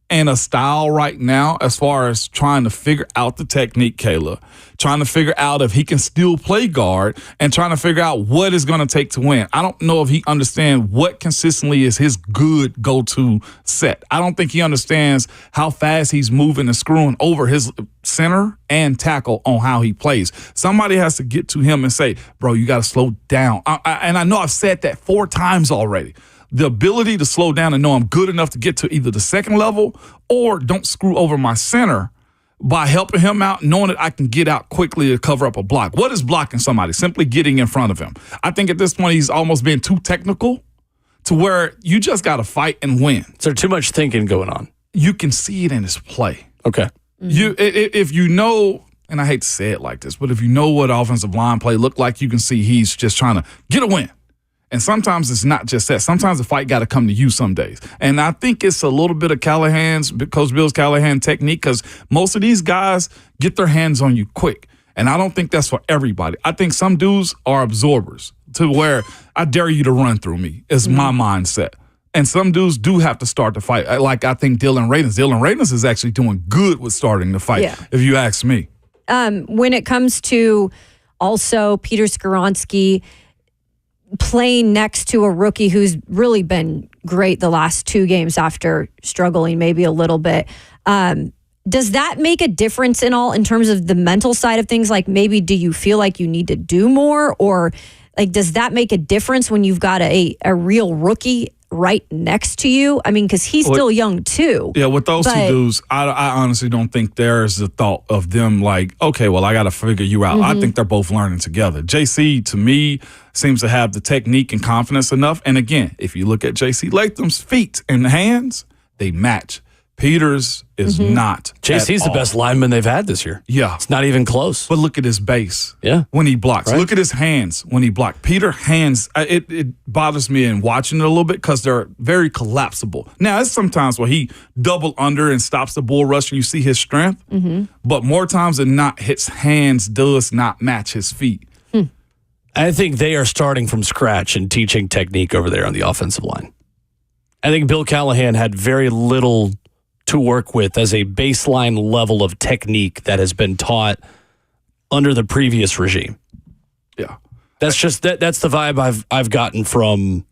in a style right now as far as trying to figure out the technique, Kayla, trying to figure out if he can still play guard and trying to figure out what it's going to take to win. I don't know if he understands what consistently is his good go-to set. I don't think he understands how fast he's moving and screwing over his center and tackle on how he plays. Somebody has to get to him and say, bro, you got to slow down. And I know I've said that 4 times already. The ability to slow down and know I'm good enough to get to either the second level or don't screw over my center by helping him out, knowing that I can get out quickly to cover up a block. What is blocking somebody? Simply getting in front of him. I think at this point he's almost being too technical to where you just got to fight and win. Is there too much thinking going on? You can see it in his play. Okay. If you know, and I hate to say it like this, but if you know what offensive line play look like, you can see he's just trying to get a win. And sometimes it's not just that. Sometimes the fight got to come to you some days. And I think it's a little bit of Coach Bill Callahan technique because most of these guys get their hands on you quick. And I don't think that's for everybody. I think some dudes are absorbers to where I dare you to run through me is my mindset. And some dudes do have to start the fight. Like I think Dylan Radins is actually doing good with starting the fight, if you ask me. When it comes to also Peter Skoronski playing next to a rookie who's really been great the last 2 games after struggling maybe a little bit. Does that make a difference in all in terms of the mental side of things? Like maybe do you feel like you need to do more or like does that make a difference when you've got a real rookie right next to you? I mean, because he's still young too. Yeah, with those 2 dudes, I honestly don't think there's the thought of them like, okay, well, I got to figure you out. I think they're both learning together. JC, to me, seems to have the technique and confidence enough. And again, if you look at JC Latham's feet and hands, they match. Peter's is not. JC's the best lineman they've had this year. Yeah. It's not even close. But look at his base. Yeah. When he blocks. Right. Look at his hands when he blocks. Peter hands, it bothers me in watching it a little bit because they're very collapsible. Now, it's sometimes where he double under and stops the bull rush and you see his strength. But more times than not, his hands does not match his feet. I think they are starting from scratch and teaching technique over there on the offensive line. I think Bill Callahan had very little to work with as a baseline level of technique that has been taught under the previous regime. Yeah. That's just that's the vibe I've gotten from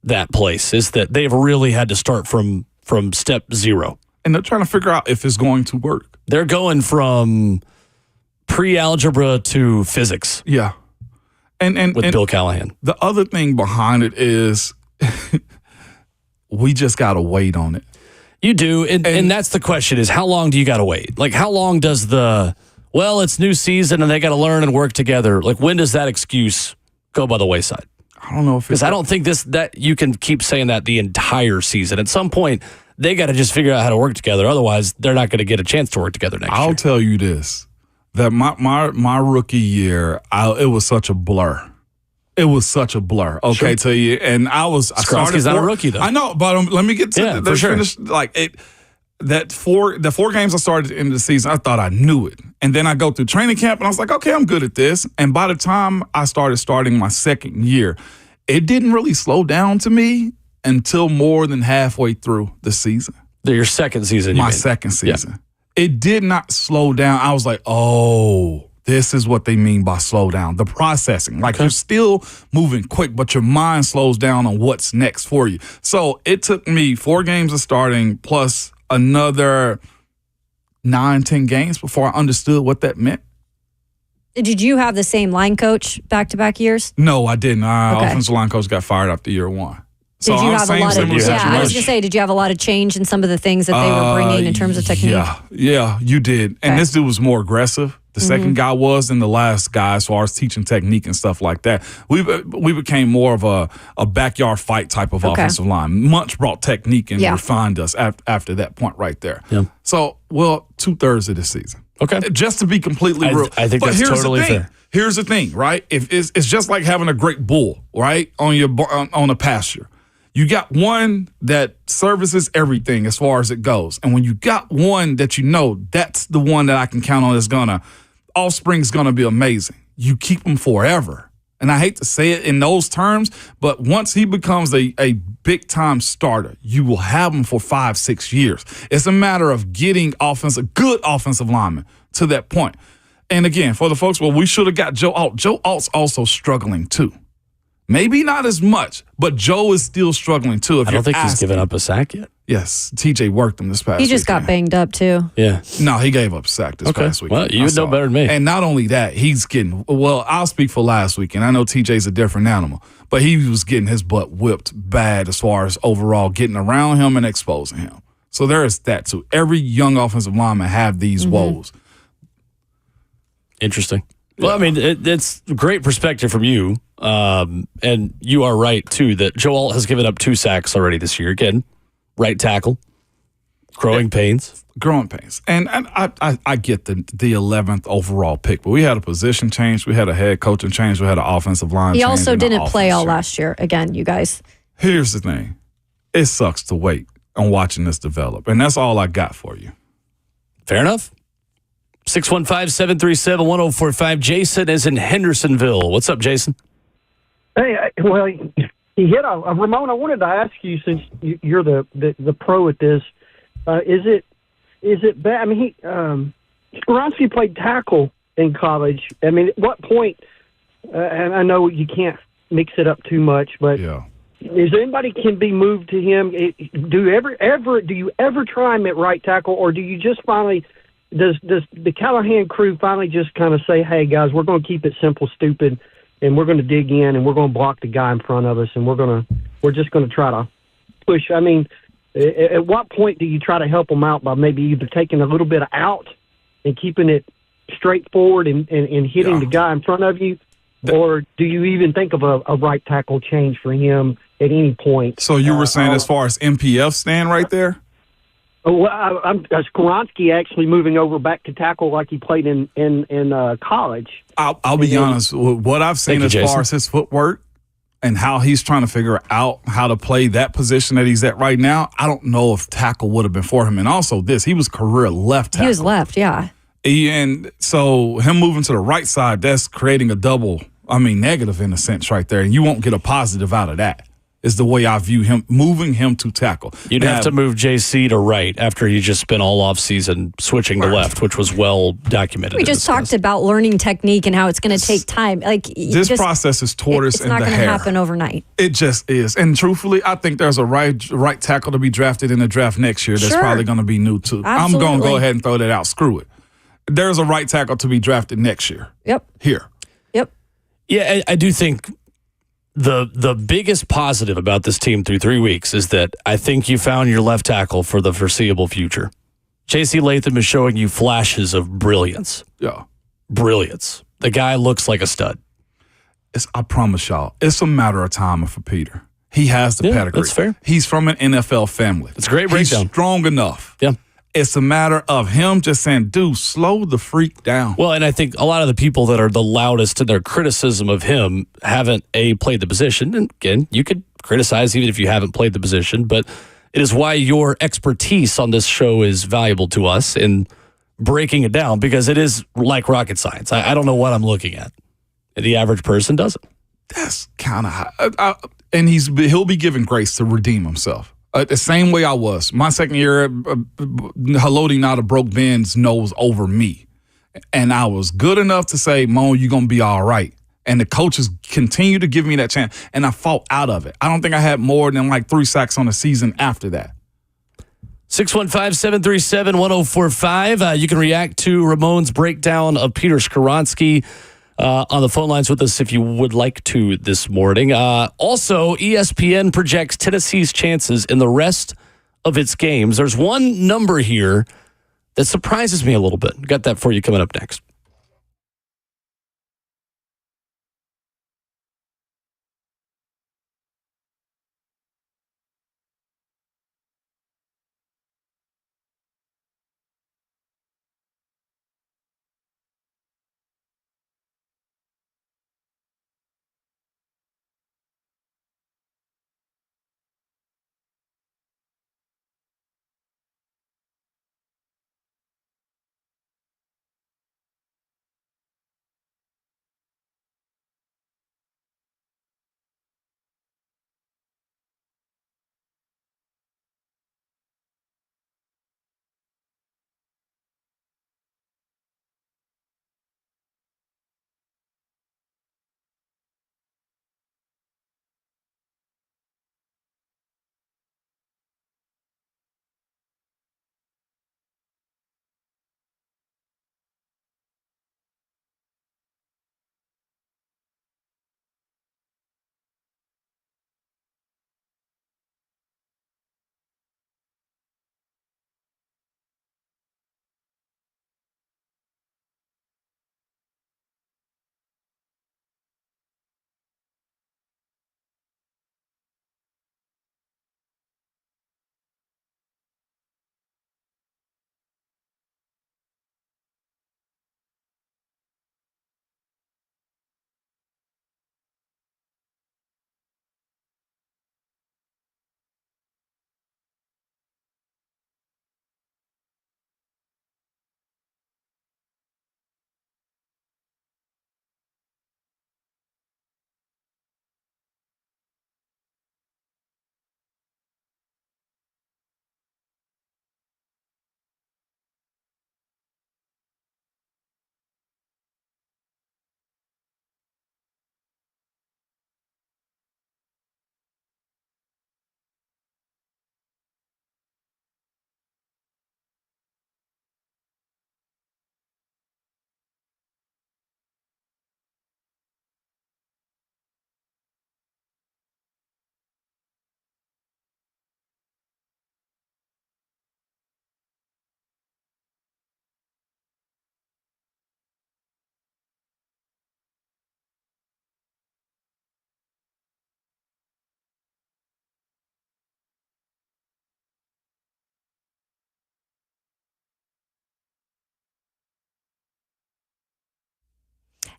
that place is that they've really had to start from step 0. And they're trying to figure out if it's going to work. They're going from pre-algebra to physics. Yeah. And Bill Callahan. The other thing behind it is we just got to wait on it. You do. And that's the question is how long do you got to wait? Like how long does it's new season and they got to learn and work together. Like when does that excuse go by the wayside? I don't know if because I don't think that you can keep saying that the entire season. At some point, they got to just figure out how to work together. Otherwise, they're not going to get a chance to work together next year. I'll tell you this. That my rookie year, it was such a blur. It was such a blur. Okay, Sure. to you, and Skoronski's not a rookie though. I know, but let me get to for sure. finish. Like the 4 games I started in the season, I thought I knew it, and then I go through training camp, and I was like, okay, I'm good at this. And by the time I starting my second year, it didn't really slow down to me until more than halfway through the season. Your second season. My second season. Yeah. It did not slow down. I was like, oh, this is what they mean by slow down. The processing. Like you're still moving quick, but your mind slows down on what's next for you. So it took me 4 games of starting plus another 9-10 games before I understood what that meant. Did you have the same line coach back-to-back years? No, I didn't. Our Okay. offensive line coach got fired after year 1. So Did you have a lot of? similar Yeah, I was situation. gonna say, did you have a lot of change in some of the things that they were bringing in terms of technique? Yeah, you did. And Okay. this dude was more aggressive. The second guy was than the last guy as far as teaching technique and stuff like that. We became more of a backyard fight type of offensive line. Munch brought technique and refined us after that point right there. Yeah. So, 2/3 of the season. Okay. Just to be completely real. I think But that's here's totally the thing. fair. Here's the thing, right? If it's just like having a great bull, right, on a pasture. You got one that services everything as far as it goes. And when you got one that you know, that's the one that I can count on is offspring's gonna be amazing. You keep them forever. And I hate to say it in those terms, but once he becomes a big time starter, you will have him for 5-6 years. It's a matter of getting good offensive linemen to that point. And again, for the folks, we should have got Joe Alt. Joe Alt's also struggling too. Maybe not as much, but Joe is still struggling too. I don't think he's given up a sack yet. Yes, TJ worked him this past He just weekend. got banged up too. Yeah. No, he gave up a sack this past weekend. Well, you would know better than me. And not only that, he's getting, I'll speak for last weekend. I know TJ's a different animal, but he was getting his butt whipped bad as far as overall getting around him and exposing him. So there is that too. Every young offensive lineman have these woes. Interesting. Well, I mean, it's great perspective from you. And you are right, too, that Joe Alt has given up 2 sacks already this year. Again, right tackle, growing pains. Growing pains. And I get the 11th overall pick, but we had a position change. We had a head coaching change. We had an offensive line change. He also and an didn't play offense all change. last year. Again, you guys. Here's the thing. It sucks to wait on watching this develop. And that's all I got for you. Fair enough. 615-737-1045. Jason is in Hendersonville. What's up, Jason? Hey, he hit a Ramon. I wanted to ask you, since you're the pro at this, is it bad? I mean, Skoronski played tackle in college. I mean, at what point? And I know you can't mix it up too much, but is there anybody can be moved to him? Do you ever try him at right tackle, or do you just finally? Does the Callahan crew finally just kind of say, "Hey guys, we're going to keep it simple, stupid, and we're going to dig in and we're going to block the guy in front of us, and we're just going to try to push"? I mean, at what point do you try to help them out by maybe either taking a little bit out and keeping it straightforward and hitting the guy in front of you, or do you even think of a right tackle change for him at any point? So you were saying as far as MPF stand right there? Well, I'm Skoronski actually moving over back to tackle like he played in college. I'll be honest. What I've seen as far as his footwork and how he's trying to figure out how to play that position that he's at right now, I don't know if tackle would have been for him. And also he was career left tackle. He was left, yeah. And so him moving to the right side, that's creating a double, negative in a sense right there. And you won't get a positive out of that. Is the way I view him, moving him to tackle. You'd have to move JC to right after he just spent all offseason switching to left, which was well documented. We just talked about learning technique and how it's going to take time. This process is tortoise in the hair. It's not going to happen overnight. It just is. And truthfully, I think there's a right tackle to be drafted in the draft next year that's probably going to be new too. Absolutely. I'm going to go ahead and throw that out. Screw it. There's a right tackle to be drafted next year. Yep. Here. Yep. Yeah, I do think the biggest positive about this team through 3 weeks is that I think you found your left tackle for the foreseeable future. J.C. Latham is showing you flashes of brilliance. Yeah. Brilliance. The guy looks like a stud. I promise y'all, it's a matter of time for Peter. He has the pedigree. That's fair. He's from an NFL family. It's a great breakdown. He's strong enough. Yeah. It's a matter of him just saying, dude, slow the freak down. Well, and I think a lot of the people that are the loudest in their criticism of him haven't, played the position. And again, you could criticize even if you haven't played the position, but it is why your expertise on this show is valuable to us in breaking it down, because it is like rocket science. I don't know what I'm looking at. The average person doesn't. That's kind of high. And he'll be given grace to redeem himself. The same way I was. My second year, Haloti Nada broke Ben's nose over me. And I was good enough to say, Mo, you're going to be all right. And the coaches continue to give me that chance. And I fought out of it. I don't think I had more than 3 sacks on the season after that. 615-737-1045. You can react to Ramon's breakdown of Peter Skoronski. on the phone lines with us if you would like to this morning. Also, ESPN projects Tennessee's chances in the rest of its games. There's one number here that surprises me a little bit. Got that for you coming up next.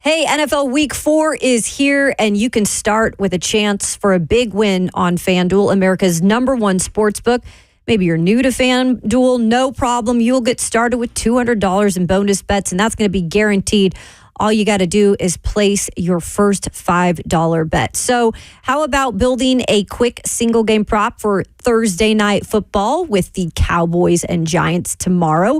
Hey, NFL Week 4 is here, and you can start with a chance for a big win on FanDuel, America's #1 sportsbook. Maybe you're new to FanDuel, no problem. You'll get started with $200 in bonus bets, and that's going to be guaranteed. All you got to do is place your first $5 bet. So how about building a quick single game prop for Thursday night football with the Cowboys and Giants tomorrow?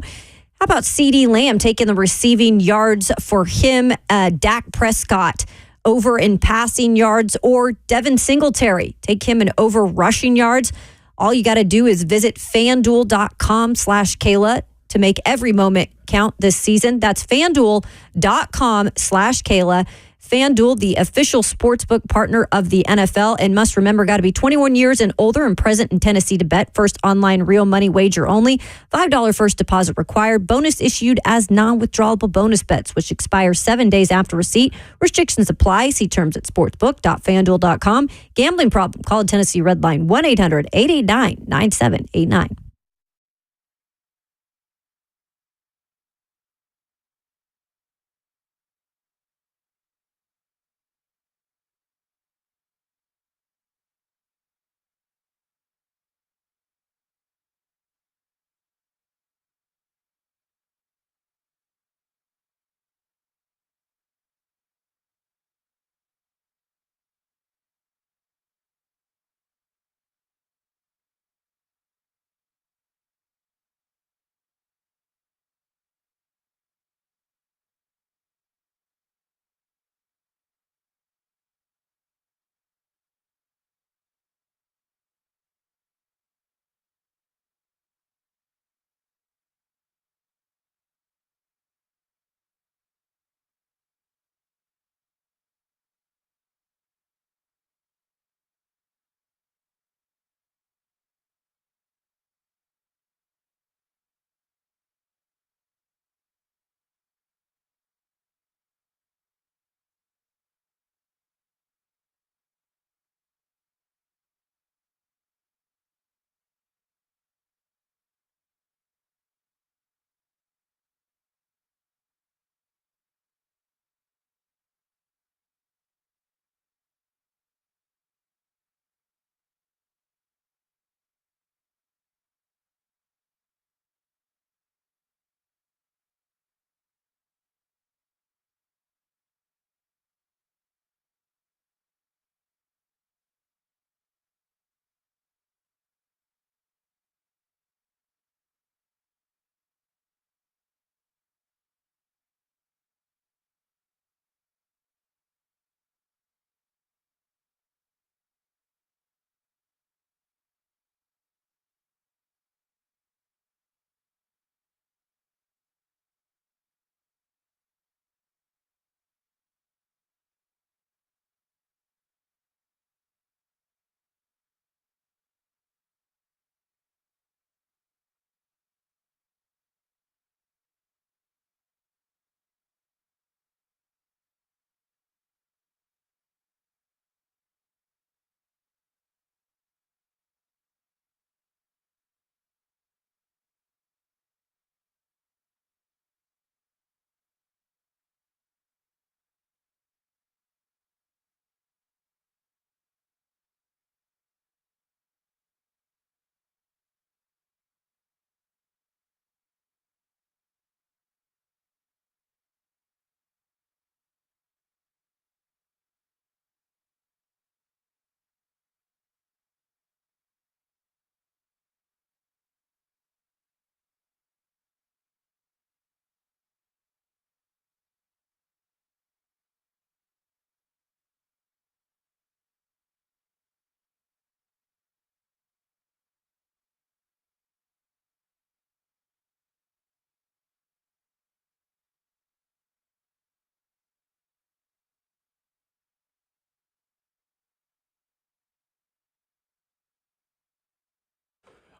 How about CeeDee Lamb taking the receiving yards for him, Dak Prescott over in passing yards, or Devin Singletary, take him in over rushing yards? All you got to do is visit FanDuel.com/Kayla to make every moment count this season. That's FanDuel.com/Kayla. FanDuel, the official sportsbook partner of the NFL, and must remember, got to be 21 years and older and present in Tennessee to bet. First online real money wager only. $5 first deposit required. Bonus issued as non-withdrawable bonus bets, which expire 7 days after receipt. Restrictions apply. See terms at sportsbook.fanduel.com. Gambling problem? Call Tennessee Red Line 1-800-889-9789.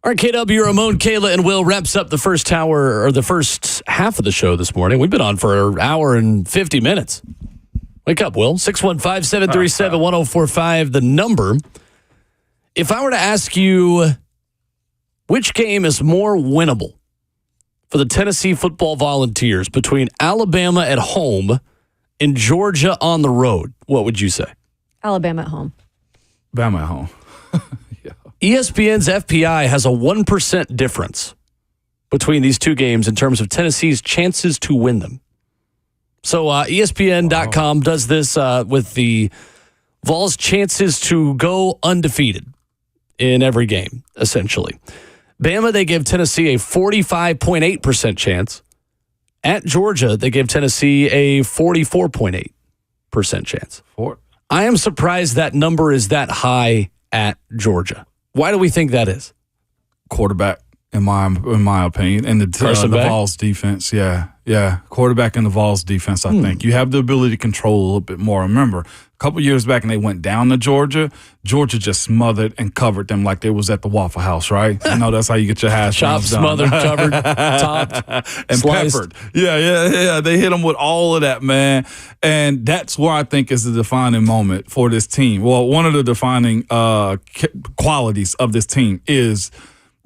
RKW, Ramon, Kayla, and Will wraps up the first hour or the first half of the show this morning. We've been on for an hour and 50 minutes. Wake up, Will. 615-737-1045, the number. If I were to ask you which game is more winnable for the Tennessee football Volunteers between Alabama at home and Georgia on the road, what would you say? Alabama at home. Bama at home. Yeah. ESPN's FPI has a 1% difference between these two games in terms of Tennessee's chances to win them. So ESPN.com does this with the Vols' chances to go undefeated in every game, essentially. Bama, they give Tennessee a 45.8% chance. At Georgia, they give Tennessee a 44.8% chance. I am surprised that number is that high at Georgia. Why do we think that is? Quarterback, in my opinion, and the Vols defense. Yeah. Quarterback in the Vols defense, I think. You have the ability to control a little bit more. Remember, a couple years back and they went down to Georgia. Georgia just smothered and covered them like they was at the Waffle House, right? I know that's how you get your hash chopped, smothered, covered, topped, and sliced. peppered. Yeah. They hit them with all of that, man. And that's where I think is the defining moment for this team. Well, one of the defining qualities of this team is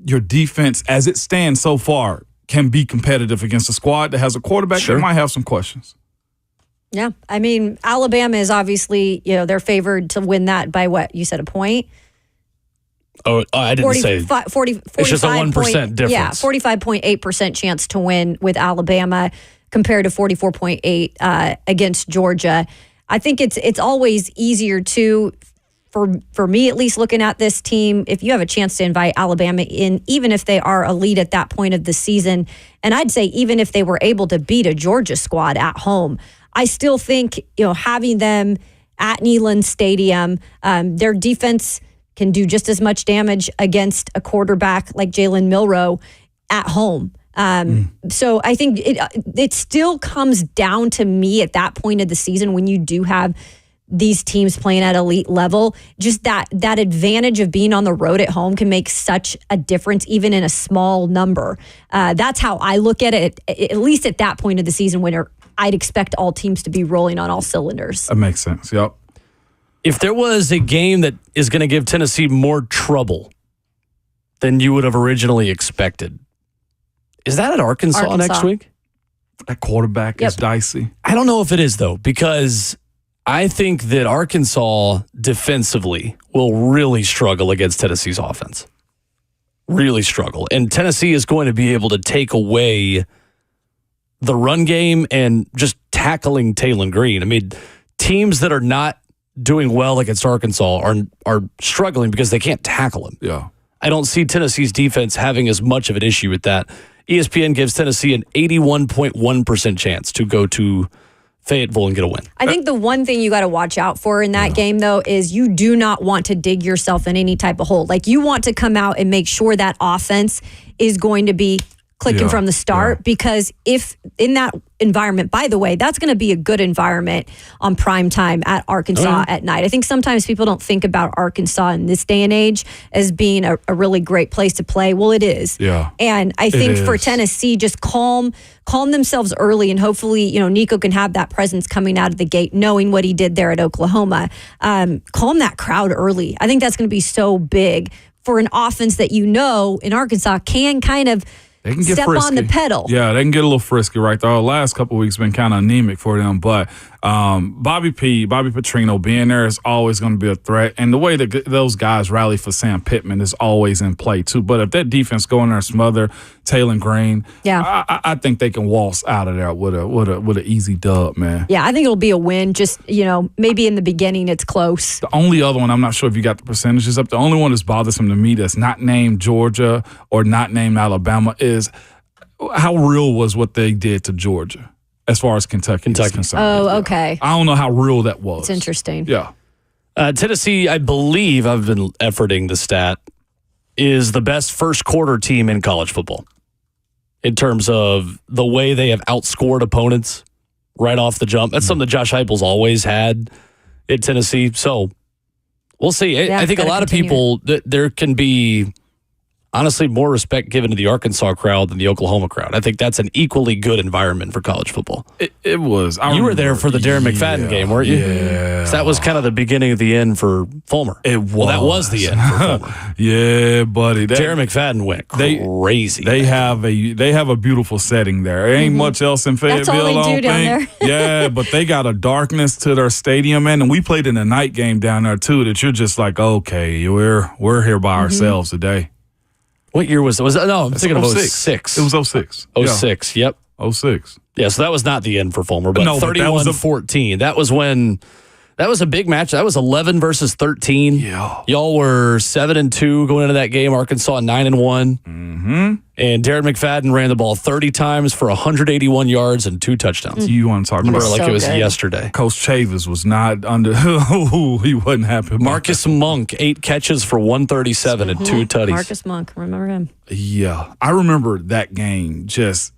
your defense, as it stands so far, can be competitive against a squad that has a quarterback that might have some questions. Yeah. I mean, Alabama is obviously, they're favored to win that by what? You said a point? Oh, I didn't say. 40, it's just a 1% difference. Yeah, 45.8% chance to win with Alabama compared to 44.8 against Georgia. I think it's always easier to, for me at least, looking at this team, if you have a chance to invite Alabama in, even if they are elite at that point of the season, and I'd say even if they were able to beat a Georgia squad at home, I still think, having them at Neyland Stadium, their defense can do just as much damage against a quarterback like Jalen Milroe at home. So I think it still comes down to me at that point of the season when you do have these teams playing at elite level, just that advantage of being on the road at home can make such a difference, even in a small number. That's how I look at it, at least at that point of the season when I'd expect all teams to be rolling on all cylinders. That makes sense, yep. If there was a game that is going to give Tennessee more trouble than you would have originally expected, is that at Arkansas next week? That quarterback is dicey. I don't know if it is, though, because I think that Arkansas defensively will really struggle against Tennessee's offense. Really struggle. And Tennessee is going to be able to take away the run game and just tackling Jaylen Green. I mean, teams that are not doing well against Arkansas are struggling because they can't tackle him. Yeah. I don't see Tennessee's defense having as much of an issue with that. ESPN gives Tennessee an 81.1% chance to go to Fayetteville and get a win. I think the one thing you got to watch out for in that game, though, is you do not want to dig yourself in any type of hole. Like, you want to come out and make sure that offense is going to be clicking from the start, because if in that environment, by the way, that's going to be a good environment on prime time at Arkansas at night. I think sometimes people don't think about Arkansas in this day and age as being a really great place to play. Well, it is. Yeah. And I think for Tennessee, just calm themselves early, and hopefully, Nico can have that presence coming out of the gate, knowing what he did there at Oklahoma. Calm that crowd early. I think that's going to be so big for an offense that in Arkansas can kind of they can get step frisky on the pedal. Yeah, they can get a little frisky right there. The last couple of weeks been kind of anemic for them, but Bobby Petrino being there is always going to be a threat. And the way that those guys rally for Sam Pittman is always in play too. But if that defense go in there and smother Jaylen Green, I think they can waltz out of there with an easy dub, man. Yeah, I think it'll be a win. Just maybe in the beginning it's close. The only other one, I'm not sure if you got the percentages up. The only one that's bothersome to me that's not named Georgia or not named Alabama is how real was what they did to Georgia as far as Kentucky is concerned. Oh, okay. I don't know how real that was. It's interesting. Yeah. Tennessee, I believe, I've been efforting the stat, is the best first quarter team in college football in terms of the way they have outscored opponents right off the jump. That's something that Josh Heupel's always had at Tennessee. So we'll see. I think a lot of people, there can be honestly more respect given to the Arkansas crowd than the Oklahoma crowd. I think that's an equally good environment for college football. It was. You were there for the Darren McFadden game, weren't you? Yeah. So that was kind of the beginning of the end for Fulmer. It was. Well, that was the end for Fulmer. Yeah, buddy. Darren McFadden went crazy. They have a beautiful setting there. There ain't much else in Fayetteville. That's all they I don't do down think. Yeah, but they got a darkness to their stadium, man. And we played in a night game down there too. That you're just like, okay, we're here by ourselves today. What year was it? No, I'm thinking of 06. It was 06. 06, yep. 06. Yeah, so that was not the end for Fulmer, but No, but that was 31-14. That was when that was a big match. That was 11 versus 13. Yeah. Y'all were 7-2 going into that game. Arkansas 9-1. Mm-hmm. And Darren McFadden ran the ball 30 times for 181 yards and 2 touchdowns. You want to talk Remember, about like so it was good. yesterday. Coach Chavis was not under. He wasn't happy. About Marcus Monk, 8 catches for 137 and 2 tutties. Marcus Monk, remember him? Yeah, I remember that game.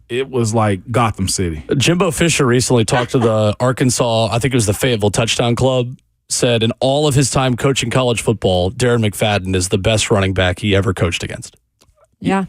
It was like Gotham City. Jimbo Fisher recently talked to the Arkansas, I think it was the Fayetteville Touchdown Club, said in all of his time coaching college football, Darren McFadden is the best running back he ever coached against. Yeah.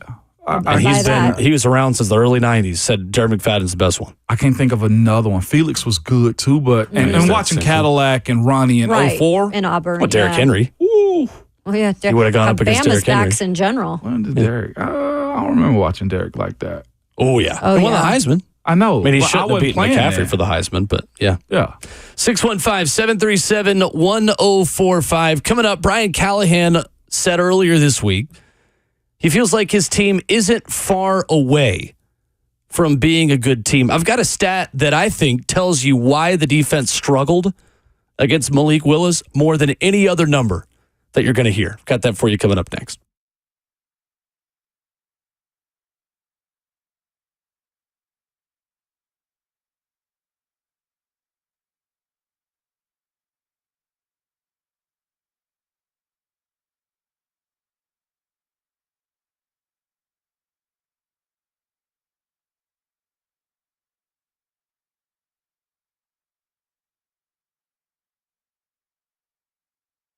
And he was around since the early 90s, said Darren McFadden's the best one. I can't think of another one. Felix was good too, but and watching Cadillac and Ronnie in 04. in Auburn. Well, Derrick yeah. Henry. Ooh, Oh, yeah. He would have gone up against Bama's Derrick Henry. backs in general. when did Derek? I don't remember watching Derek like that. Oh, yeah. Oh, He won the yeah. Heisman. I know. I mean, he but shouldn't have wasn't beaten playing McAfee then. for the Heisman, but yeah. Yeah. 615-737-1045. Coming up, Brian Callahan said earlier this week he feels like his team isn't far away from being a good team. I've got a stat that I think tells you why the defense struggled against Malik Willis more than any other number that you're going to hear. Got that for you coming up next.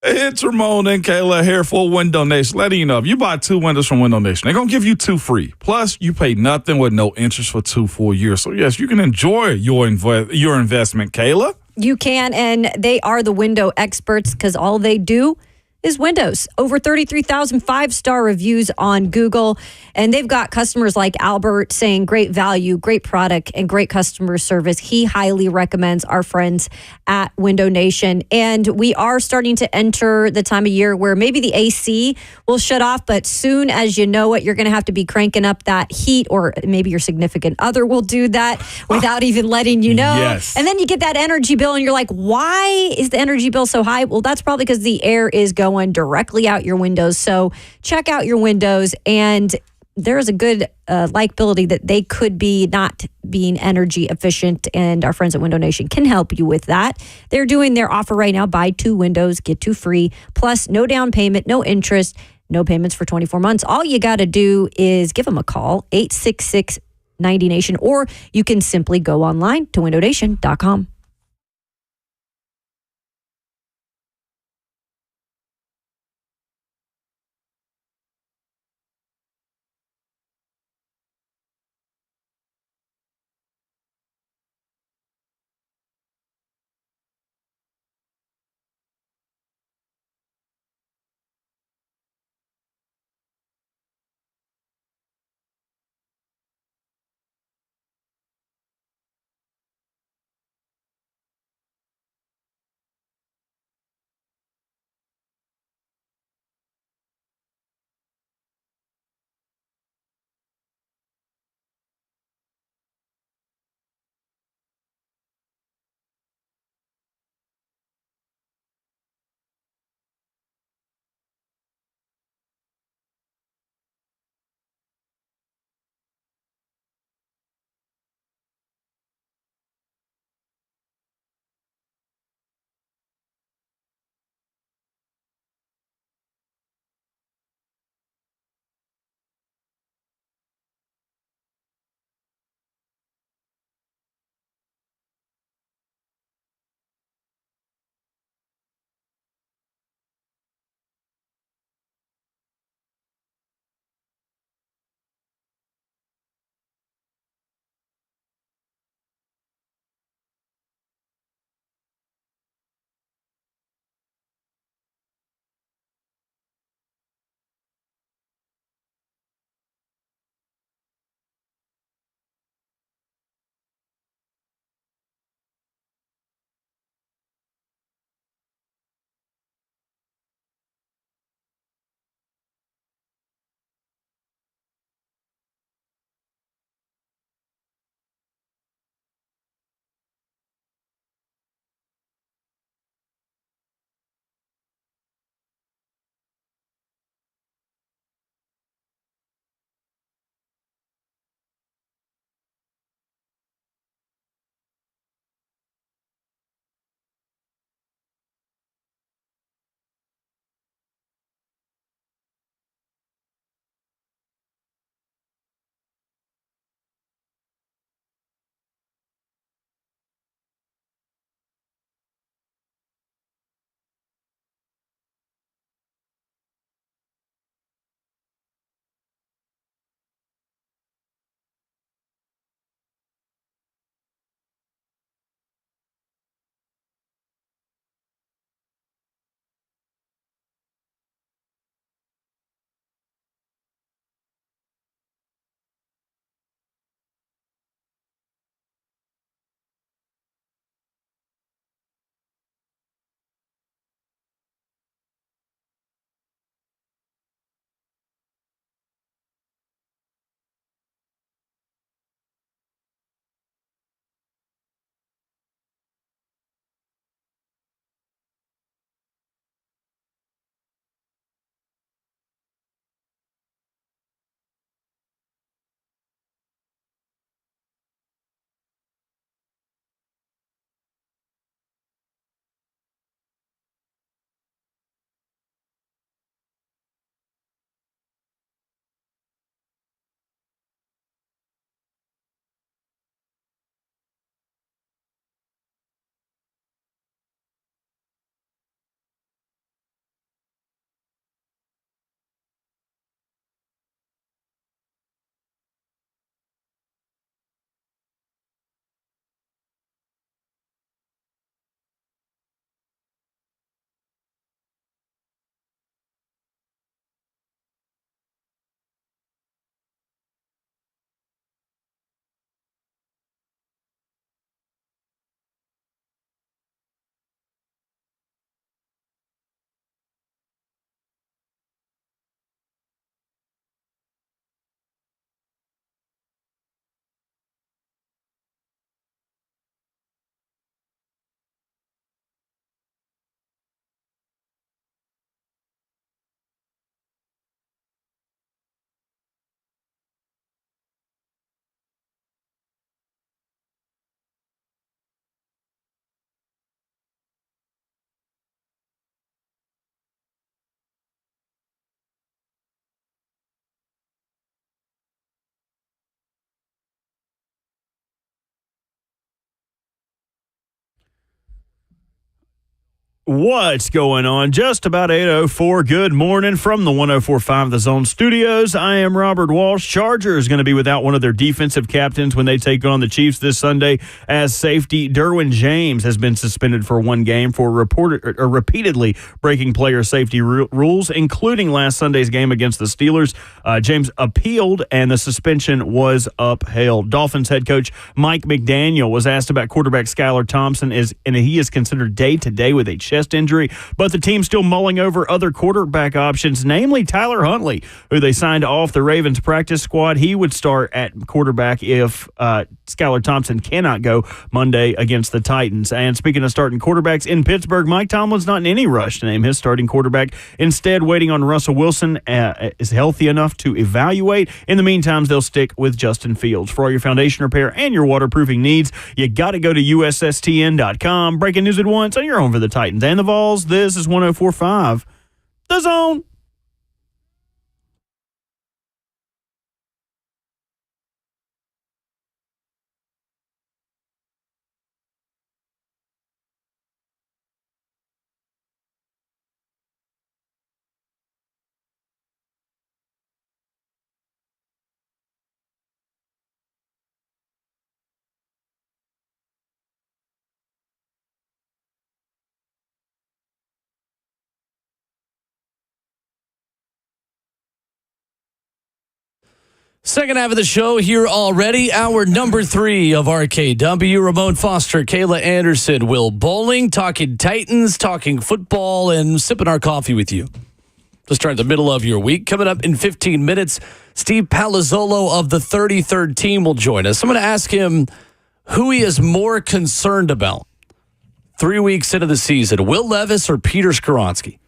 It's Ramon and Kayla here for Window Nation. Letting you know, if you buy 2 windows from Window Nation, they're going to give you 2 free. Plus, you pay nothing with no interest for 2 full years. So, yes, you can enjoy your investment, Kayla. You can, and they are the window experts because all they do is windows. Over 33,000 5-star reviews on Google, and they've got customers like Albert saying great value, great product, and great customer service. He highly recommends our friends at Window Nation, and we are starting to enter the time of year where maybe the AC will shut off, but soon as you know it, you're going to have to be cranking up that heat, or maybe your significant other will do that without even letting you know. Yes. And then you get that energy bill, and you're like, why is the energy bill so high? Well, that's probably because the air is going directly out your windows. So check out your windows, and there is a good likability that they could be not being energy efficient, and our friends at Window Nation can help you with that. They're doing their offer right now: buy 2 windows, get 2 free, plus no down payment, no interest, no payments for 24 months. All you got to do is give them a call, 866-90Nation, or you can simply go online to windownation.com. What's going on? Just about 8:04. Good morning from the 104.5 The Zone Studios. I am Robert Walsh. Chargers going to be without one of their defensive captains when they take on the Chiefs this Sunday, as safety Derwin James has been suspended for one game for repeatedly breaking player safety rules, including last Sunday's game against the Steelers. James appealed, and the suspension was upheld. Dolphins head coach Mike McDaniel was asked about quarterback Skylar Thompson, and he is considered day-to-day with a chest injury, but the team's still mulling over other quarterback options, namely Tyler Huntley, who they signed off the Ravens practice squad. He would start at quarterback if Skylar Thompson cannot go Monday against the Titans. And speaking of starting quarterbacks in Pittsburgh, Mike Tomlin's not in any rush to name his starting quarterback, instead waiting on Russell Wilson is healthy enough to evaluate. In the meantime, they'll stick with Justin Fields. For all your foundation repair and your waterproofing needs, you got to go to USSTN.com. Breaking news at once on your home for the Titans and the Vols. This is 104.5 The Zone. Second half of the show here already. Hour number 3 of RKW. Ramon Foster, Kayla Anderson, Will Bowling, talking Titans, talking football, and sipping our coffee with you to start the middle of your week. Coming up in 15 minutes, Steve Palozzolo of the 33rd team will join us. I'm going to ask him who he is more concerned about 3 weeks into the season, Will Levis or Peter Skoronski.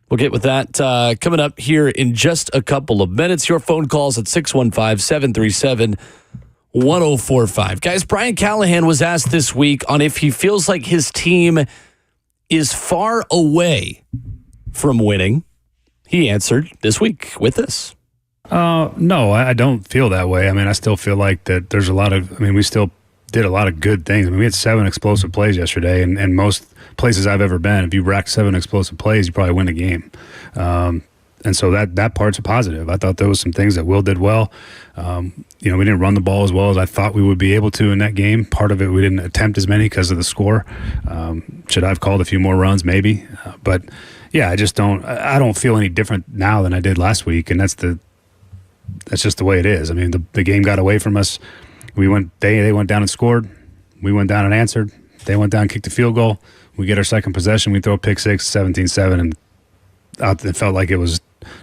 We'll get with that coming up here in just a couple of minutes. Your phone calls at 615-737-1045. Guys, Brian Callahan was asked this week on if he feels like his team is far away from winning. He answered this week with this. No, I don't feel that way. I mean, I still feel like that there's a lot of, we still did a lot of good things. I mean, we had 7 explosive plays yesterday, and most places I've ever been, if you rack 7 explosive plays, you probably win a game. And so that part's a positive. I thought there was some things that Will did well. We didn't run the ball as well as I thought we would be able to in that game. Part of it, we didn't attempt as many because of the score. Should I have called a few more runs? Maybe. But yeah, I don't feel any different now than I did last week. And that's just the way it is. I mean, the game got away from us. They went down and scored. We went down and answered. They went down and kicked the field goal. We get our second possession. We throw a pick six, 17-7, and it felt like it was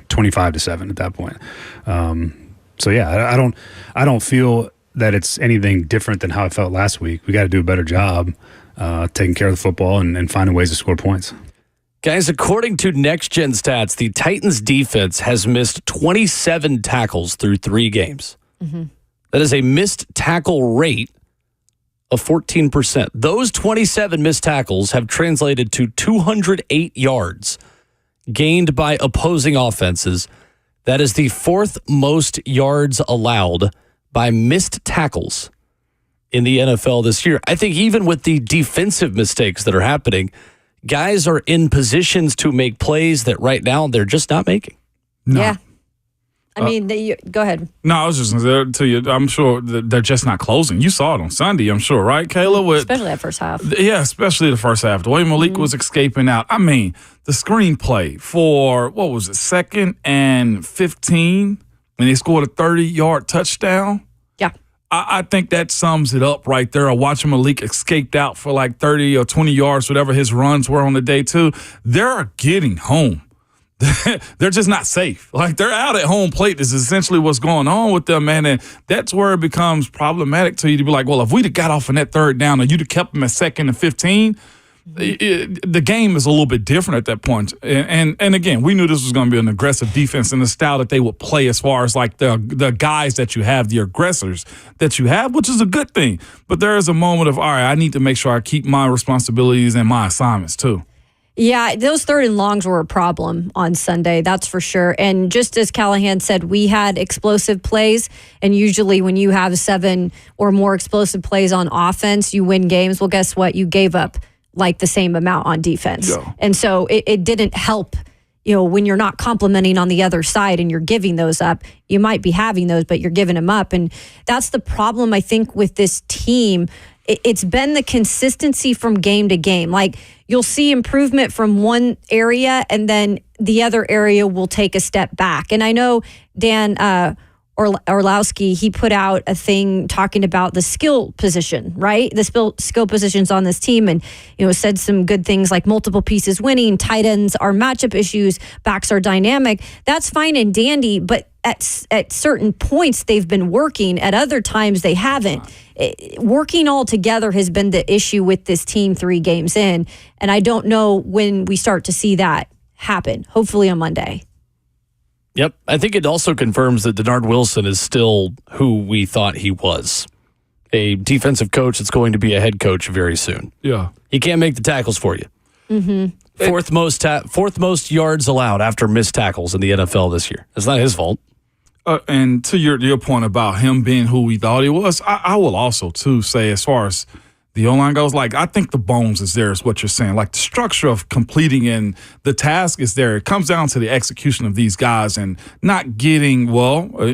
25-7 at that point. So yeah, I don't feel that it's anything different than how I felt last week. We got to do a better job taking care of the football and finding ways to score points. Guys, according to Next Gen Stats, the Titans defense has missed 27 tackles through 3 games. Mm-hmm. That is a missed tackle rate of 14%. Those 27 missed tackles have translated to 208 yards gained by opposing offenses. That is the 4th most yards allowed by missed tackles in the NFL this year. I think even with the defensive mistakes that are happening, guys are in positions to make plays that right now they're just not making. No. Yeah. Go ahead. No, I was just going to tell you, I'm sure that they're just not closing. You saw it on Sunday, I'm sure, right, Kayla? Especially that first half. Yeah, especially the first half. The way Malik was escaping out. I mean, the screenplay for, 2nd and 15, and they scored a 30-yard touchdown. Yeah. I think that sums it up right there. I watched Malik escaped out for like 30 or 20 yards, whatever his runs were on the day, too. They're getting home. They're just not safe. Like, they're out at home plate. This is essentially what's going on with them, man. And that's where it becomes problematic to you to be like, well, if we'd have got off on that 3rd down or you'd have kept them at 2nd and 15, the game is a little bit different at that point. And again, we knew this was going to be an aggressive defense and the style that they would play as far as like the guys that you have, the aggressors that you have, which is a good thing. But there is a moment of, all right, I need to make sure I keep my responsibilities and my assignments too. Yeah, those 3rd and longs were a problem on Sunday, that's for sure. And just as Callahan said, we had explosive plays. And usually when you have 7 or more explosive plays on offense, you win games. Well, guess what? You gave up like the same amount on defense. Yeah. And so it didn't help, when you're not complimenting on the other side and you're giving those up. You might be having those, but you're giving them up. And that's the problem, I think, with this team. It's been the consistency from game to game. Like, you'll see improvement from one area and then the other area will take a step back. And I know Dan Orlowski, he put out a thing talking about the skill position, right? The skill positions on this team, and said some good things like multiple pieces winning, tight ends are matchup issues, backs are dynamic. That's fine and dandy, but at certain points they've been working. At other times they haven't. Working all together has been the issue with this team 3 games in, and I don't know when we start to see that happen. Hopefully on Monday. Yep. I think it also confirms that Denard Wilson is still who we thought he was. A defensive coach that's going to be a head coach very soon. Yeah. He can't make the tackles for you. Mm-hmm. Fourth most yards allowed after missed tackles in the NFL this year. It's not his fault. And to your point about him being who we thought he was, I will also, too, say as far as the O-line goes, like, I think the bones is there is what you're saying. Like, the structure of completing and the task is there. It comes down to the execution of these guys and not getting,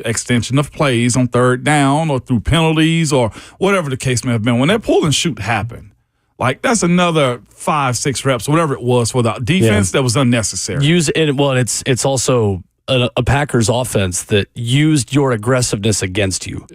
extension of plays on third down or through penalties or whatever the case may have been. When that pull and shoot happened, like, that's another 5-6 reps, whatever it was for the defense that was unnecessary. It's also a Packers offense that used your aggressiveness against you.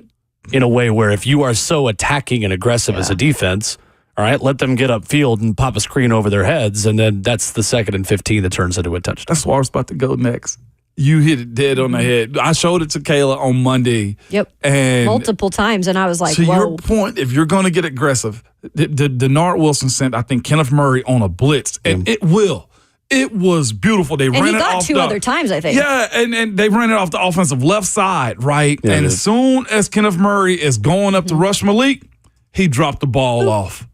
In a way where if you are so attacking and aggressive as a defense, all right, let them get upfield and pop a screen over their heads, and then that's the 2nd and 15 that turns into a touchdown. That's where I was about to go next. You hit it dead on the head. I showed it to Kayla on Monday. Yep. And multiple times, and I was like, to whoa. your point, if you're going to get aggressive, Denard Wilson sent, I think, Kenneth Murray on a blitz, and it will. It was beautiful. They ran it off 2 other times, I think. Yeah, and they ran it off the offensive left side, right? Yeah, and as soon as Kenneth Murray is going up to rush Malik, he dropped the ball off.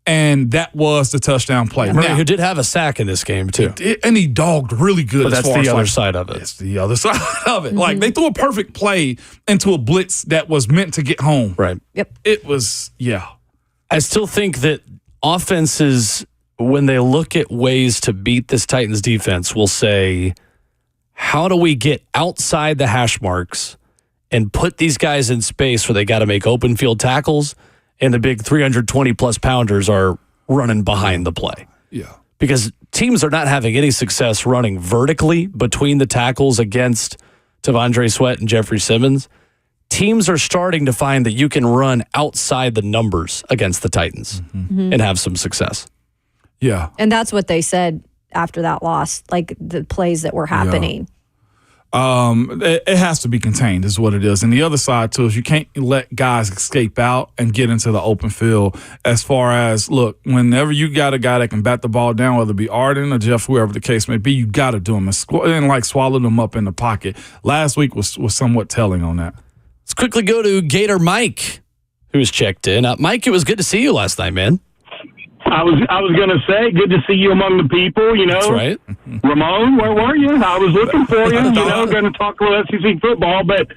And that was the touchdown play. Murray, now, who did have a sack in this game, too. And he dogged really good. But that's the other side of it. It's the other side of it. Like, they threw a perfect play into a blitz that was meant to get home. Right. Yep. It was, I still think that offenses, when they look at ways to beat this Titans defense, will say, how do we get outside the hash marks and put these guys in space where they got to make open field tackles and the big 320-plus pounders are running behind the play? Yeah. Because teams are not having any success running vertically between the tackles against Tavondre Sweat and Jeffrey Simmons. Teams are starting to find that you can run outside the numbers against the Titans and have some success. Yeah. And that's what they said after that loss, like the plays that were happening. It has to be contained is what it is. And the other side, too, is you can't let guys escape out and get into the open field as far as, look, whenever you got a guy that can bat the ball down, whether it be Arden or Jeff, whoever the case may be, you got to do them and swallow them up in the pocket. Last week was somewhat telling on that. Let's quickly go to Gator Mike, who's checked in. Mike, it was good to see you last night, man. I was going to say, good to see you among the people, That's right. Ramon, where were you? I was looking for you, going to talk a little SEC football, but,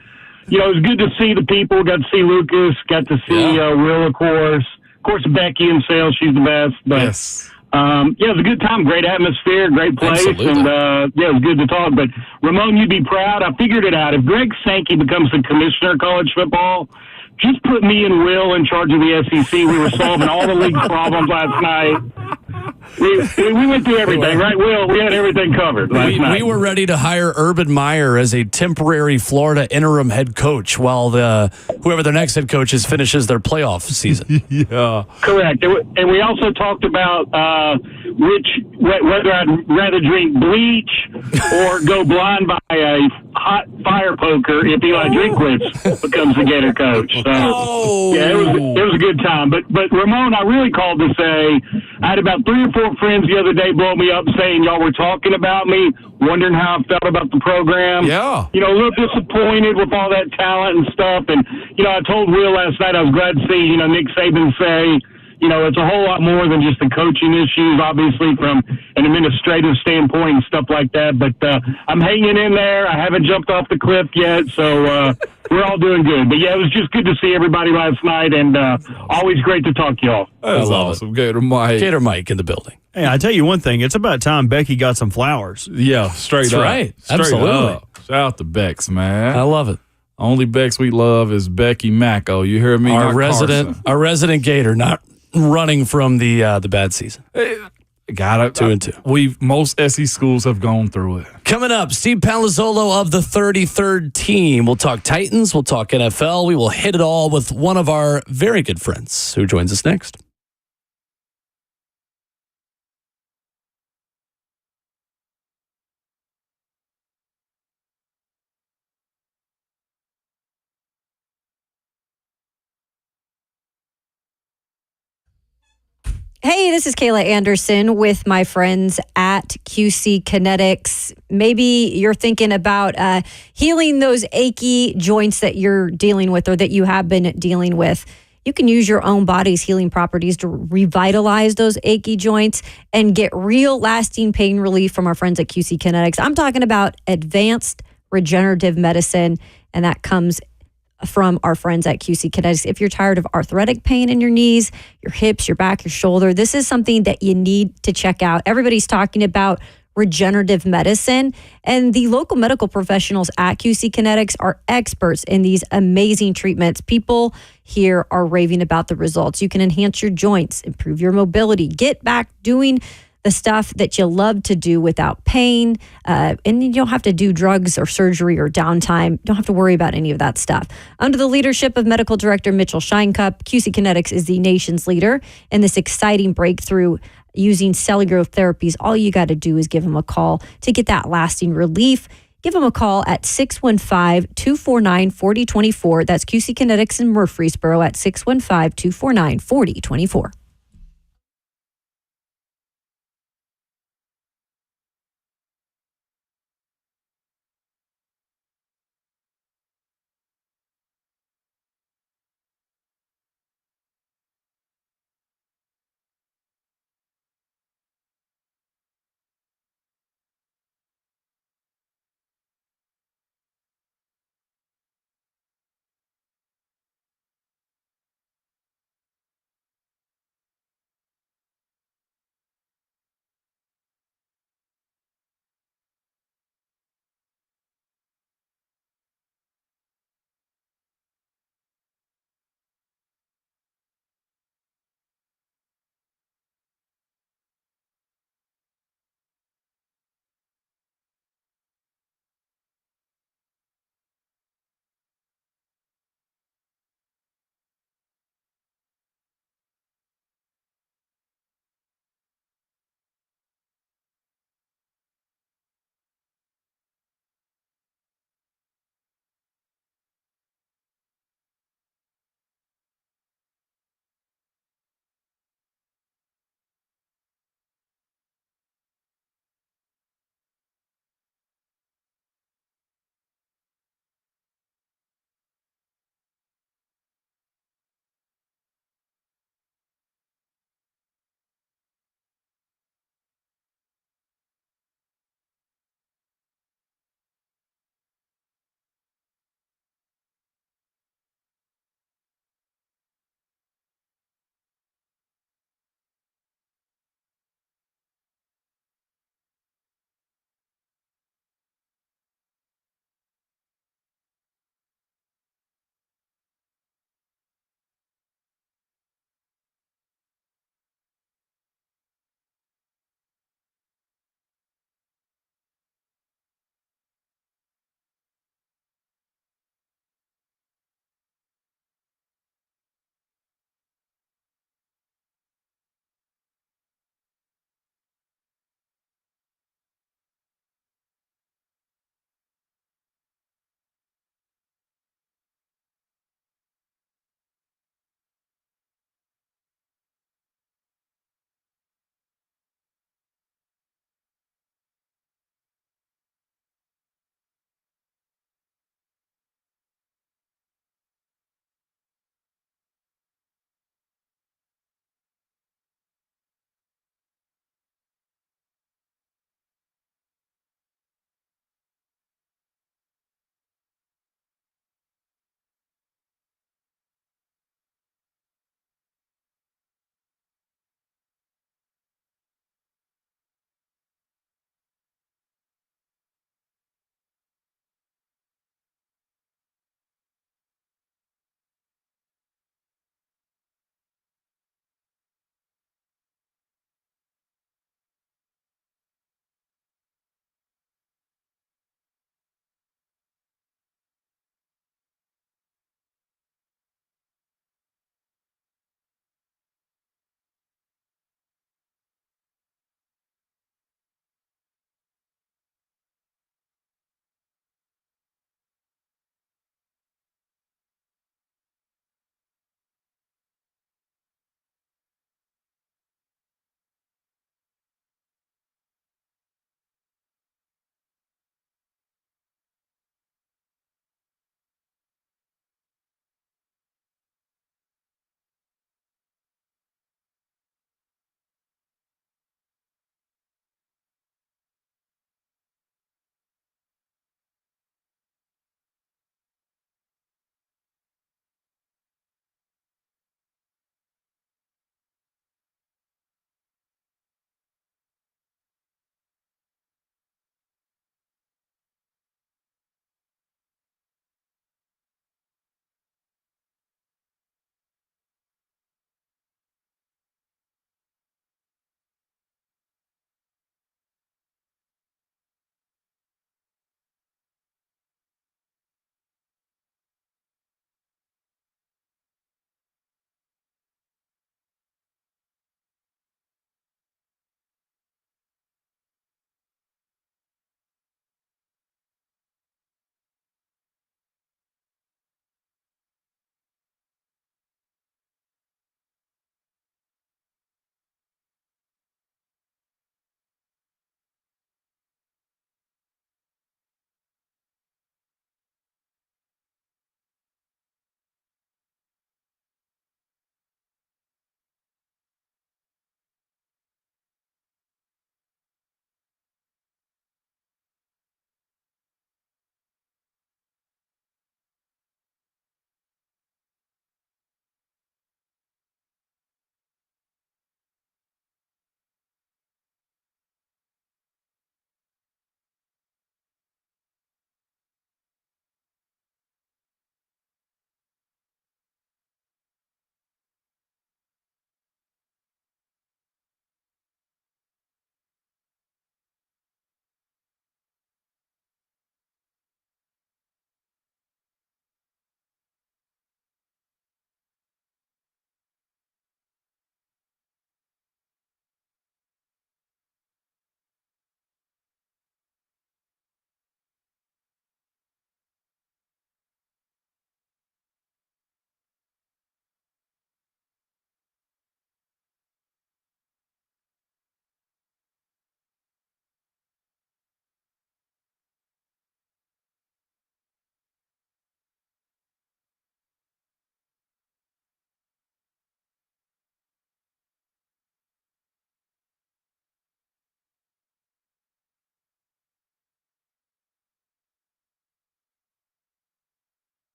it was good to see the people, got to see Lucas, got to see Will, of course. Of course, Becky and Sales, she's the best. But, yes. It was a good time, great atmosphere, great place, Absolutely. and, it was good to talk. But, Ramon, you'd be proud. I figured it out. If Greg Sankey becomes the commissioner of college football, just put me and Will in charge of the SEC. We were solving all the league problems last night. We went through everything, right, Will? We had everything covered last night. We were ready to hire Urban Meyer as a temporary Florida interim head coach while whoever their next head coach is finishes their playoff season. Yeah. Correct. And we also talked about whether I'd rather drink bleach or go blind by a hot fire poker if Eli Drinkwitz becomes the Gator coach. So, it was a good time. But Ramon, I really called to say I had about 3 or 4 friends the other day blow me up saying y'all were talking about me, wondering how I felt about the program. Yeah. A little disappointed with all that talent and stuff. And, I told Will last night I was glad to see, Nick Saban say, it's a whole lot more than just the coaching issues, obviously, from an administrative standpoint and stuff like that. But I'm hanging in there. I haven't jumped off the cliff yet, so we're all doing good. But, yeah, it was just good to see everybody last night, and always great to talk to y'all. That's awesome. Gator Mike. Gator Mike in the building. Hey, I tell you one thing. It's about time Becky got some flowers. Yeah, straight That's up. right. Straight Absolutely. up. Shout out to Bex, man. I love it. Only Bex we love is Becky Macko. You hear me? Our Not resident Gator, not running from the bad season. Carson. Got it. 2-2. Most SE schools have gone through it. Coming up, Steve Palozzolo of the 33rd team. We'll talk Titans. We'll talk NFL. We will hit it all with one of our very good friends who joins us next. Hey, this is Kayla Anderson with my friends at QC Kinetics. Maybe you're thinking about healing those achy joints that you're dealing with or that you have been dealing with. You can use your own body's healing properties to revitalize those achy joints and get real lasting pain relief from our friends at QC Kinetics. I'm talking about advanced regenerative medicine, and that comes from our friends at QC Kinetics. If you're tired of arthritic pain in your knees, your hips, your back, your shoulder, this is something that you need to check out. Everybody's talking about regenerative medicine, and the local medical professionals at QC Kinetics are experts in these amazing treatments. People here are raving about the results. You can enhance your joints, improve your mobility, get back doing the stuff that you love to do without pain, and you don't have to do drugs or surgery or downtime. You don't have to worry about any of that stuff. Under the leadership of Medical Director Mitchell Scheinkup, QC Kinetics is the nation's leader in this exciting breakthrough using cellular therapies. All you got to do is give them a call to get that lasting relief. Give them a call at 615-249-4024. That's QC Kinetics in Murfreesboro at 615-249-4024.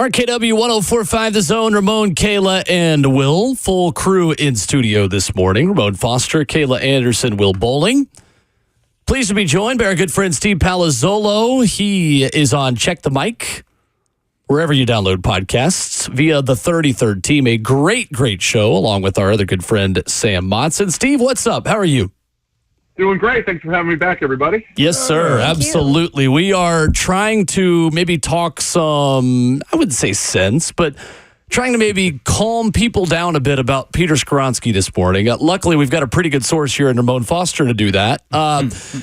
RKW 104.5 The Zone. Ramon, Kayla, and Will. Full crew in studio this morning. Ramon Foster, Kayla Anderson, Will Bowling. Pleased to be joined by our good friend Steve Palozzolo. He is on Check the Mic, wherever you download podcasts, via the 33rd Team. A great, great show, along with our other good friend Sam Motson. Steve, what's up? How are you? Doing great. Thanks for having me back, everybody. Yes, sir. Absolutely. We are trying to maybe talk some, I wouldn't say sense, but trying to maybe calm people down a bit about Peter Skoronski this morning. Luckily, we've got a pretty good source here in Ramon Foster to do that.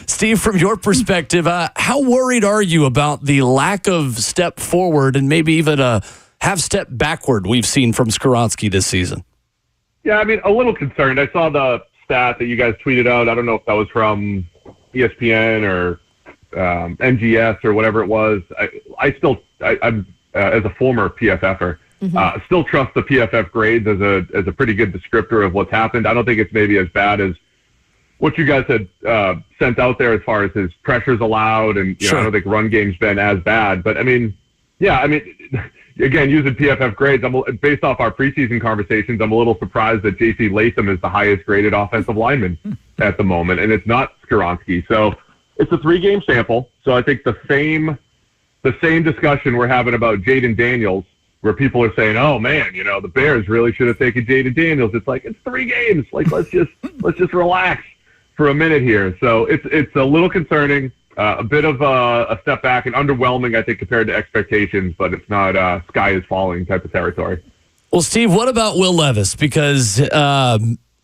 Steve, from your perspective, how worried are you about the lack of step forward and maybe even a half step backward we've seen from Skoronski this season? Yeah, I mean, a little concerned. I saw the stat that you guys tweeted out. I don't know if that was from ESPN or NGS or whatever it was. I'm as a former PFFer, still trust the PFF grades as a pretty good descriptor of what's happened. I don't think it's maybe as bad as what you guys had sent out there as far as his pressures allowed, and I don't think run game's been as bad. But I mean, again, using PFF grades, based off our preseason conversations, I'm a little surprised that J.C. Latham is the highest graded offensive lineman at the moment, and it's not Skoronski. So it's a 3-game sample. So I think the same discussion we're having about Jaylen Daniels, where people are saying, "Oh man, the Bears really should have taken Jaylen Daniels." It's like, it's 3 games. Like, let's just relax for a minute here. So it's a little concerning. A bit of a step back and underwhelming, I think, compared to expectations, but it's not sky is falling type of territory. Well, Steve, what about Will Levis? Because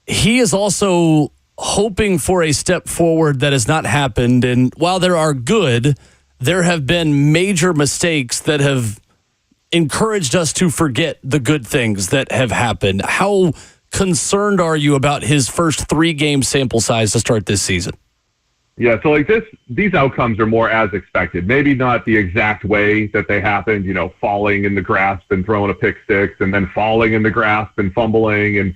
he is also hoping for a step forward that has not happened. And while there are good, there have been major mistakes that have encouraged us to forget the good things that have happened. How concerned are you about his first 3-game sample size to start this season? Yeah, so like these outcomes are more as expected. Maybe not the exact way that they happened, falling in the grasp and throwing a pick six, and then falling in the grasp and fumbling and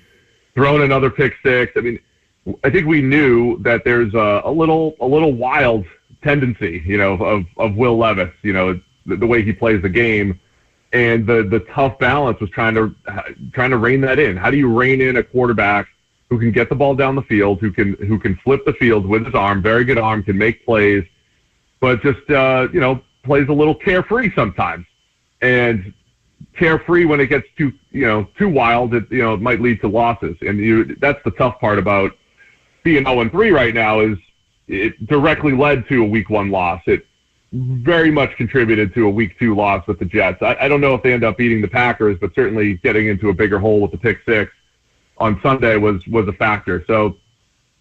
throwing another pick six. I mean, I think we knew that there's a little wild tendency, of Will Levis, the way he plays the game, and the tough balance was trying to rein that in. How do you rein in a quarterback who can get the ball down the field, who can flip the field with his arm, very good arm, can make plays, but just plays a little carefree sometimes. And carefree, when it gets too wild, it might lead to losses. And that's the tough part about being 0-3 right now, is it directly led to a Week 1 loss. It very much contributed to a Week 2 loss with the Jets. I don't know if they end up beating the Packers, but certainly getting into a bigger hole with the pick six on Sunday was a factor. So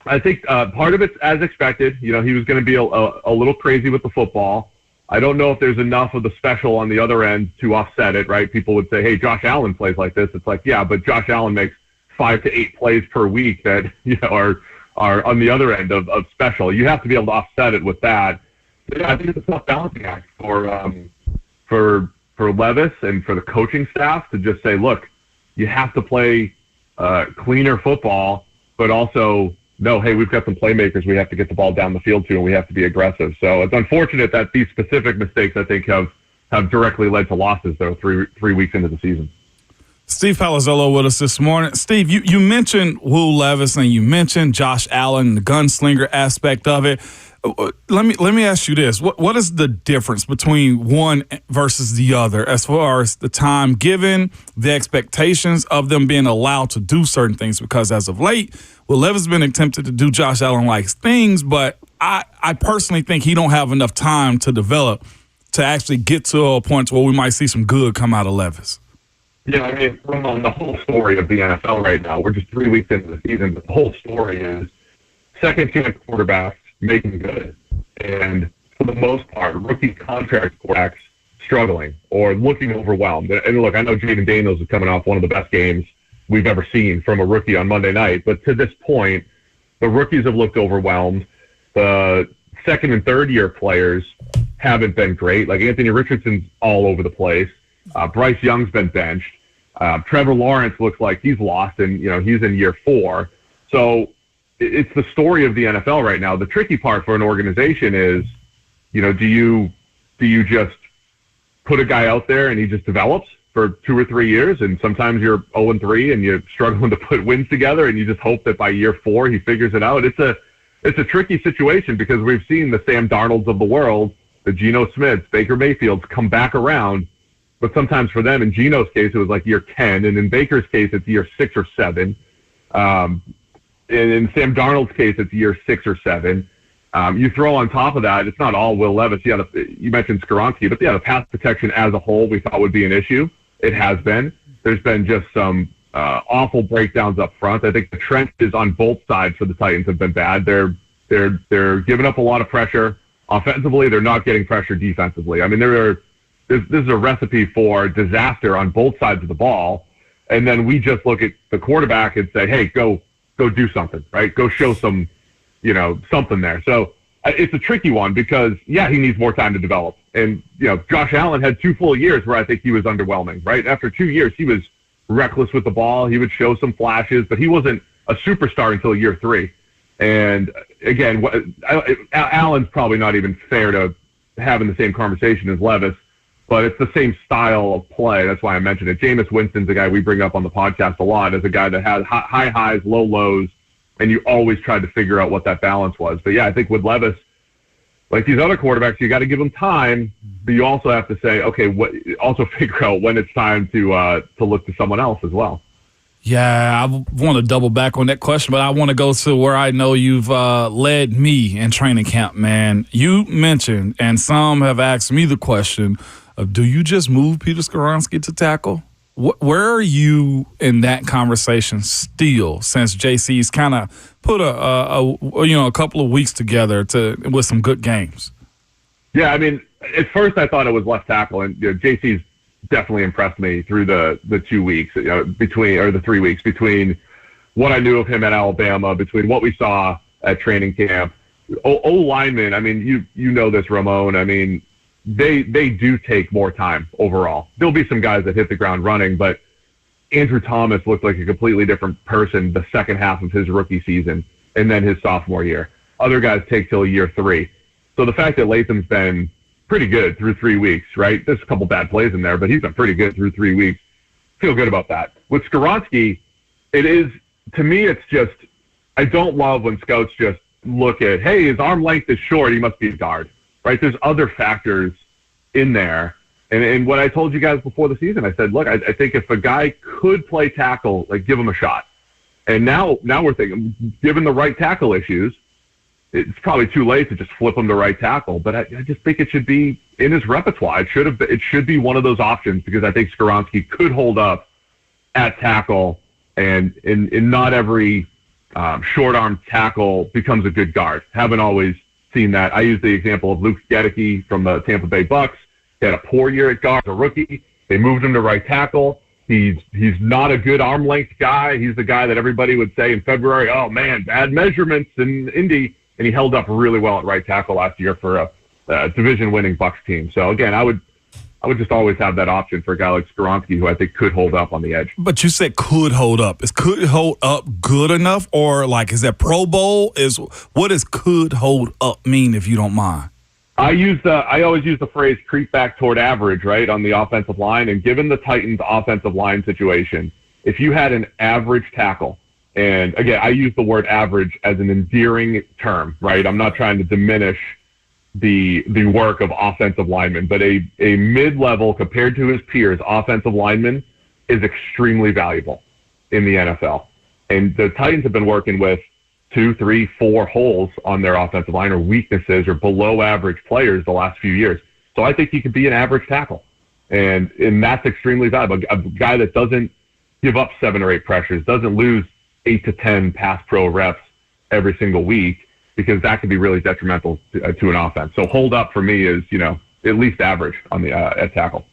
I think part of it's as expected. He was going to be a little crazy with the football. I don't know if there's enough of the special on the other end to offset it, right? People would say, hey, Josh Allen plays like this. It's like, yeah, but Josh Allen makes 5 to 8 plays per week that are on the other end of special. You have to be able to offset it with that. Yeah, I think it's a tough balancing act for Levis and for the coaching staff to just say, look, you have to play cleaner football, but also no, hey, we've got some playmakers we have to get the ball down the field to, and we have to be aggressive. So it's unfortunate that these specific mistakes, I think, have directly led to losses, though, three weeks into the season. Steve Palozzolo with us this morning. Steve, you mentioned Will Levis and you mentioned Josh Allen, the gunslinger aspect of it. Let me ask you this. What is the difference between one versus the other as far as the time given, the expectations of them being allowed to do certain things? Because as of late, Will Levis has been attempted to do Josh Allen-like things, but I personally think he don't have enough time to develop to actually get to a point where we might see some good come out of Levis. Yeah, I mean, Ramon, the whole story of the NFL right now, we're just 3 weeks into the season, but the whole story is second-chance quarterbacks making good. And for the most part, rookie contract quarterbacks struggling or looking overwhelmed. And look, I know Jaylen Daniels is coming off one of the best games we've ever seen from a rookie on Monday night. But to this point, the rookies have looked overwhelmed. The second and third year players haven't been great. Like Anthony Richardson's all over the place. Bryce Young's been benched. Trevor Lawrence looks like he's lost, and he's in year 4. So it's the story of the NFL right now. The tricky part for an organization is, do you just put a guy out there and he just develops for 2 or 3 years, and sometimes you're 0-3 and you're struggling to put wins together, and you just hope that by year 4 he figures it out. It's a tricky situation because we've seen the Sam Darnolds of the world, the Geno Smiths, Baker Mayfields come back around, but sometimes for them, in Geno's case, it was like year 10, and in Baker's case, it's year 6 or 7. And in Sam Darnold's case, it's year 6 or 7. You throw on top of that, it's not all Will Levis. You mentioned Skoronski, but the pass protection as a whole we thought would be an issue. It has been. There's been just some awful breakdowns up front. I think the trenches on both sides for the Titans have been bad. They're giving up a lot of pressure offensively. They're not getting pressure defensively. I mean, this is a recipe for disaster on both sides of the ball. And then we just look at the quarterback and say, hey, go do something, right? Go show some, something there. So it's a tricky one because, he needs more time to develop. And, Josh Allen had 2 full years where I think he was underwhelming, right? After 2 years, he was reckless with the ball. He would show some flashes, but he wasn't a superstar until year 3. And again, Allen's probably not even fair to having the same conversation as Levis, but it's the same style of play. That's why I mentioned it. Jameis Winston's a guy we bring up on the podcast a lot as a guy that has high highs, low lows, and you always tried to figure out what that balance was. But I think with Levis, like these other quarterbacks, you got to give them time, but you also have to say, okay, also figure out when it's time to look to someone else as well. Yeah, I want to double back on that question, but I want to go to where I know you've led me in training camp, man. You mentioned, and some have asked me the question of, do you just move Peter Skoronski to tackle? Where are you in that conversation still, since JC's kind of put a couple of weeks together with some good games? Yeah, I mean, at first I thought it was left tackle, and JC's definitely impressed me through the 2 weeks, the 3 weeks between what I knew of him at Alabama, between what we saw at training camp. O-linemen, I mean, you know this, Ramon. I mean, they do take more time overall. There'll be some guys that hit the ground running, but Andrew Thomas looked like a completely different person the second half of his rookie season and then his sophomore year. Other guys take till year 3. So the fact that Latham's been pretty good through 3 weeks, right? There's a couple bad plays in there, but he's been pretty good through 3 weeks. Feel good about that. With Skoronski, to me, it's just, I don't love when scouts just look at, hey, his arm length is short, he must be a guard, right? There's other factors in there. And what I told you guys before the season, I said, look, I think if a guy could play tackle, like, give him a shot. And now we're thinking, given the right tackle issues, it's probably too late to just flip him to right tackle, but I just think it should be in his repertoire. It should be one of those options because I think Skoronski could hold up at tackle, and in not every short arm tackle becomes a good guard. Haven't always seen that. I use the example of Luke Gedeke from the Tampa Bay Bucks. He had a poor year at guard as a rookie. They moved him to right tackle. He's not a good arm length guy. He's the guy that everybody would say in February, oh man, bad measurements in Indy. And he held up really well at right tackle last year for a division-winning Bucs team. So again, I would just always have that option for a guy like Skoronski, who I think could hold up on the edge. But you said could hold up. Is could hold up good enough, or like is that Pro Bowl? What does could hold up mean, if you don't mind? I always use the phrase creep back toward average, right, on the offensive line. And given the Titans' offensive line situation, if you had an average tackle. And again, I use the word average as an endearing term, right? I'm not trying to diminish the work of offensive linemen, but a mid-level compared to his peers offensive lineman is extremely valuable in the NFL. And the Titans have been working with 2, 3, 4 holes on their offensive line, or weaknesses, or below average players the last few years. So I think he could be an average tackle. And that's extremely valuable. A guy that doesn't give up 7 or 8 pressures, doesn't lose 8 to 10 pass pro reps every single week, because that could be really detrimental to an offense. So hold up for me is, at least average on the at tackle.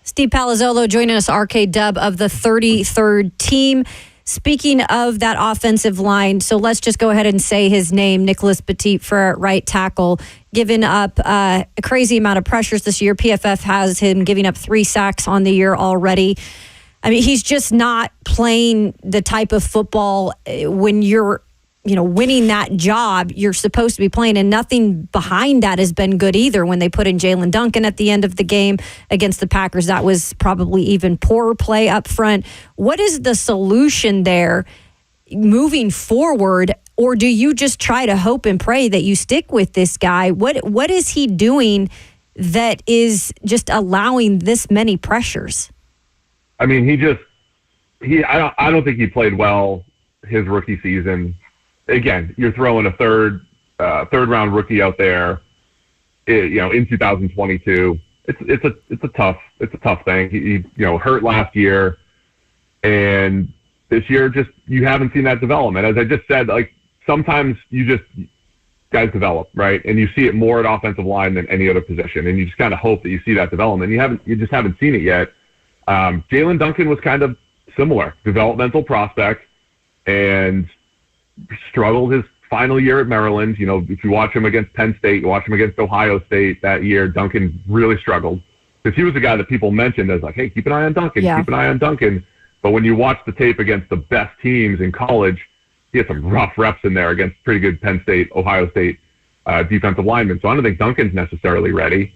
Steve Palozzolo joining us, RKW of the 33rd team. Speaking of that offensive line, so let's just go ahead and say his name, Nicholas Petit for right tackle, giving up a crazy amount of pressures this year. PFF has him giving up 3 sacks on the year already. I mean, he's just not playing the type of football when you're winning that job, you're supposed to be playing, and nothing behind that has been good either. When they put in Jaylen Duncan at the end of the game against the Packers, that was probably even poorer play up front. What is the solution there moving forward, or do you just try to hope and pray that you stick with this guy? What is he doing that is just allowing this many pressures? I mean, I don't think he played well his rookie season. Again, you're throwing a third round rookie out there, in 2022. It's a tough thing. He hurt last year, and this year you haven't seen that development. As I just said, like sometimes guys develop, right? And you see it more at offensive line than any other position, and you just kind of hope that you see that development. You just haven't seen it yet. Jaylen Duncan was kind of similar, developmental prospect, and struggled his final year at Maryland. If you watch him against Penn State, you watch him against Ohio State that year, Duncan really struggled because he was the guy that people mentioned as like, hey, keep an eye on Duncan, keep an eye on Duncan. But when you watch the tape against the best teams in college, he had some rough reps in there against pretty good Penn State, Ohio State defensive linemen. So I don't think Duncan's necessarily ready.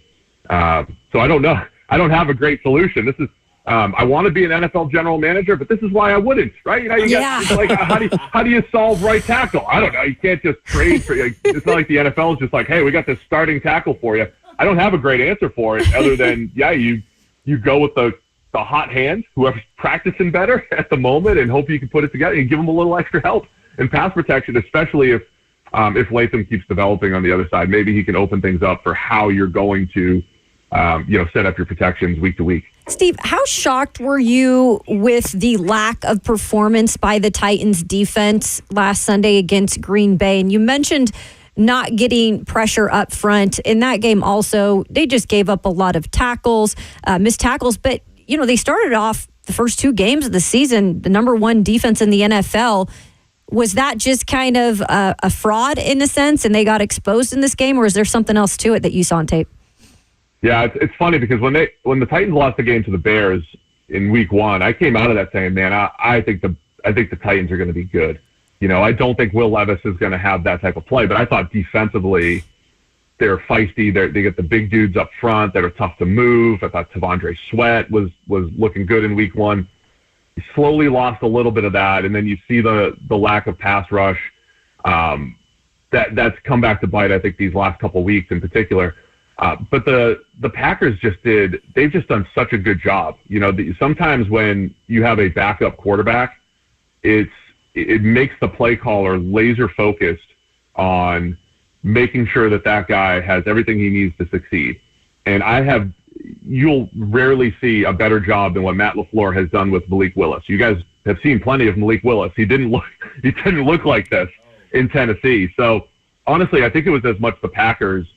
So I don't know. I don't have a great solution. This is I want to be an NFL general manager, but this is why I wouldn't, right? It's like, how do you solve right tackle? I don't know. You can't just trade for. It's not like the NFL is just like, hey, we got this starting tackle for you. I don't have a great answer for it, other than you go with the hot hand, whoever's practicing better at the moment, and hope you can put it together and give them a little extra help in pass protection, especially if Latham keeps developing on the other side. Maybe he can open things up for how you're going to set up your protections week to week. Steve, how shocked were you with the lack of performance by the Titans defense last Sunday against Green Bay? And you mentioned not getting pressure up front. In that game also, they just gave up a lot of tackles, missed tackles. But, they started off the first two games of the season, the number one defense in the NFL. Was that just kind of a fraud in a sense, and they got exposed in this game, or is there something else to it that you saw on tape? Yeah, it's funny because when the Titans lost the game to the Bears in Week 1, I came out of that saying, man, I think the Titans are going to be good. I don't think Will Levis is going to have that type of play, but I thought defensively they're feisty. They get the big dudes up front that are tough to move. I thought Tavondre Sweat was looking good in Week 1. He slowly lost a little bit of that, and then you see the lack of pass rush. That's come back to bite, I think, these last couple weeks in particular. But the Packers they've just done such a good job. Sometimes when you have a backup quarterback, it makes the play caller laser focused on making sure that guy has everything he needs to succeed. And you'll rarely see a better job than what Matt LaFleur has done with Malik Willis. You guys have seen plenty of Malik Willis. He didn't look like this in Tennessee. So honestly, I think it was as much the Packers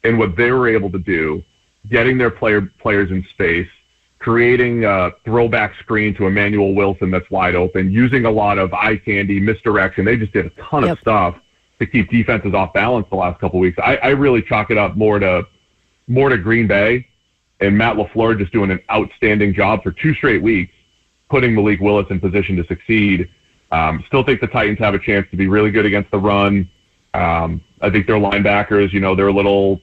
and what they were able to do, getting their players in space, creating a throwback screen to Emmanuel Wilson that's wide open, using a lot of eye candy, misdirection. They just did a ton of stuff to keep defenses off balance the last couple of weeks. I really chalk it up more to Green Bay and Matt LaFleur just doing an outstanding job for 2 straight weeks, putting Malik Willis in position to succeed. Still think the Titans have a chance to be really good against the run. I think their linebackers, they're a little,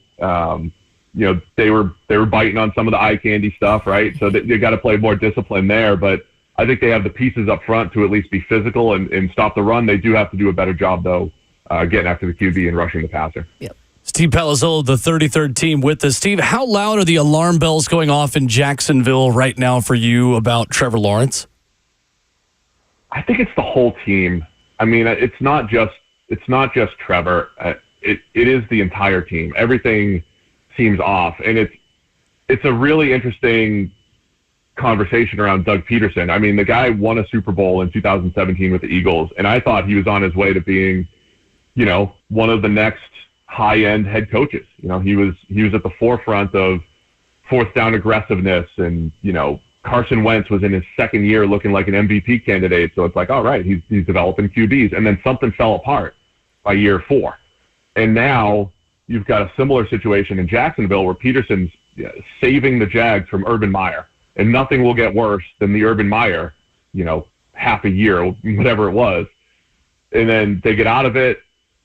they were biting on some of the eye candy stuff, right? So they got to play more discipline there. But I think they have the pieces up front to at least be physical and stop the run. They do have to do a better job, though, getting after the QB and rushing the passer. Yep. Steve Palozzolo, the 33rd team with us. Steve, how loud are the alarm bells going off in Jacksonville right now for you about Trevor Lawrence? I think it's the whole team. I mean, it's not just Trevor. It is the entire team. Everything seems off, and it's a really interesting conversation around Doug Peterson. I mean, the guy won a Super Bowl in 2017 with the Eagles, and I thought he was on his way to being, one of the next high-end head coaches. He was at the forefront of fourth down aggressiveness, and Carson Wentz was in his second year looking like an MVP candidate. So it's like, all right, he's developing QBs, and then something fell apart by year 4. And now you've got a similar situation in Jacksonville where Peterson's saving the Jags from Urban Meyer. And nothing will get worse than the Urban Meyer, half a year, whatever it was. and then they get out of it,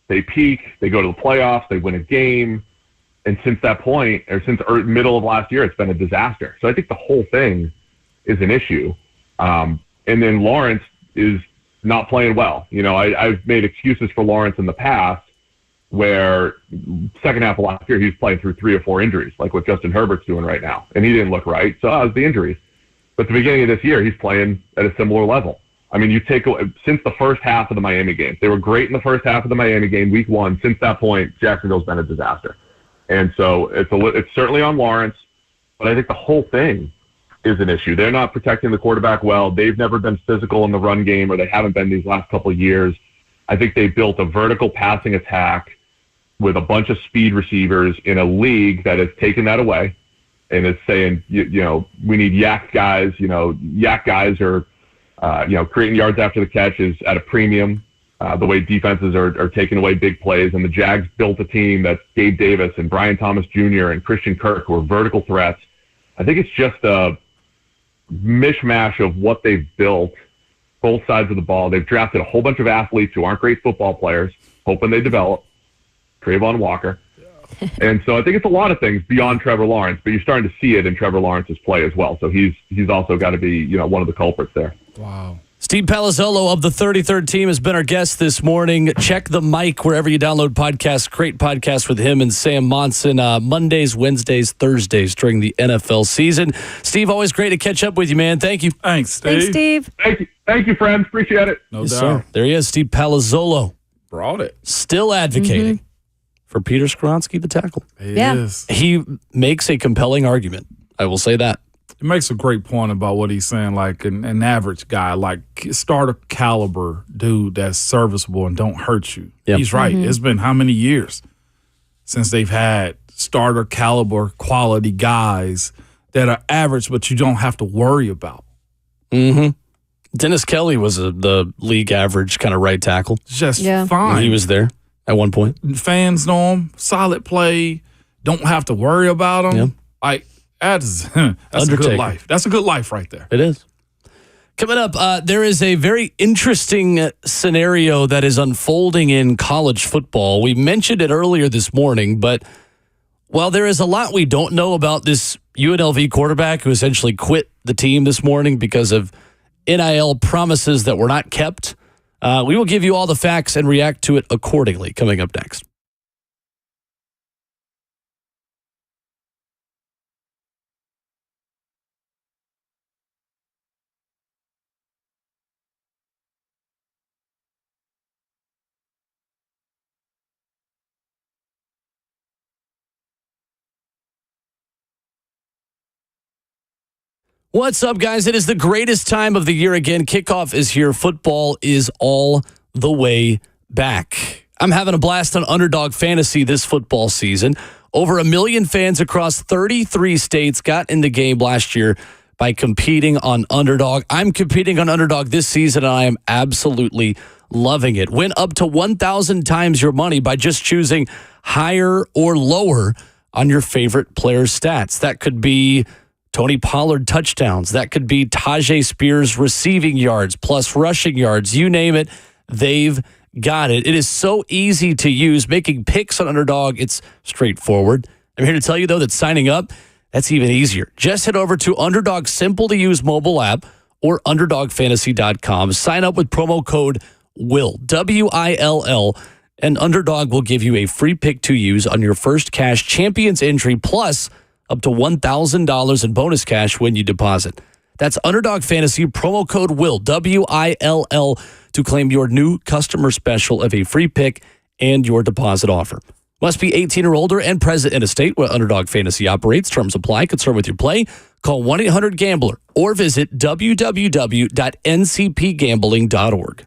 they peak, they go to the playoffs, they win a game. And since that point, or since middle of last year, it's been a disaster. So I think the whole thing is an issue. And then Lawrence is not playing well. I've made excuses for Lawrence in the past where second half of last year, he was playing through 3 or 4 injuries, like what Justin Herbert's doing right now. And he didn't look right. So that was the injuries. But at the beginning of this year, he's playing at a similar level. I mean, you take since the first half of the Miami game, they were great in the first half of the Miami game, week 1. Since that point, Jacksonville's been a disaster. And so it's certainly on Lawrence, but I think the whole thing is an issue. They're not protecting the quarterback well. They've never been physical in the run game, or they haven't been these last couple of years. I think they built a vertical passing attack with a bunch of speed receivers in a league that has taken that away and is saying, we need yak guys. Yak guys are, creating yards after the catch is at a premium. The way defenses are taking away big plays, and the Jags built a team that's Gabe Davis and Brian Thomas Jr. and Christian Kirk, who are vertical threats. I think it's just a mishmash of what they've built, both sides of the ball. They've drafted a whole bunch of athletes who aren't great football players, hoping they develop. Trayvon Walker. And so I think it's a lot of things beyond Trevor Lawrence, but you're starting to see it in Trevor Lawrence's play as well. So he's also got to be, one of the culprits there. Wow. Steve Palozzolo of the 33rd Team has been our guest this morning. Check the mic wherever you download podcasts. Great podcast with him and Sam Monson Mondays, Wednesdays, Thursdays during the NFL season. Steve, always great to catch up with you, man. Thank you. Thanks, Steve. Thanks, Steve. Thank you, friends. Appreciate it. No Yes, doubt. sir. There he is, Steve Palozzolo. Brought it. Still advocating for Peter Skoronski, the tackle. It Yeah. is. He makes a compelling argument. I will say that. It makes a great point about what he's saying, like an average guy, like starter caliber dude that's serviceable and don't hurt you. Yep. He's right. It's been how many years since they've had starter caliber quality guys that are average, but you don't have to worry about. Mm-hmm. Dennis Kelly was the league average kind of right tackle. Just Yeah. fine. He was there at one point. Fans know him. Solid play. Don't have to worry about him. Yep. Like that's a Undertaker. good life. That's a good life right there. It is. Coming up, there is a very interesting scenario that is unfolding in college football. We mentioned it earlier this morning, but while there is a lot we don't know about this UNLV quarterback who essentially quit the team this morning because of NIL promises that were not kept, we will give you all the facts and react to it accordingly coming up next. What's up, guys? It is the greatest time of the year again. Kickoff is here. Football is all the way back. I'm having a blast on Underdog Fantasy this football season. Over 1 million fans across 33 states got in the game last year by competing on Underdog. I'm competing on Underdog this season, and I am absolutely loving it. Win up to 1,000 times your money by just choosing higher or lower on your favorite player's stats. That could be Tony Pollard touchdowns. That could be Tajay Spears receiving yards plus rushing yards. You name it, they've got it. It is so easy to use. Making picks on Underdog, it's straightforward. I'm here to tell you, though, that signing up, that's even easier. Just head over to Underdog's simple-to-use mobile app or UnderdogFantasy.com. Sign up with promo code WILL, W-I-L-L, and Underdog will give you a free pick to use on your first cash champions entry, plus up to $1,000 in bonus cash when you deposit. That's Underdog Fantasy, promo code WILL, W-I-L-L, to claim your new customer special of a free pick and your deposit offer. Must be 18 or older and present in a state where Underdog Fantasy operates. Terms apply. Concerned with your play? Call 1-800-GAMBLER or visit www.ncpgambling.org.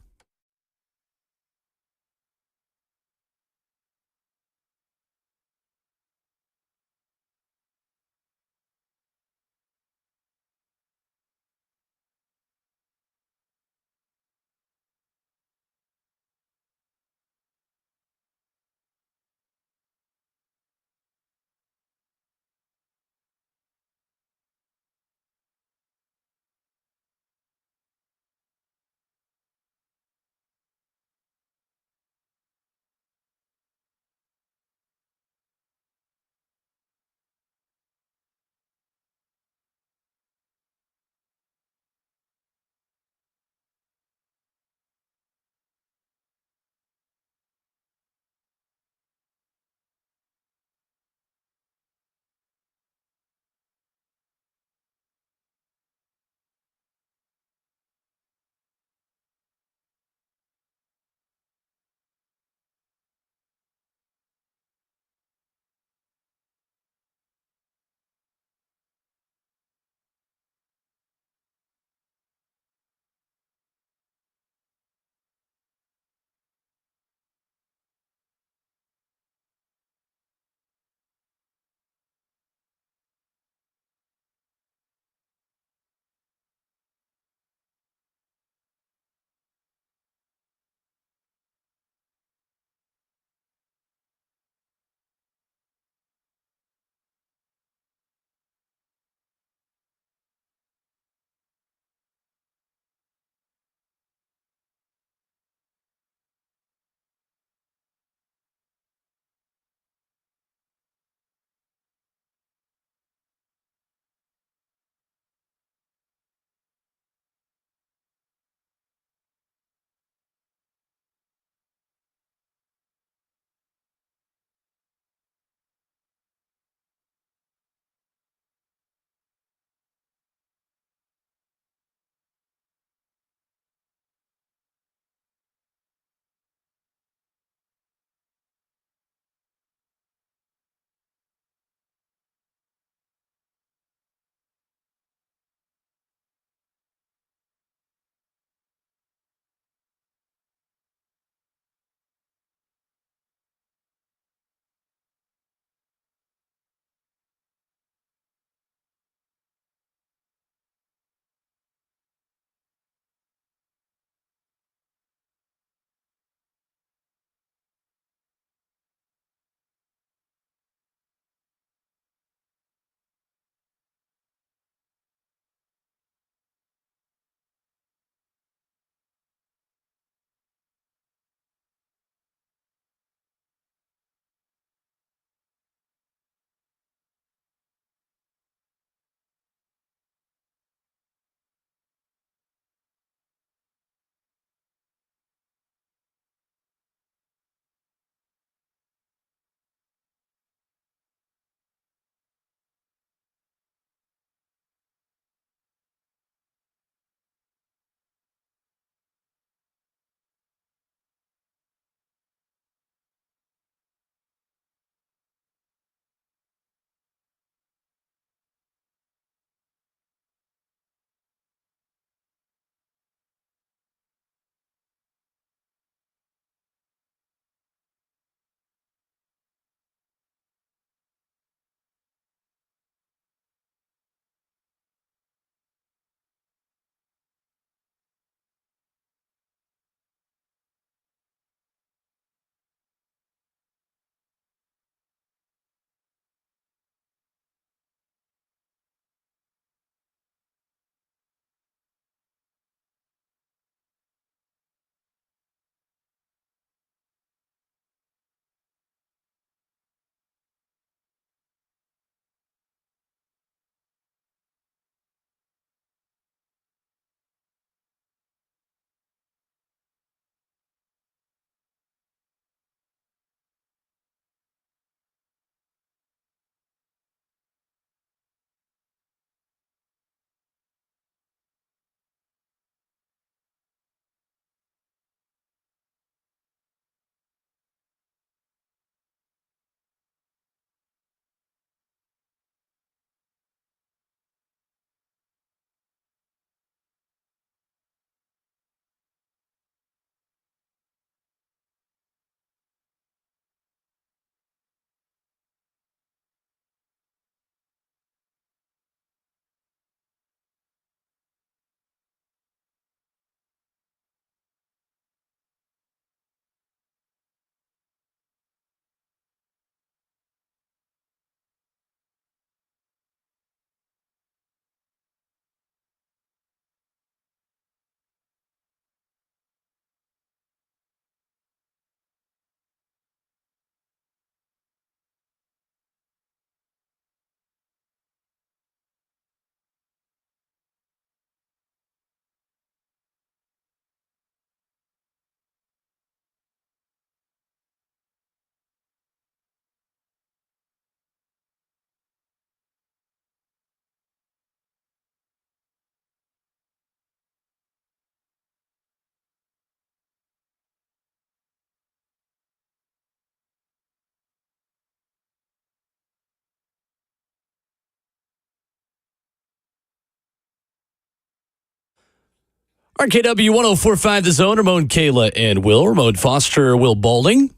RKW 104.5 The Zone. Ramon, Kayla, and Will. Ramon Foster, Will Bowling.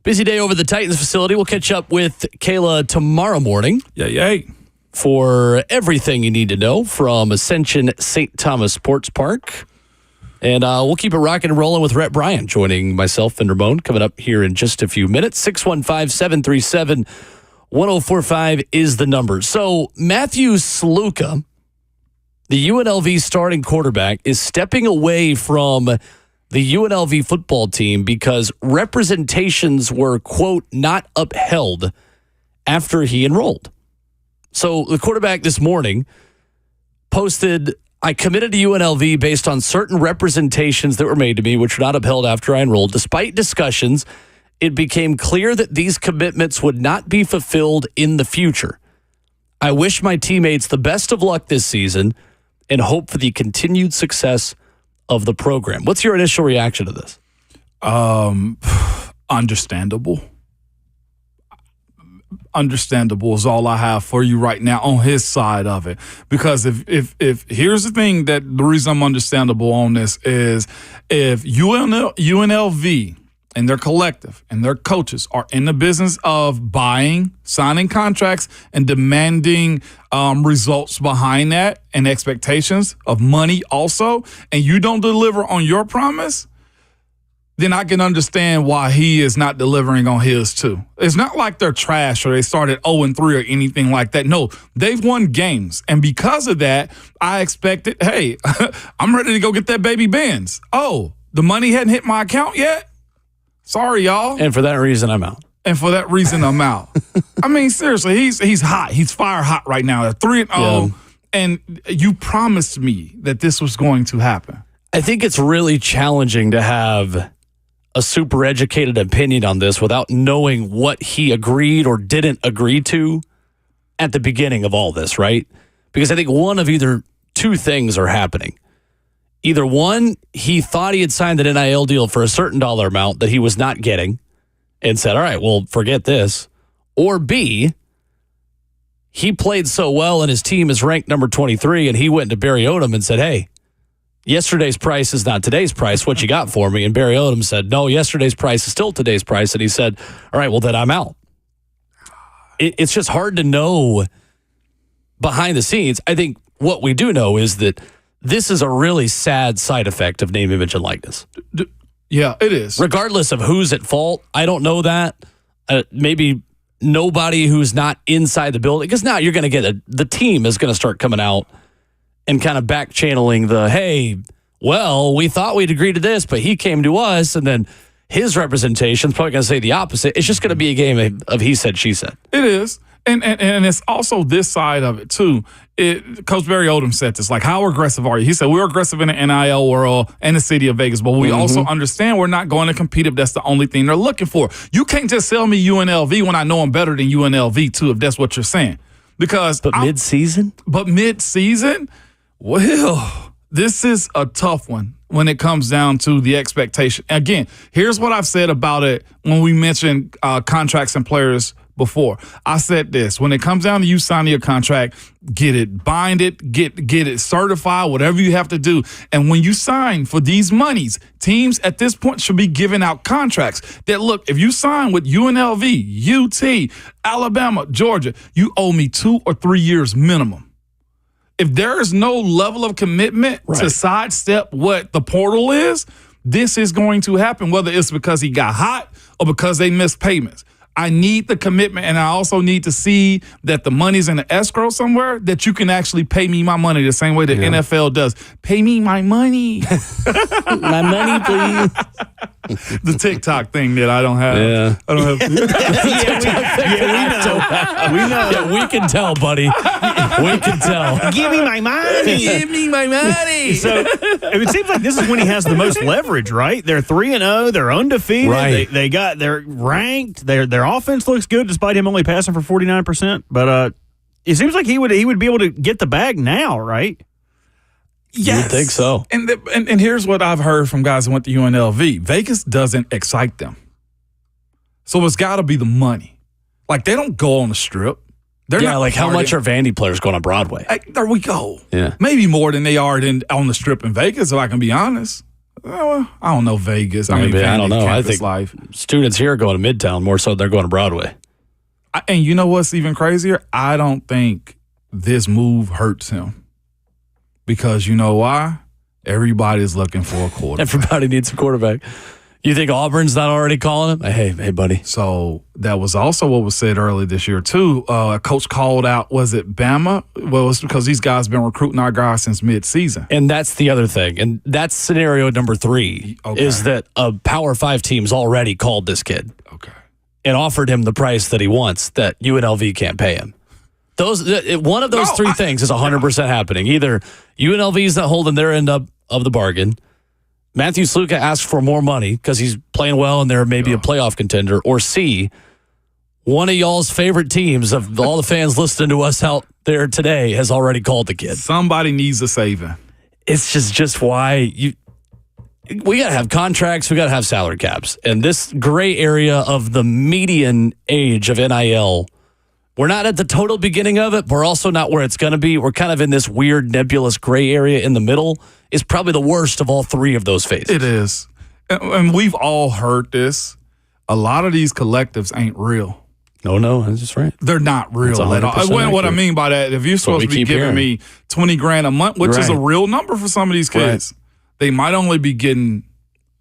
Busy day over the Titans facility. We'll catch up with Kayla tomorrow morning. Yay. For everything you need to know from Ascension St. Thomas Sports Park. And we'll keep it rocking and rolling with Rhett, Bryan joining myself and Ramon coming up here in just a few minutes. 615-737-1045 is the number. So Matthew Sluka, the UNLV starting quarterback, is stepping away from the UNLV football team because representations were, quote, not upheld after he enrolled. So the quarterback this morning posted, I committed to UNLV based on certain representations that were made to me, which were not upheld after I enrolled. Despite discussions, it became clear that these commitments would not be fulfilled in the future. I wish my teammates the best of luck this season and hope for the continued success of the program. What's your initial reaction to this? Understandable. Understandable is all I have for you right now on his side of it. Because if here's the thing, that the reason I'm understandable on this is if UNLV and their collective and their coaches are in the business of buying, signing contracts, and demanding results behind that and expectations of money also, and you don't deliver on your promise, then I can understand why he is not delivering on his too. It's not like they're trash or they started 0-3 or anything like that. No, they've won games. And because of that, I expected, hey, I'm ready to go get that baby Benz. Oh, the money hadn't hit my account yet? Sorry, y'all. And for that reason, I'm out. I mean, seriously, he's hot. He's fire hot right now. They're 3-0. Yeah. And you promised me that this was going to happen. I think it's really challenging to have a super educated opinion on this without knowing what he agreed or didn't agree to at the beginning of all this, right? Because I think one of either two things are happening. Either one, he thought he had signed an NIL deal for a certain dollar amount that he was not getting and said, all right, well, forget this. Or B, he played so well and his team is ranked number 23 and he went to Barry Odom and said, hey, yesterday's price is not today's price. What you got for me? And Barry Odom said, no, yesterday's price is still today's price. And he said, all right, well, then I'm out. It's just hard to know behind the scenes. I think what we do know is that this is a really sad side effect of name, image, and likeness. Yeah, it is. Regardless of who's at fault, I don't know that. Maybe nobody who's not inside the building, because now you're going to get the team is going to start coming out and kind of back channeling the, hey, well, we thought we'd agree to this, but he came to us, and then his representation's probably going to say the opposite. It's just going to be a game of he said, she said. It is. And it's also this side of it, too. Coach Barry Odom said this, like, how aggressive are you? He said, we're aggressive in the NIL world and the city of Vegas, but we also understand we're not going to compete if that's the only thing they're looking for. You can't just sell me UNLV when I know I'm better than UNLV, too, if that's what you're saying. But mid-season? But mid-season? Well, this is a tough one when it comes down to the expectation. Again, here's what I've said about it when we mentioned contracts and players before. I said this, when it comes down to you signing your contract, get it, bind it, get it certified, whatever you have to do. And when you sign for these monies, teams at this point should be giving out contracts that, look, if you sign with UNLV, UT, Alabama, Georgia, you owe me 2 or 3 years minimum. If there is no level of commitment to sidestep what the portal is, this is going to happen, whether it's because he got hot or because they missed payments. I need the commitment, and I also need to see that the money's in the escrow somewhere, that you can actually pay me my money the same way the NFL does. Pay me my money. My money, please. The TikTok thing that I don't have. Yeah. I don't have. We know. Yeah, we can tell, buddy. We can tell. Give me my money. Give me my money. So it seems like this is when he has the most leverage, right? They're 3-0. They're undefeated. Right. They're ranked. Their offense looks good despite him only passing for 49%. But it seems like he would be able to get the bag now, right? Yes. You think so? And here's what I've heard from guys who went to UNLV. Vegas doesn't excite them. So it's got to be the money. Like, they don't go on the strip. They're Yeah, not like how hard much in- are Vandy players going on Broadway? There we go. Yeah. Maybe more than they are on the Strip in Vegas, if I can be honest. Well, I don't know Vegas. Maybe, I don't know. I campus think life. students here are going to Midtown more so than they're going to Broadway. And you know what's even crazier? I don't think this move hurts him. Because you know why? Everybody's looking for a quarterback. Everybody needs a quarterback. You think Auburn's not already calling him? Hey, buddy. So that was also what was said earlier this year, too. A coach called out, was it Bama? Well, it's because these guys been recruiting our guys since midseason. And that's the other thing. And that's scenario number 3 is that a Power 5 team's already called this kid. Okay. And offered him the price that he wants that UNLV can't pay him. One of those three things is 100% happening. Either UNLV's not holding their end up of the bargain, Matthew Sluka asks for more money because he's playing well and they're maybe a playoff contender, or C, one of y'all's favorite teams of all the fans listening to us out there today has already called the kid. Somebody needs a saving. It's just why we got to have contracts, we got to have salary caps. And this gray area of the median age of NIL, we're not at the total beginning of it, but we're also not where it's going to be. We're kind of in this weird nebulous gray area in the middle. Is probably the worst of all 3 of those phases. It is. And we've all heard this. A lot of these collectives ain't real. No, that's just right. They're not real at all. 100% What I mean by that, if you're supposed to be giving me $20,000 a month, which is a real number for some of these kids, they might only be getting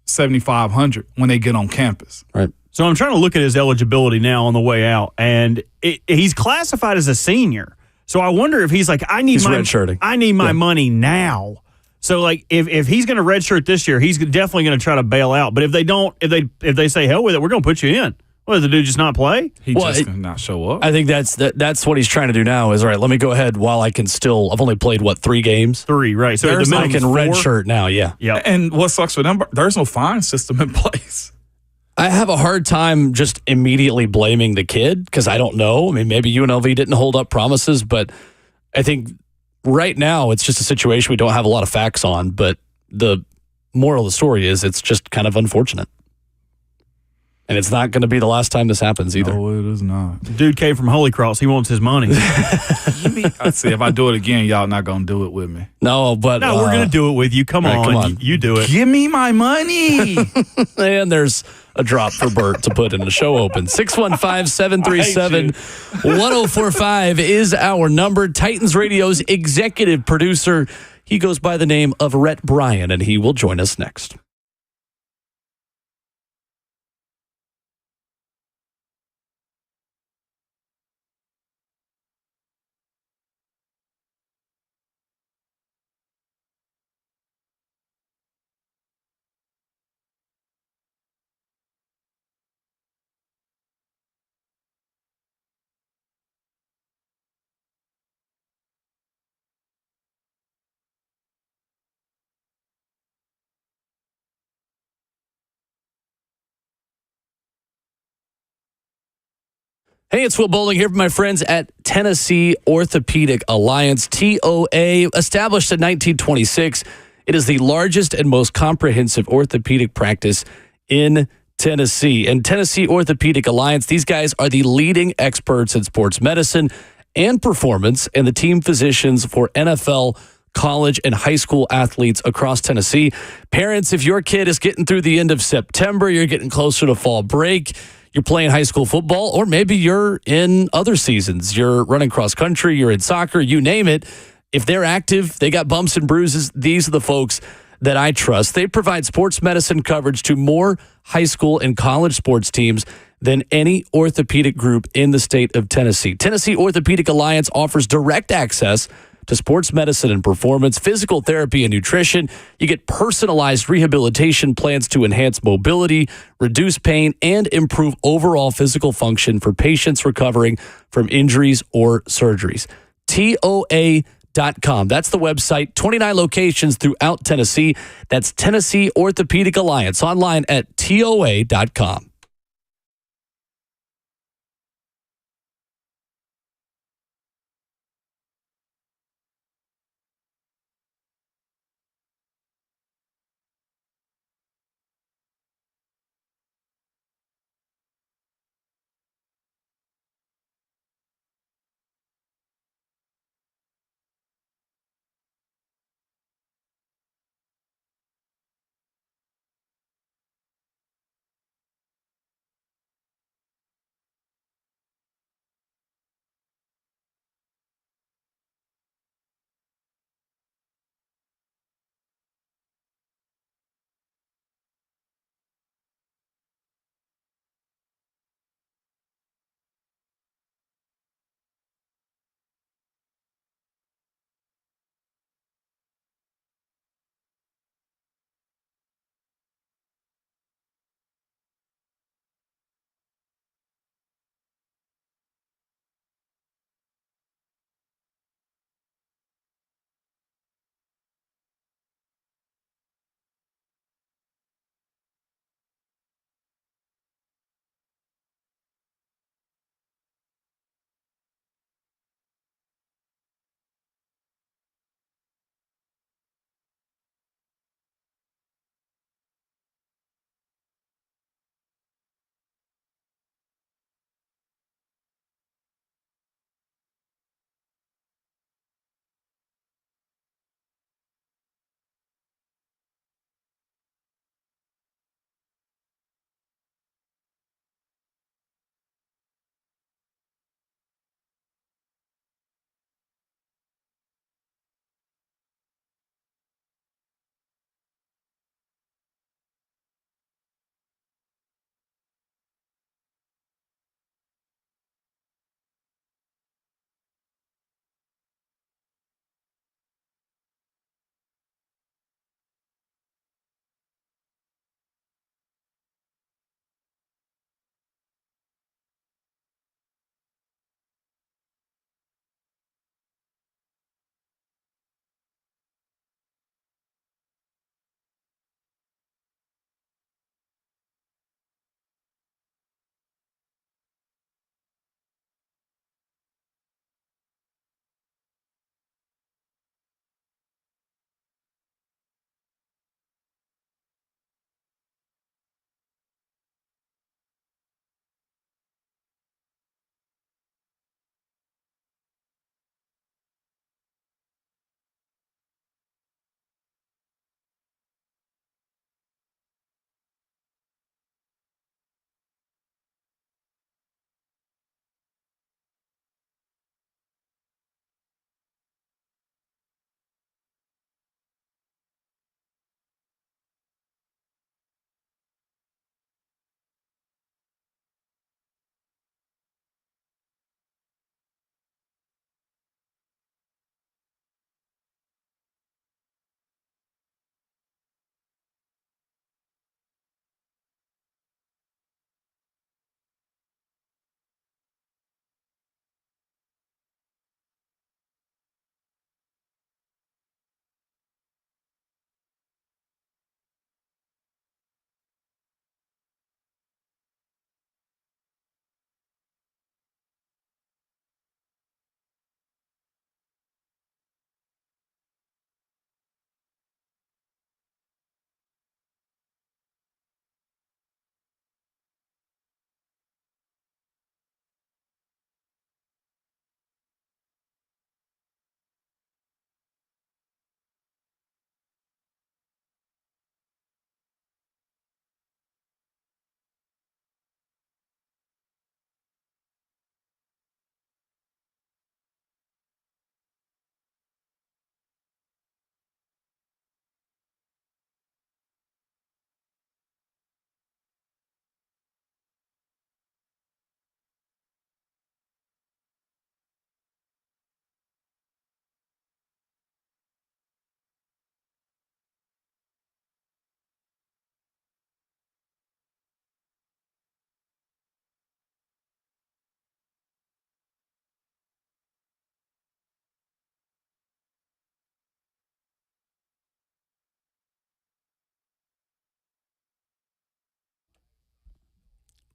$7,500 when they get on campus. Right. So I'm trying to look at his eligibility now on the way out, and he's classified as a senior. So I wonder if he's like, I need my money now. So like if he's going to redshirt this year, he's definitely going to try to bail out. But if they don't, if they say hell with it, we're going to put you in. What, does the dude just not play? He just cannot show up. I think that's what he's trying to do now. Is all right. Let me go ahead while I can still. I've only played 3 games. 3, right? So I can redshirt now. Yeah. And what sucks for them? There's no fine system in place. I have a hard time just immediately blaming the kid because I don't know. I mean, maybe UNLV didn't hold up promises, but I think right now it's just a situation we don't have a lot of facts on. But the moral of the story is it's just kind of unfortunate. And it's not going to be the last time this happens either. No, it is not. Dude came from Holy Cross. He wants his money. I see. If I do it again, y'all not going to do it with me. No, but we're going to do it with you. Come on. You do it. Give me my money. And there's a drop for Bert to put in the show open. 615-737-1045 is our number. Titans Radio's executive producer. He goes by the name of Rhett Bryan, and he will join us next. Hey, it's Will Bowling here from my friends at Tennessee Orthopedic Alliance, TOA. Established in 1926, it is the largest and most comprehensive orthopedic practice in Tennessee. And Tennessee Orthopedic Alliance, these guys are the leading experts in sports medicine and performance and the team physicians for NFL, college, and high school athletes across Tennessee. Parents, if your kid is getting through the end of September, you're getting closer to fall break, you're playing high school football, or maybe you're in other seasons. You're running cross country, you're in soccer, you name it. If they're active, they got bumps and bruises, these are the folks that I trust. They provide sports medicine coverage to more high school and college sports teams than any orthopedic group in the state of Tennessee. Tennessee Orthopedic Alliance offers direct access to sports medicine and performance, physical therapy and nutrition. You get personalized rehabilitation plans to enhance mobility, reduce pain, and improve overall physical function for patients recovering from injuries or surgeries. TOA.com. That's the website. 29 locations throughout Tennessee. That's Tennessee Orthopedic Alliance. Online at TOA.com.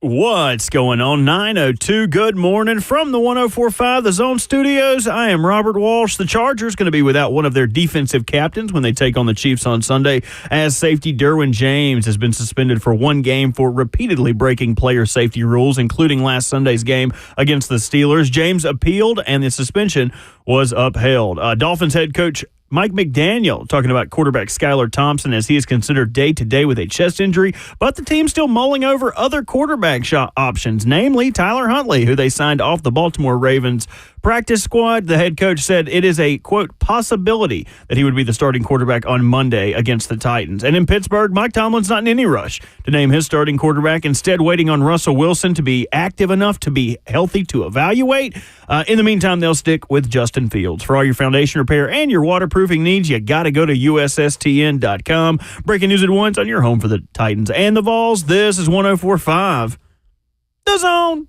What's going on? 9:02. Good morning from the 104.5 The Zone Studios. I am Robert Walsh. The Chargers going to be without one of their defensive captains when they take on the Chiefs on Sunday, as safety Derwin James has been suspended for one game for repeatedly breaking player safety rules, including last Sunday's game against the Steelers. James appealed, and the suspension was upheld. Dolphins head coach Mike McDaniel talking about quarterback Skylar Thompson as he is considered day-to-day with a chest injury, but the team's still mulling over other quarterback options, namely Tyler Huntley, who they signed off the Baltimore Ravens practice squad. The head coach said it is a, quote, possibility that he would be the starting quarterback on Monday against the Titans. And in Pittsburgh, Mike Tomlin's not in any rush to name his starting quarterback, instead waiting on Russell Wilson to be active enough to be healthy to evaluate. In the meantime, they'll stick with Justin Fields. For all your foundation repair and your waterproofing needs, you got to go to USSTN.com. Breaking news at once on your home for the Titans and the Vols. This is 104.5 The Zone.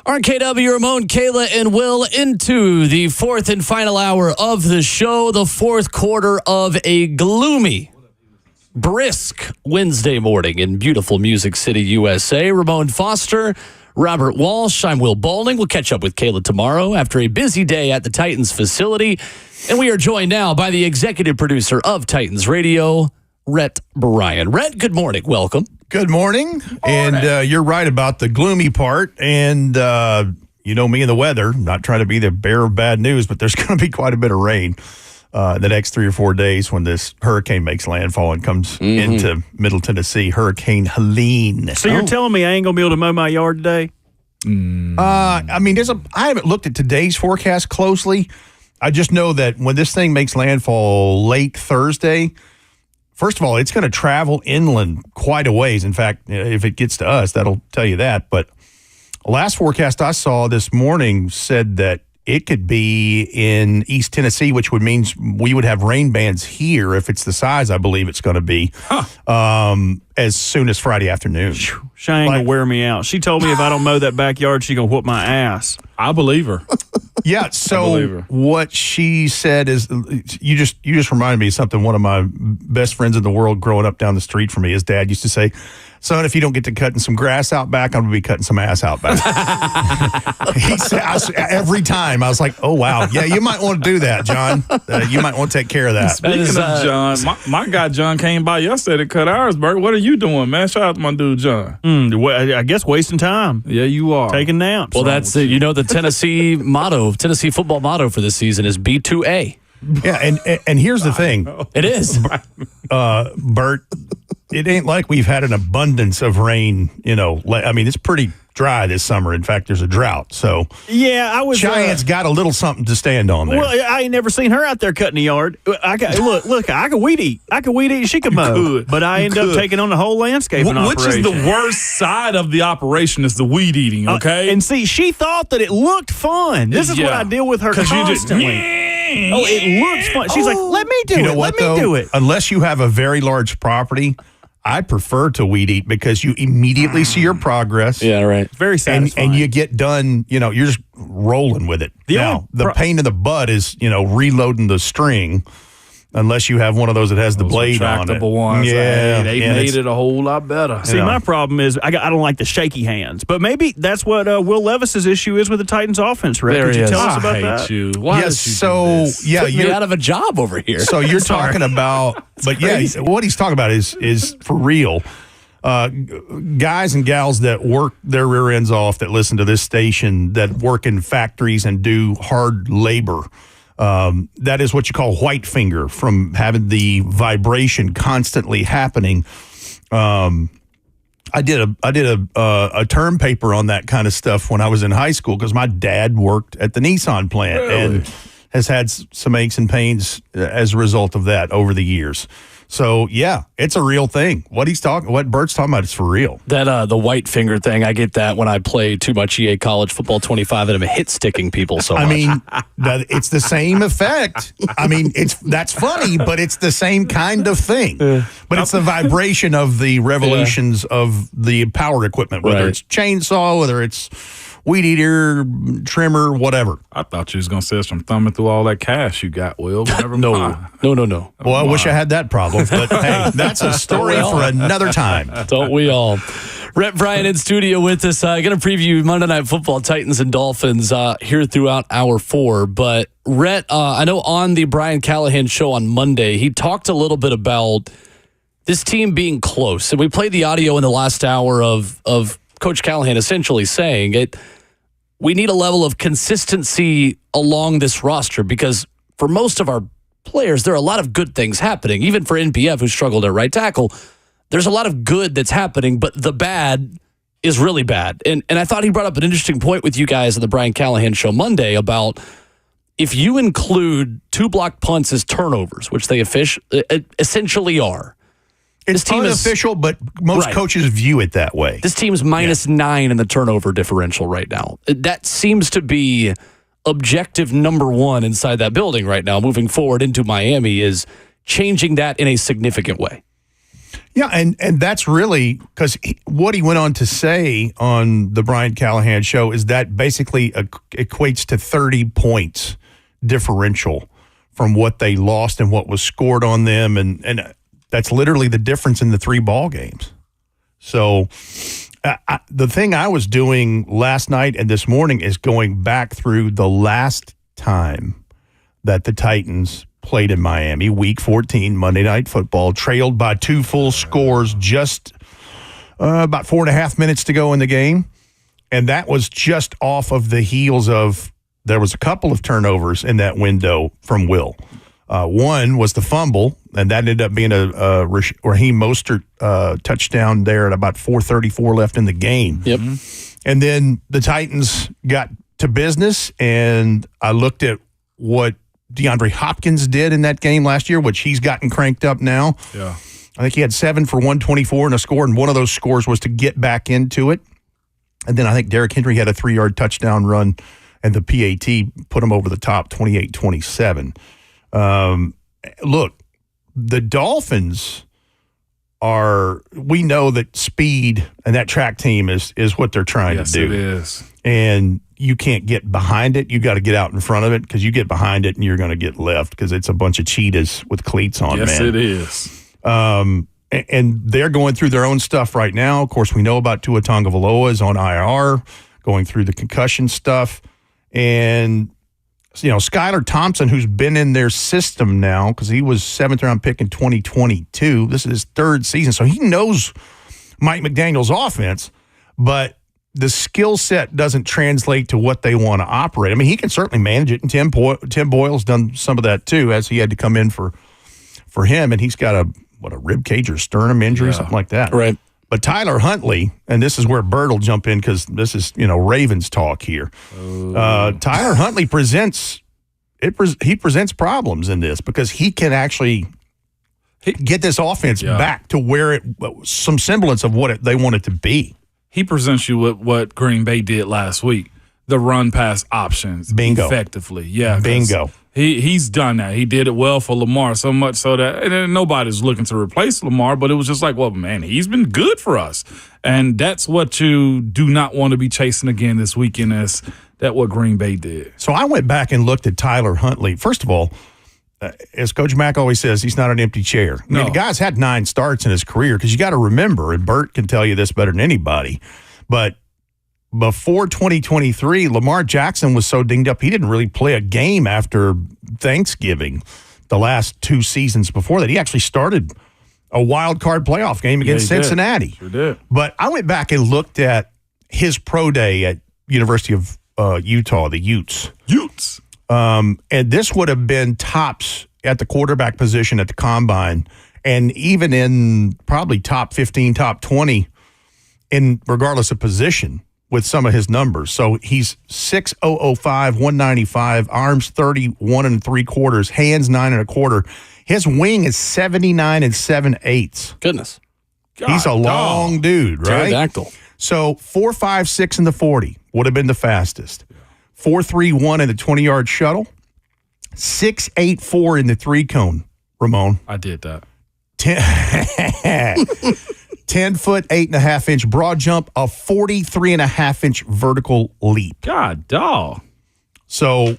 RKW, Ramon, Kayla, and Will into the fourth and final hour of the show, the fourth quarter of a gloomy, brisk Wednesday morning in beautiful Music City, USA. Ramon Foster, Robert Walsh, I'm Will Bowling. We'll catch up with Kayla tomorrow after a busy day at the Titans facility. And we are joined now by the executive producer of Titans Radio, Rhett Bryan. Rhett, good morning. Welcome. Good morning. And you're right about the gloomy part. And you know me and the weather, not trying to be the bearer of bad news, but there's going to be quite a bit of rain the next 3 or 4 days when this hurricane makes landfall and comes into Middle Tennessee, Hurricane Helene. So you're telling me I ain't going to be able to mow my yard today? I mean, I haven't looked at today's forecast closely. I just know that when this thing makes landfall late Thursday, first of all, it's going to travel inland quite a ways. In fact, if it gets to us, that'll tell you that. But last forecast I saw this morning said that it could be in East Tennessee, which would mean we would have rain bands here if it's the size I believe it's going to be as soon as Friday afternoon. She ain't going to wear me out. She told me if I don't mow that backyard, she going to whoop my ass. I believe her. Yeah, so what she said is, you just reminded me of something. One of my best friends in the world growing up down the street from me, his dad used to say, son, if you don't get to cutting some grass out back, I'm going to be cutting some ass out back. He said, every time, I was like, oh, wow. Yeah, you might want to do that, John. You might want to take care of that. Speaking of John, my guy John came by yesterday to cut ours, Bert. What are you doing, man? Shout out to my dude, John. I guess wasting time. Yeah, you are. Taking naps. Well, that's the Tennessee motto, Tennessee football motto for this season is B2A. Yeah, and here's the thing. It is. Bert, it ain't like we've had an abundance of rain, I mean, it's pretty dry this summer. In fact, there's a drought. So yeah, I was Giants got a little something to stand on there. Well, I ain't never seen her out there cutting the yard. Look, I could weed eat. She could mow, but I end up taking on the whole landscaping operation. Which is the worst side of the operation is the weed eating, okay? And see, she thought that it looked fun. This is what I deal with her constantly. It looks fun. She's like, let me do it. Let me do it. Unless you have a very large property, I prefer to weed eat because you immediately see your progress. Yeah, right. Very satisfying. And you get done, you're just rolling with it. The pain in the butt is, reloading the string. Unless you have one of those that has the blade on it. Ones, yeah, they made it a whole lot better. See, my problem is I don't like the shaky hands. But maybe that's what Will Levis's issue is with the Titans offense, Rhett. Could you tell us about that? You. Why yes, did you so do this? yeah, you're out of a job over here. So you're talking about, but yeah, what he's talking about is for real. Guys and gals that work their rear ends off, that listen to this station, that work in factories and do hard labor. That is what you call white finger, from having the vibration constantly happening. I did a term paper on that kind of stuff when I was in high school because my dad worked at the Nissan plant and has had some aches and pains as a result of that over the years. So yeah, it's a real thing. What Bert's talking about is for real. That the white finger thing, I get that when I play too much EA College Football 25 and I'm hit sticking people so much. I mean, it's the same effect. I mean, that's funny, but it's the same kind of thing. But it's the vibration of the revolutions of the power equipment, whether it's chainsaw, whether it's weed eater, trimmer, whatever. I thought you was going to say from thumbing through all that cash you got, Will. Never No. Well, I wish I had that problem, but hey, that's a story for another time. Don't we all? Rhett, Bryan in studio with us. Going to preview Monday Night Football, Titans and Dolphins here throughout hour 4. But Rhett, I know on the Bryan Callahan show on Monday, he talked a little bit about this team being close. And we played the audio in the last hour of Coach Callahan essentially saying we need a level of consistency along this roster because for most of our players, there are a lot of good things happening. Even for NPF, who struggled at right tackle, there's a lot of good that's happening, but the bad is really bad. And I thought he brought up an interesting point with you guys on the Bryan Callahan show Monday about if you include 2 blocked punts as turnovers, which they essentially are. It's unofficial, but most coaches view it that way. This team's minus 9 in the turnover differential right now. That seems to be objective number 1 inside that building right now. Moving forward into Miami is changing that in a significant way. Yeah, and that's really because what he went on to say on the Bryan Callahan show is that basically equates to 30 points differential from what they lost and what was scored on them, and that's literally the difference in the 3 ball games. So the thing I was doing last night and this morning is going back through the last time that the Titans played in Miami, Week 14, Monday Night Football, trailed by 2 full scores, just about 4.5 minutes to go in the game. And that was just off of the heels of there was a couple of turnovers in that window from Will. One was the fumble, and that ended up being a Raheem Mostert touchdown there at about 4:34 left in the game. Yep. And then the Titans got to business, and I looked at what DeAndre Hopkins did in that game last year, which he's gotten cranked up now. Yeah. I think he had 7 for 124 and a score, and one of those scores was to get back into it. And then I think Derrick Henry had a 3-yard touchdown run, and the PAT put him over the top, 28-27. Look, the Dolphins we know that speed and that track team is what they're trying to do. Yes, it is. And you can't get behind it. You got to get out in front of it because you get behind it and you're going to get left because it's a bunch of cheetahs with cleats on, yes, man. Yes, it is. And they're going through their own stuff right now. Of course, we know about Tua Tagovailoa is on IR, going through the concussion stuff. And Skylar Thompson, who's been in their system now because he was 7th-round pick in 2022. This is his 3rd season, so he knows Mike McDaniel's offense, but the skill set doesn't translate to what they want to operate. I mean, he can certainly manage it, and Tim Boyle's done some of that too, as he had to come in for him, and he's got a rib cage or sternum injury, something like that. Right. But Tyler Huntley, and this is where Bert will jump in because this is, Ravens talk here. Tyler Huntley presents problems in this because he can actually get this offense back to where some semblance of what they want it to be. He presents you with what Green Bay did last week, the run-pass options. Bingo. Effectively. Yeah. Bingo. He's done that. He did it well for Lamar, so much so that and nobody's looking to replace Lamar, but it was just like, well, man, he's been good for us. And that's what you do not want to be chasing again this weekend as what Green Bay did. So I went back and looked at Tyler Huntley. First of all, as Coach Mack always says, he's not an empty chair. I mean, the guy's had 9 starts in his career because you got to remember, and Bert can tell you this better than anybody, but before 2023, Lamar Jackson was so dinged up, he didn't really play a game after Thanksgiving the last 2 seasons before that. He actually started a wild card playoff game against Cincinnati. Sure did. But I went back and looked at his pro day at University of Utah, the Utes. And this would have been tops at the quarterback position at the combine, and even in probably top 15, top 20, in regardless of position. with some of his numbers. So he's 6'005", 195, arms 31 3/4, hands 9 1/4. His wing is 79 7/8. Goodness. He's a long dude, right? Pterodactyl. So 4.56 in the 40 would have been the fastest. 4.31 in the 20-yard shuttle. 6.84 in the 3-cone, Ramon. I did that. 10 foot, 8.5-inch broad jump, a 43.5-inch vertical leap. God, dog. So,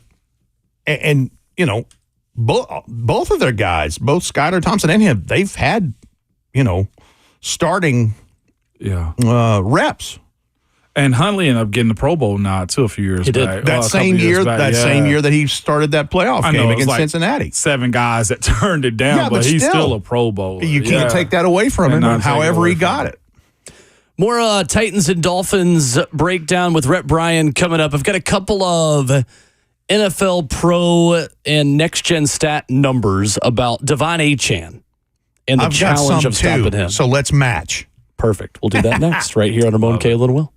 and you know, both of their guys, both Skylar Thompson and him, they've had, starting reps. And Huntley ended up getting the Pro Bowl nod too a few years back. That same year that he started that playoff game against Cincinnati. 7 guys that turned it down, but he's still a Pro Bowler. You can't take that away from him, however he got it. More Titans and Dolphins breakdown with Rhett Bryan coming up. I've got a couple of NFL Pro and Next Gen stat numbers about Devon Achane and the challenge of stopping him. So let's match. Perfect. We'll do that next, right here on Ramon, Kayla, and Will.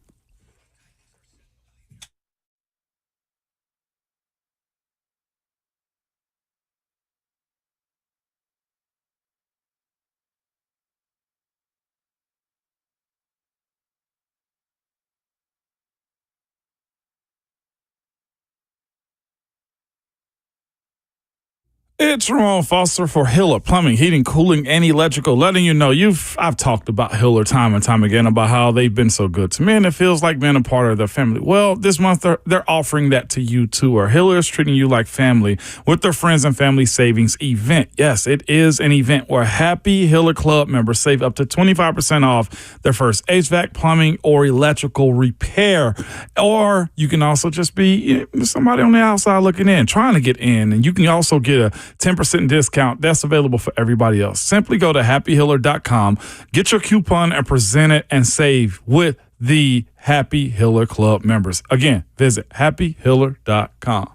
It's Ramon Foster for Hiller Plumbing, Heating, Cooling, and Electrical, letting you know I've talked about Hiller time and time again about how they've been so good to me, and it feels like being a part of their family. Well, this month they're offering that to you too. Or Hiller is treating you like family with their Friends and Family Savings event. Yes, it is an event where happy Hiller Club members save up to 25% off their first HVAC, plumbing, or electrical repair. Or you can also just be somebody on the outside looking in, trying to get in, and you can also get a 10% discount that's available for everybody else. Simply go to happyhiller.com, get your coupon and present it and save with the Happy Hiller Club members. Again, visit happyhiller.com.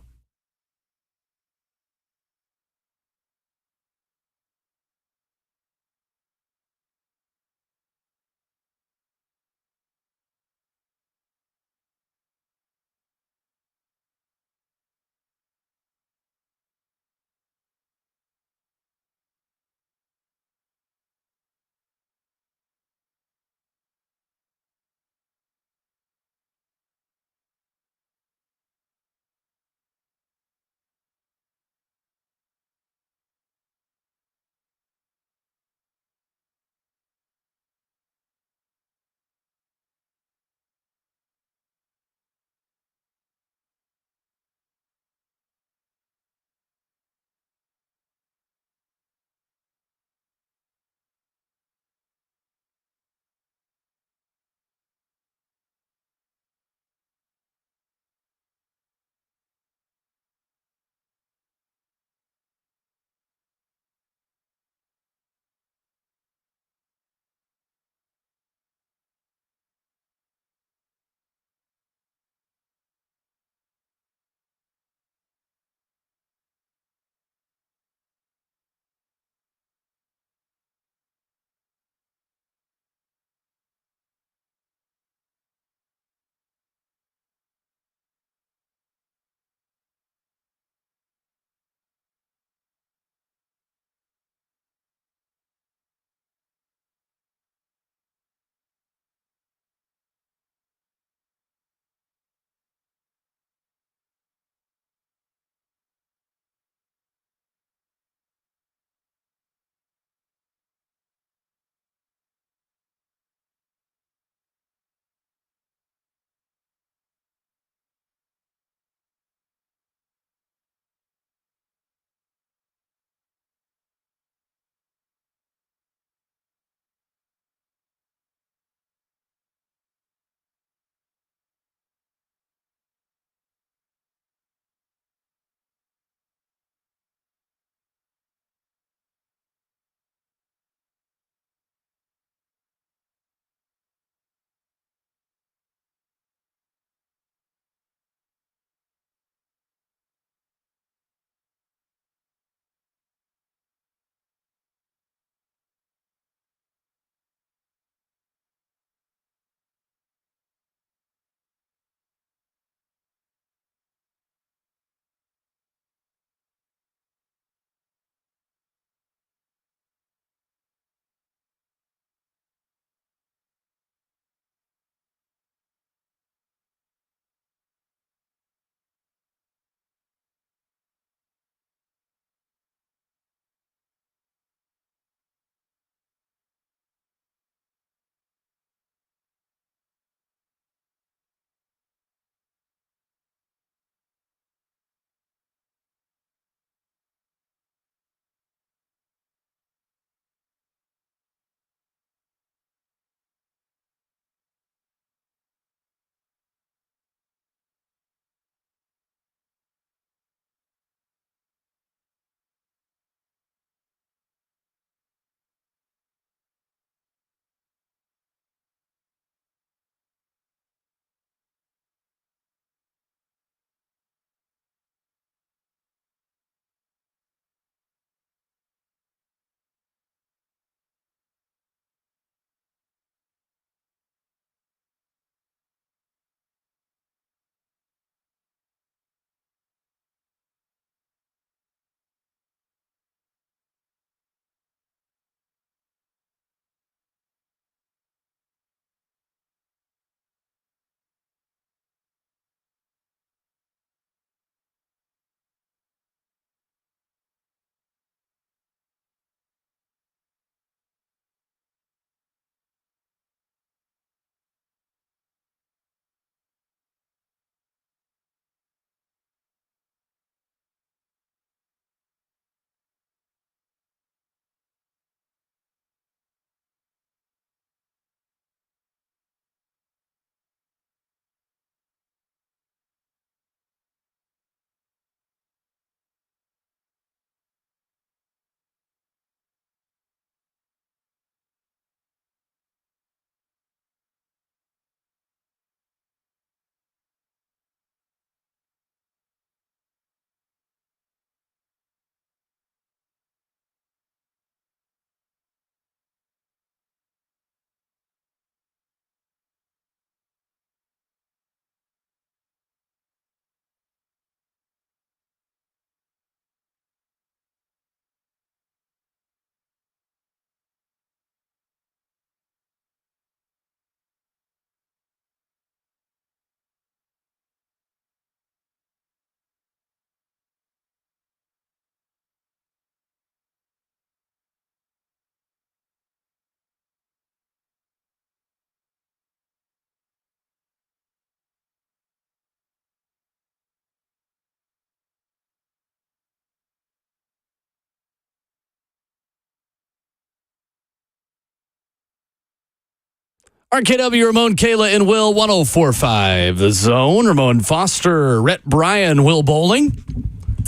RKW, Ramon, Kayla, and Will, 104.5 The Zone. Ramon Foster, Rhett, Bryan, Will Bowling.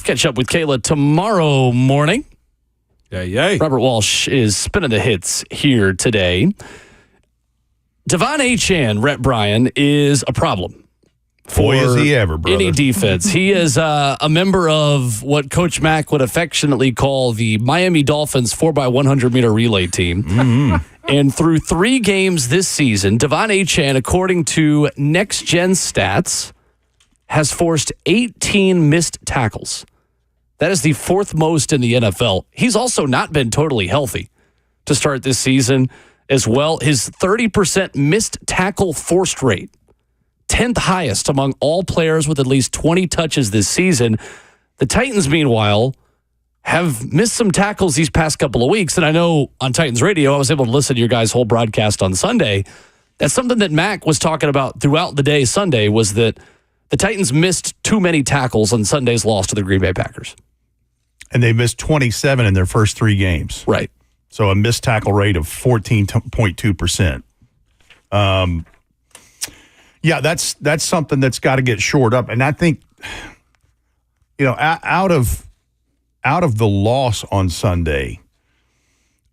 Catch up with Kayla tomorrow morning. Yay. Robert Walsh is spinning the hits here today. Devon Achane, Rhett, Bryan, is a problem. Boy, is he ever, brother. Any defense. He is a member of what Coach Mack would affectionately call the Miami Dolphins 4x100-meter relay team. Mm-hmm. And through 3 games this season, Devon Achane, according to Next Gen Stats, has forced 18 missed tackles. That is the 4th most in the NFL. He's also not been totally healthy to start this season as well. His 30% missed tackle forced rate, 10th highest among all players with at least 20 touches this season. The Titans, meanwhile, have missed some tackles these past couple of weeks. And I know on Titans radio, I was able to listen to your guys' whole broadcast on Sunday. That's something that Mac was talking about throughout the day Sunday, was that the Titans missed too many tackles on Sunday's loss to the Green Bay Packers. And they missed 27 in their first 3 games. Right. So a missed tackle rate of 14.2%. Yeah, that's something that's got to get shored up. And I think, out of the loss on Sunday,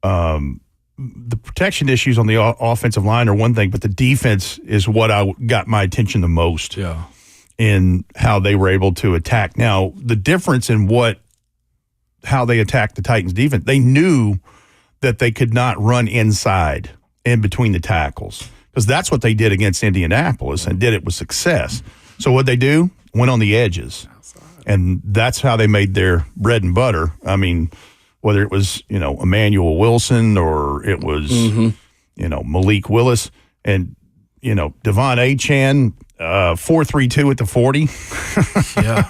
the protection issues on the offensive line are one thing, but the defense is what got my attention the most. Yeah. In how they were able to attack. Now, the difference in how they attacked the Titans defense, they knew that they could not run inside in between the tackles, because that's what they did against Indianapolis and did it with success. So what they do? Went on the edges. And that's how they made their bread and butter. I mean, whether it was, Emmanuel Wilson or it was, Malik Willis and, Devon Achane, 4.32 at the 40. Yeah.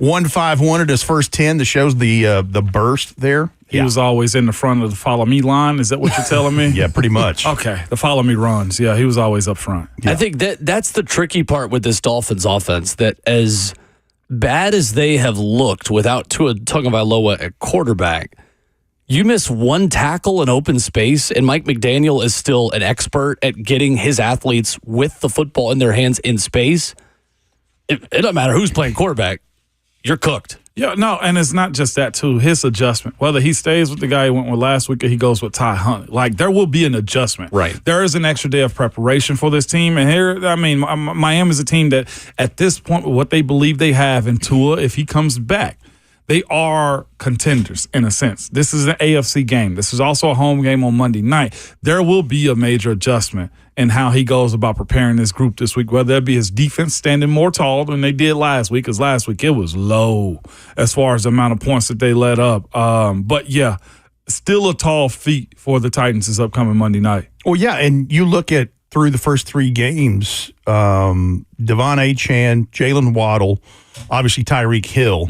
1.51 at his first 10. That shows the burst there. He was always in the front of the follow me line. Is that what you're telling me? Yeah, pretty much. Okay. The follow me runs. Yeah, he was always up front. Yeah. I think that's the tricky part with this Dolphins offense, that as bad as they have looked without Tua Tagovailoa at quarterback, you miss 1 tackle in open space, and Mike McDaniel is still an expert at getting his athletes with the football in their hands in space. It doesn't matter who's playing quarterback. You're cooked. Yeah, no, and it's not just that, too. His adjustment, whether he stays with the guy he went with last week or he goes with Ty Hunt, there will be an adjustment. Right. There is an extra day of preparation for this team. And here, Miami's a team that at this point, with what they believe they have in Tua, if he comes back, they are contenders in a sense. This is an AFC game. This is also a home game on Monday night. There will be a major adjustment in how he goes about preparing this group this week, whether it be his defense standing more tall than they did last week, because last week it was low as far as the amount of points that they let up. But, yeah, still a tall feat for the Titans this upcoming Monday night. Well, yeah, and you look at through the first 3 games, Devon Achane, Jalen Waddle, obviously Tyreek Hill,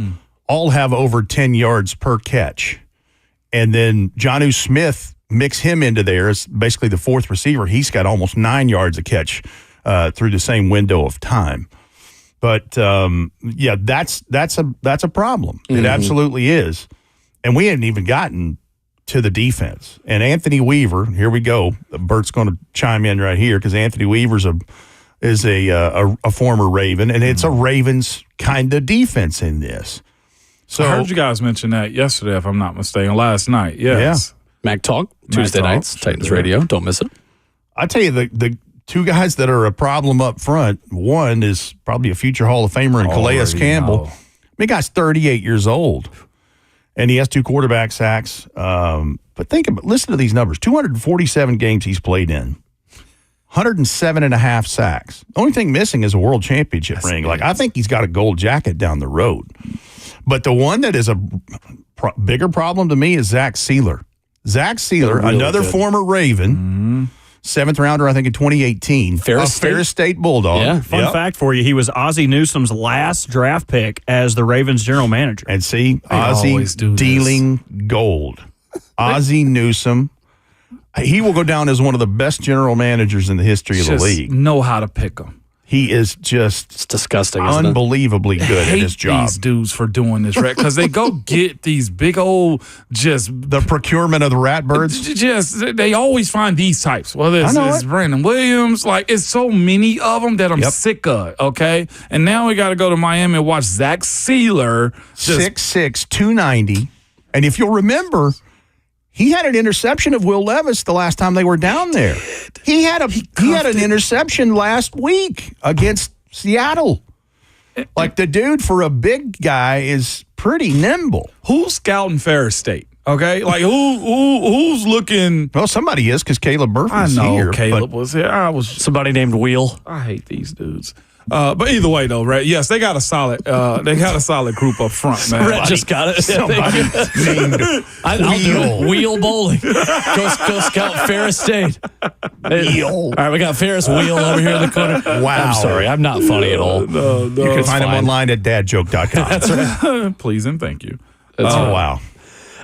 all have over 10 yards per catch. And then Jonnu Smith, mix him into there as basically the 4th receiver. He's got almost 9 yards a catch through the same window of time. But that's a problem. It absolutely is. And we hadn't even gotten to the defense. And Anthony Weaver, here we go. Bert's going to chime in right here, because Anthony Weaver's is a former Raven, and it's a Ravens kind of defense in this. So I heard you guys mention that yesterday, if I'm not mistaken, last night. Yes. Yeah. Mac Talk, Tuesday nights, Titans Radio. Don't miss it. I tell you, the 2 guys that are a problem up front, one is probably a future Hall of Famer in Calais Campbell. The guy's 38 years old, and he has 2 quarterback sacks. But listen to these numbers. 247 games he's played in. 107.5 sacks. The only thing missing is a world championship ring. I think he's got a gold jacket down the road. But the one that is a bigger problem to me is Zach Sealer. Zach Sealer, really another former Raven, 7th rounder, I think, in 2018. Ferris State Bulldog. Yeah. Fun fact for you, he was Ozzie Newsome's last draft pick as the Ravens general manager. And see, Ozzie dealing gold. Ozzie Newsome. He will go down as one of the best general managers in the history of the league. Know how to pick them. He is just It's disgusting, isn't it? unbelievably good at his job. These dudes for doing this, right? Because they go get these big old The procurement of the Ratbirds. they always find these types. Whether it's Brandon Williams, like it's so many of them that I'm sick of. Okay, and now we got to go to Miami and watch Zach Sealer, 6'6", 290. And if you'll remember, he had an interception of Will Levis the last time they were down there. He had an interception last week against Seattle. Like the dude for a big guy is pretty nimble. Who's scouting Ferris State? Okay, like who's looking? Well, somebody is because Caleb Murphy's I know here. Caleb was here. Somebody named Wheel. I hate these dudes. But either way, though, right? Yes, they got a solid. Group up front, man. Rhett just got it. Somebody named I'll do it. Wheel bowling. Go scout Ferris State. Wheel. All right, we got Ferris Wheel over here in the corner. Wow. I'm sorry, I'm not funny at all. No. You can find him online at dadjoke.com. That's right. Please and thank you. Oh, wow.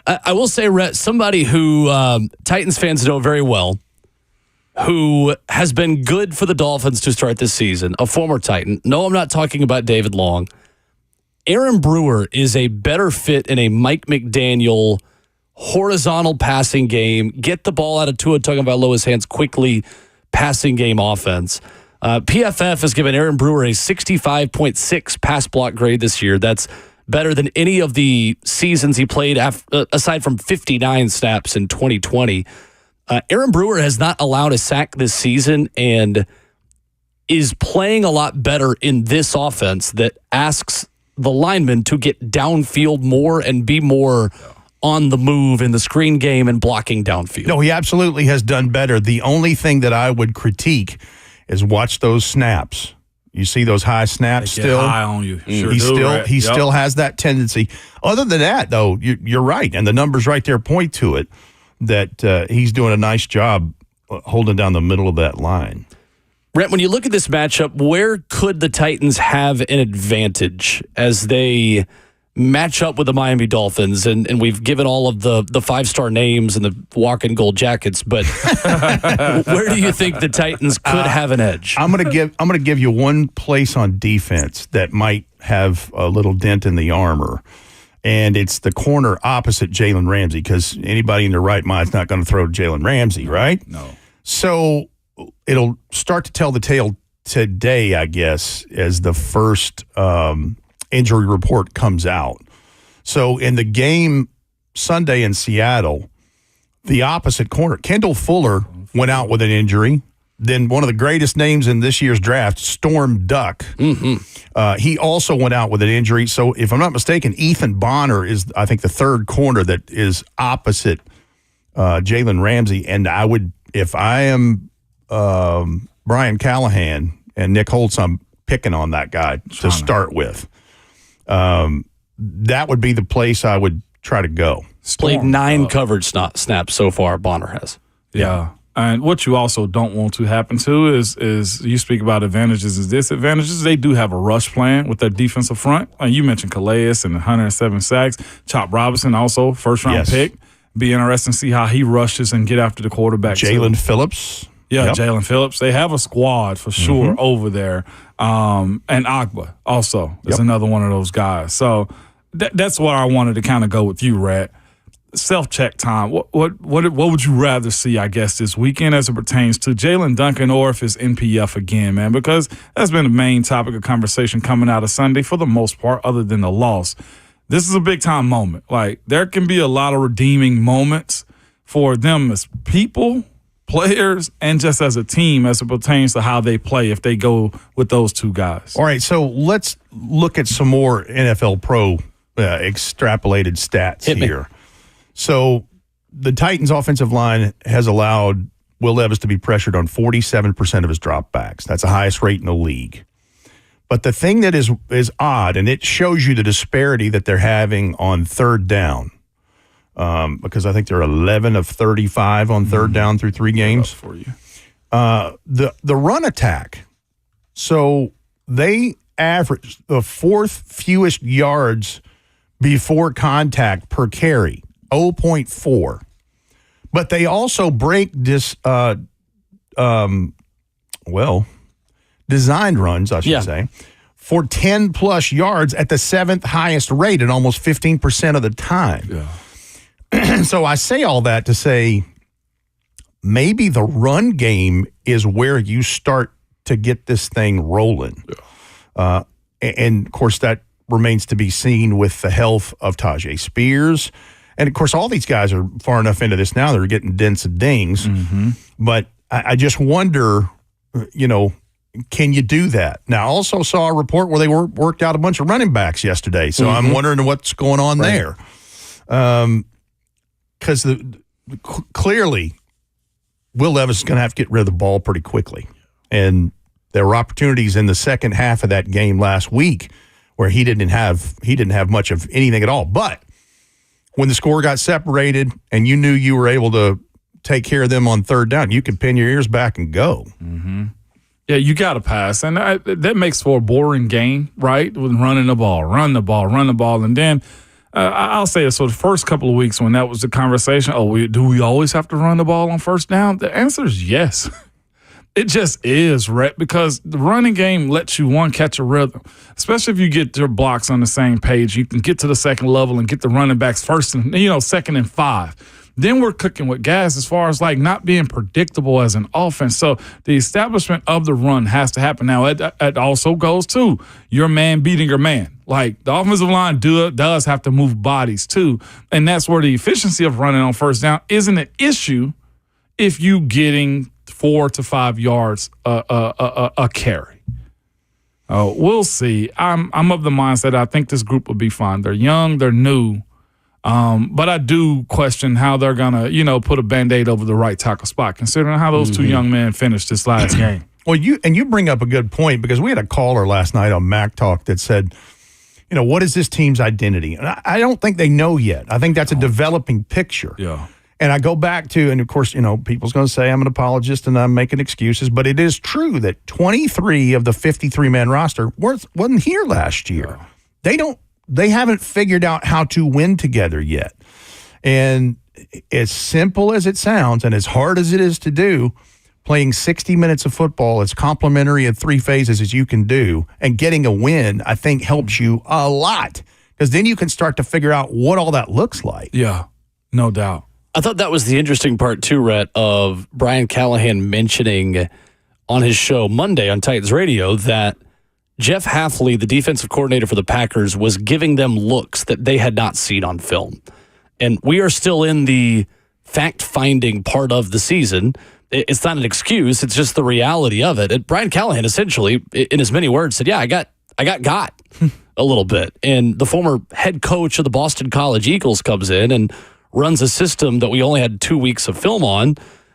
I will say, Rhett, somebody who Titans fans know very well, who has been good for the Dolphins to start this season, a former Titan. No, I'm not talking about David Long. Aaron Brewer is a better fit in a Mike McDaniel horizontal passing game, get the ball out of Tua Tagovailoa's hands quickly, passing game offense. PFF has given Aaron Brewer a 65.6 pass block grade this year. That's better than any of the seasons he played aside from 59 snaps in 2020. Aaron Brewer has not allowed a sack this season and is playing a lot better in this offense that asks the linemen to get downfield more and be more on the move in the screen game and blocking downfield. No, he absolutely has done better. The only thing that I would critique is watch those snaps. You see those high snaps They still? get high on you. Sure he do, still right? he still has that tendency. Other than that, though, you're right, and the numbers right there point to it, that he's doing a nice job holding down the middle of that line. Rhett, when you look at this matchup, where could the Titans have an advantage as they match up with the Miami Dolphins? And we've given all of the five-star names and the walk-in gold jackets, but where do you think the Titans could have an edge? I'm gonna give you one place on defense that might have a little dent in the armor. And it's the corner opposite Jaylen Ramsey, because anybody in their right mind is not going to throw to Jaylen Ramsey, right? No. So it'll start to tell the tale today, I guess, as the first injury report comes out. So in the game Sunday in Seattle, the opposite corner, Kendall Fuller, went out with an injury. Then one of the greatest names in this year's draft, Storm Duck. He also went out with an injury. So if I'm not mistaken, Ethan Bonner is, I think, the third corner that is opposite Jaylen Ramsey. And I would, if I am Brian Callahan and Nick Holtz, I'm picking on that guy to start with. That would be the place I would try to go. Played 9 coverage snaps so far, Bonner has. Yeah. And what you also don't want to happen to is you speak about advantages and disadvantages. They do have a rush plan with their defensive front. You mentioned Calais and 107 sacks. Chop Robinson also, first-round pick. Be interesting to see how he rushes and get after the quarterback. Jalen Phillips. Yeah, Jalen Phillips. They have a squad for sure over there. And Agba also is another one of those guys. So that's what I wanted to kind of go with you, Rhett. Self-check time. What would you rather see, I guess, this weekend as it pertains to Jalen Duncan, or if it's NPF again, man? Because that's been the main topic of conversation coming out of Sunday for the most part, other than the loss. This is a big-time moment. Like, there can be a lot of redeeming moments for them as people, players, and just as a team as it pertains to how they play if they go with those two guys. All right, so let's look at some more NFL Pro extrapolated stats here. So the Titans' offensive line has allowed Will Levis to be pressured on 47% of his dropbacks. That's the highest rate in the league. But the thing that is odd, and it shows you the disparity that they're having on third down, because I think they're 11 of 35 on third down through 3 games. For you. The run attack. So they average the 4th fewest yards before contact per carry. 0.4, but they also break designed runs, I should say, for 10-plus yards at the 7th highest rate at almost 15% of the time. Yeah. So I say all that to say maybe the run game is where you start to get this thing rolling. Yeah. And, of course, that remains to be seen with the health of Tajay Spears. And, of course, all these guys are far enough into this now, they're getting dents and dings. Mm-hmm. But I just wonder, can you do that? Now, I also saw a report where they worked out a bunch of running backs yesterday. So I'm wondering what's going on there. Because clearly, Will Levis is going to have to get rid of the ball pretty quickly. And there were opportunities in the second half of that game last week where he didn't have much of anything at all. But when the score got separated and you knew you were able to take care of them on third down, you could pin your ears back and go. Mm-hmm. Yeah, you got to pass. And that makes for a boring game, right? With running the ball, run the ball. And then I'll say this. So the first couple of weeks when that was the conversation, do we always have to run the ball on first down? The answer is yes. It just is, Rhett, because the running game lets you, catch a rhythm, especially if you get your blocks on the same page. You can get to the second level and get the running backs first and, second and 5. Then we're cooking with gas as far as, not being predictable as an offense. So the establishment of the run has to happen. Now, it also goes to your man beating your man. The offensive line does have to move bodies, too, and that's where the efficiency of running on first down isn't an issue if you getting 4 to 5 yards a carry. We'll see. I'm of the mindset I think this group will be fine. They're young, they're new, but I do question how they're gonna put a Band-Aid over the right tackle spot, considering how those two young men finished this last game. Well, you bring up a good point because we had a caller last night on Mac Talk that said, what is this team's identity? And I don't think they know yet. I think that's a developing picture. Yeah. And I go back to, and of course, people's going to say I'm an apologist and I'm making excuses, but it is true that 23 of the 53-man roster wasn't here last year. They haven't figured out how to win together yet. And as simple as it sounds and as hard as it is to do, playing 60 minutes of football as complimentary of 3 phases as you can do and getting a win, I think helps you a lot because then you can start to figure out what all that looks like. Yeah, no doubt. I thought that was the interesting part, too, Rhett, of Brian Callahan mentioning on his show Monday on Titans Radio that Jeff Hafley, the defensive coordinator for the Packers, was giving them looks that they had not seen on film. And we are still in the fact-finding part of the season. It's not an excuse. It's just the reality of it. And Brian Callahan essentially, in as many words, said, I got a little bit. And the former head coach of the Boston College Eagles comes in and runs a system that we only had 2 weeks of film on,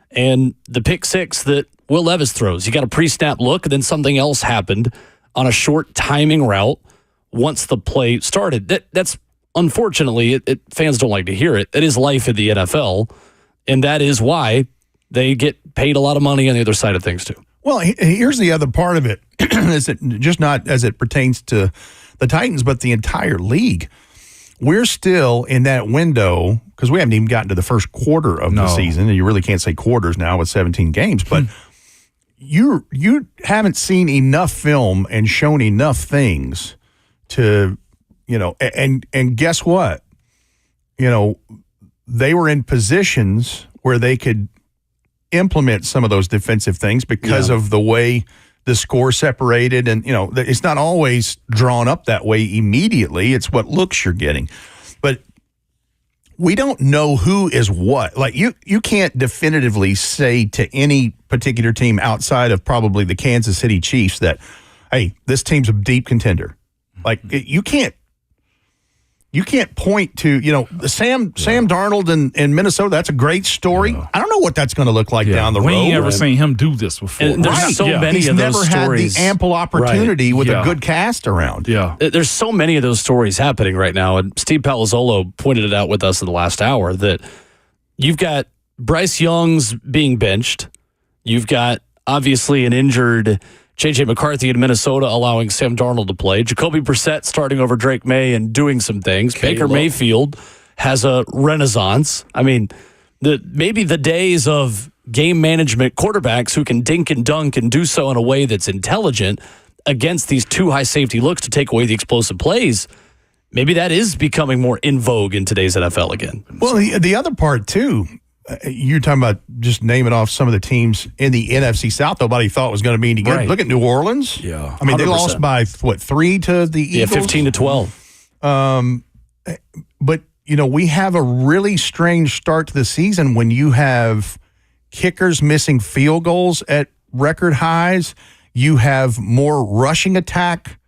and the pick six that Will Levis throws. You got a pre-snap look, and then something else happened on a short timing route once the play started. That's unfortunately, fans don't like to hear it. It is life in the NFL, and that is why they get paid a lot of money on the other side of things, too. Well, here's the other part of it, is it just not as it pertains to the Titans, but the entire league. We're still in that window because we haven't even gotten to the first quarter of the season, and you really can't say quarters now with 17 games. But you haven't seen enough film and shown enough things to, and guess what? They were in positions where they could implement some of those defensive things because of the way the score separated, and it's not always drawn up that way immediately. It's what looks you're getting, but we don't know who is what. You can't definitively say to any particular team outside of probably the Kansas City Chiefs that, hey, this team's a deep contender. You can't point to, Sam Darnold in Minnesota. That's a great story. Yeah. I don't know what that's going to look like down the road. We ain't ever seen him do this before. And there's so many He's of those never stories. had the ample opportunity with a good cast around. Yeah. There's so many of those stories happening right now. And Steve Palozzolo pointed it out with us in the last hour that you've got Bryce Young's being benched. You've got, obviously, an injured J.J. McCarthy in Minnesota allowing Sam Darnold to play. Jacoby Brissett starting over Drake May and doing some things. Baker Mayfield has a renaissance. I mean, maybe the days of game management quarterbacks who can dink and dunk and do so in a way that's intelligent against these two high safety looks to take away the explosive plays. Maybe that is becoming more in vogue in today's NFL again. Well, the other part, too, you're talking about just naming off some of the teams in the NFC South nobody thought was going to be any good. Right. Look at New Orleans. Yeah. I mean, 100%. they lost by, 3 to the Eagles? Yeah, 15-12. But, we have a really strange start to the season when you have kickers missing field goals at record highs. You have more rushing attack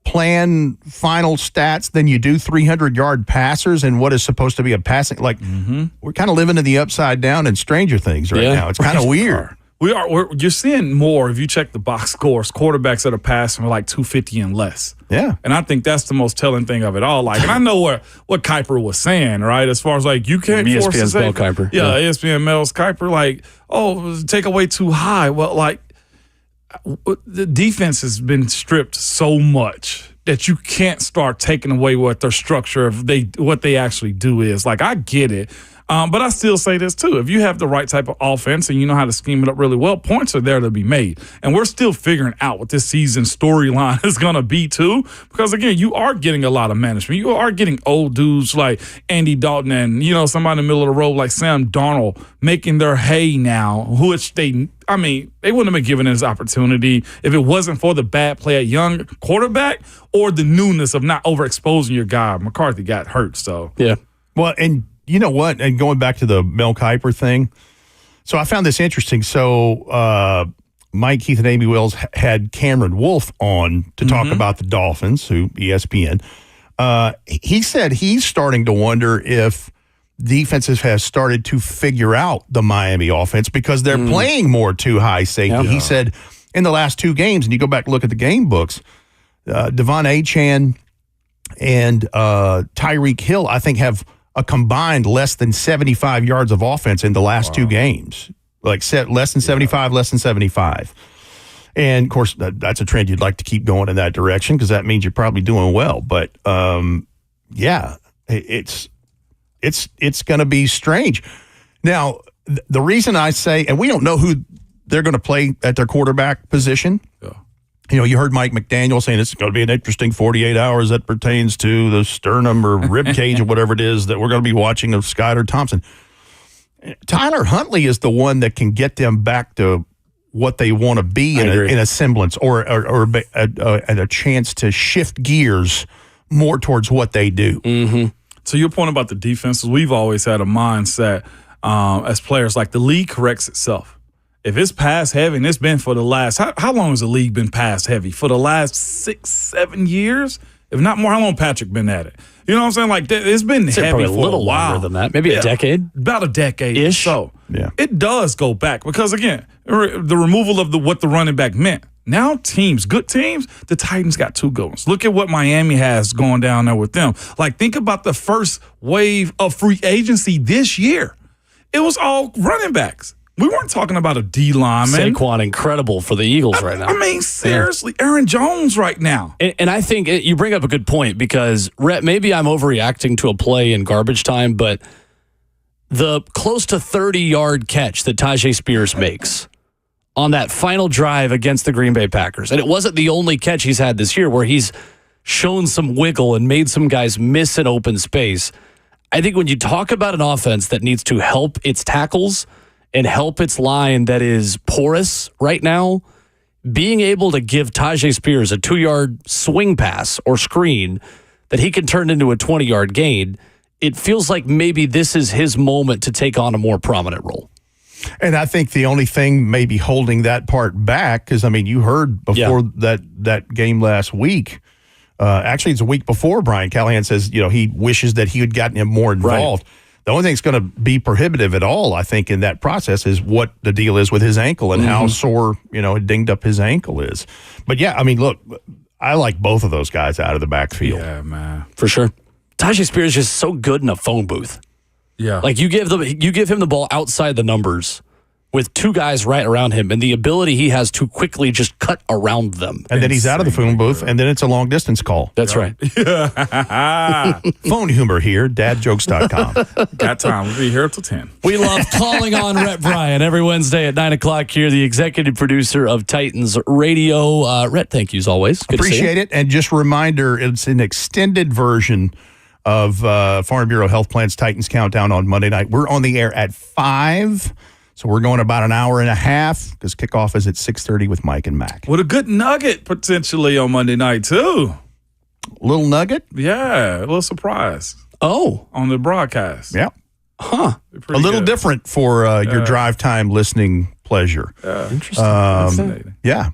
plan final stats than you do 300-yard passers and what is supposed to be a passing. We're kind of living in the upside down and Stranger Things right now. It's kind of weird. You're seeing more, if you check the box scores, quarterbacks that are passing for like 250 and less. Yeah. And I think that's the most telling thing of it all. And I know what Kuiper was saying, right? As far as you can't force ESPN's to say. Mel Kiper. Yeah, ESPN Mel's Kiper, take away too high. Well, the defense has been stripped so much that you can't start taking away what their structure of what they actually do is. I get it. But I still say this too. If you have the right type of offense and you know how to scheme it up really well, points are there to be made. And we're still figuring out what this season's storyline is going to be too. Because again, you are getting a lot of management. You are getting old dudes like Andy Dalton and, somebody in the middle of the road like Sam Darnold making their hay now, which they wouldn't have been given this opportunity if it wasn't for the bad play at young quarterback or the newness of not overexposing your guy. McCarthy got hurt, so. Yeah. Well, and you know what? And going back to the Mel Kiper thing, so I found this interesting. So Mike, Keith, and Amy Wills had Cameron Wolf on to talk about the Dolphins, who ESPN. He said he's starting to wonder if defenses have started to figure out the Miami offense because they're playing more too high safety. Yeah. He said in the last 2 games, and you go back and look at the game books, Devon Achane and Tyreek Hill, I think, have a combined less than 75 yards of offense in the last 2 games. Less than 75, less than 75. And, of course, that's a trend you'd like to keep going in that direction because that means you're probably doing well. But, it's going to be strange. Now, the reason I say, and we don't know who they're going to play at their quarterback position. Yeah. You heard Mike McDaniel saying it's going to be an interesting 48 hours that pertains to the sternum or rib cage or whatever it is that we're going to be watching of Skylar Thompson. Tyler Huntley is the one that can get them back to what they want to be in a semblance or a chance to shift gears more towards what they do. Mm-hmm. To your point about the defenses, we've always had a mindset as players, the league corrects itself. If it's pass heavy, and it's been for the last, how long has the league been pass heavy? For the last 6-7 years? If not more, how long Patrick been at it? You know what I'm saying? It's been heavy for a little while. Longer than that. Maybe a decade? About a decade ish. So yeah. It does go back because, again, the removal of what the running back meant. Now good teams, the Titans got 2 good ones. Look at what Miami has going down there with them. Think about the first wave of free agency this year. It was all running backs. We weren't talking about a D-line, man. Saquon, incredible for the Eagles right now. Seriously, Aaron Jones right now. And I think you bring up a good point because, Rhett, maybe I'm overreacting to a play in garbage time, but the close to 30-yard catch that Tyjae Spears makes on that final drive against the Green Bay Packers, and it wasn't the only catch he's had this year where he's shown some wiggle and made some guys miss an open space. I think when you talk about an offense that needs to help its tackles and help its line that is porous right now, being able to give Tyjae Spears a 2-yard swing pass or screen that he can turn into a 20-yard gain, it feels like maybe this is his moment to take on a more prominent role. And I think the only thing maybe holding that part back, because, you heard before that game last week, actually it's a week before, Brian Callahan says, he wishes that he had gotten him more involved. Right. The only thing that's going to be prohibitive at all, I think, in that process is what the deal is with his ankle and how sore, dinged up his ankle is. But, look, I like both of those guys out of the backfield. Yeah, man. For sure. Tyjae Spears is just so good in a phone booth. Yeah. You give him the ball outside the numbers, with two guys right around him and the ability he has to quickly just cut around them. And then he's out of the phone booth, and then it's a long distance call. That's right. Phone humor here, dadjokes.com. Got time. We'll be here till 10. We love calling on Rhett Bryan every Wednesday at 9 o'clock here, the executive producer of Titans Radio. Rhett, thank you as always. Good Appreciate it. And just a reminder, it's an extended version of Farm Bureau Health Plan's Titans Countdown on Monday night. We're on the air at 5. So we're going about an hour and a half because kickoff is at 6:30 with Mike and Mac. With a good nugget potentially on Monday night, too. Little nugget? Yeah, a little surprise. Oh. On the broadcast. Yeah. Huh. A little different for your drive time listening pleasure. Interesting. Yeah.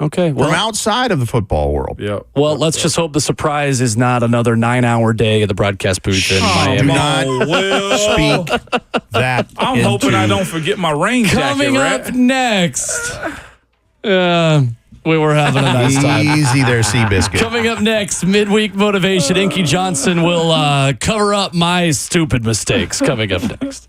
Okay. From outside of the football world. Yep. Well, let's just hope the surprise is not another 9-hour day at the broadcast booth in Miami. Do not speak that. I'm hoping I don't forget my rain jacket. Coming Rhett. up next. We were having a nice time. Easy there, Seabiscuit. Coming up next, midweek motivation. Inky Johnson will cover up my stupid mistakes. Coming up next.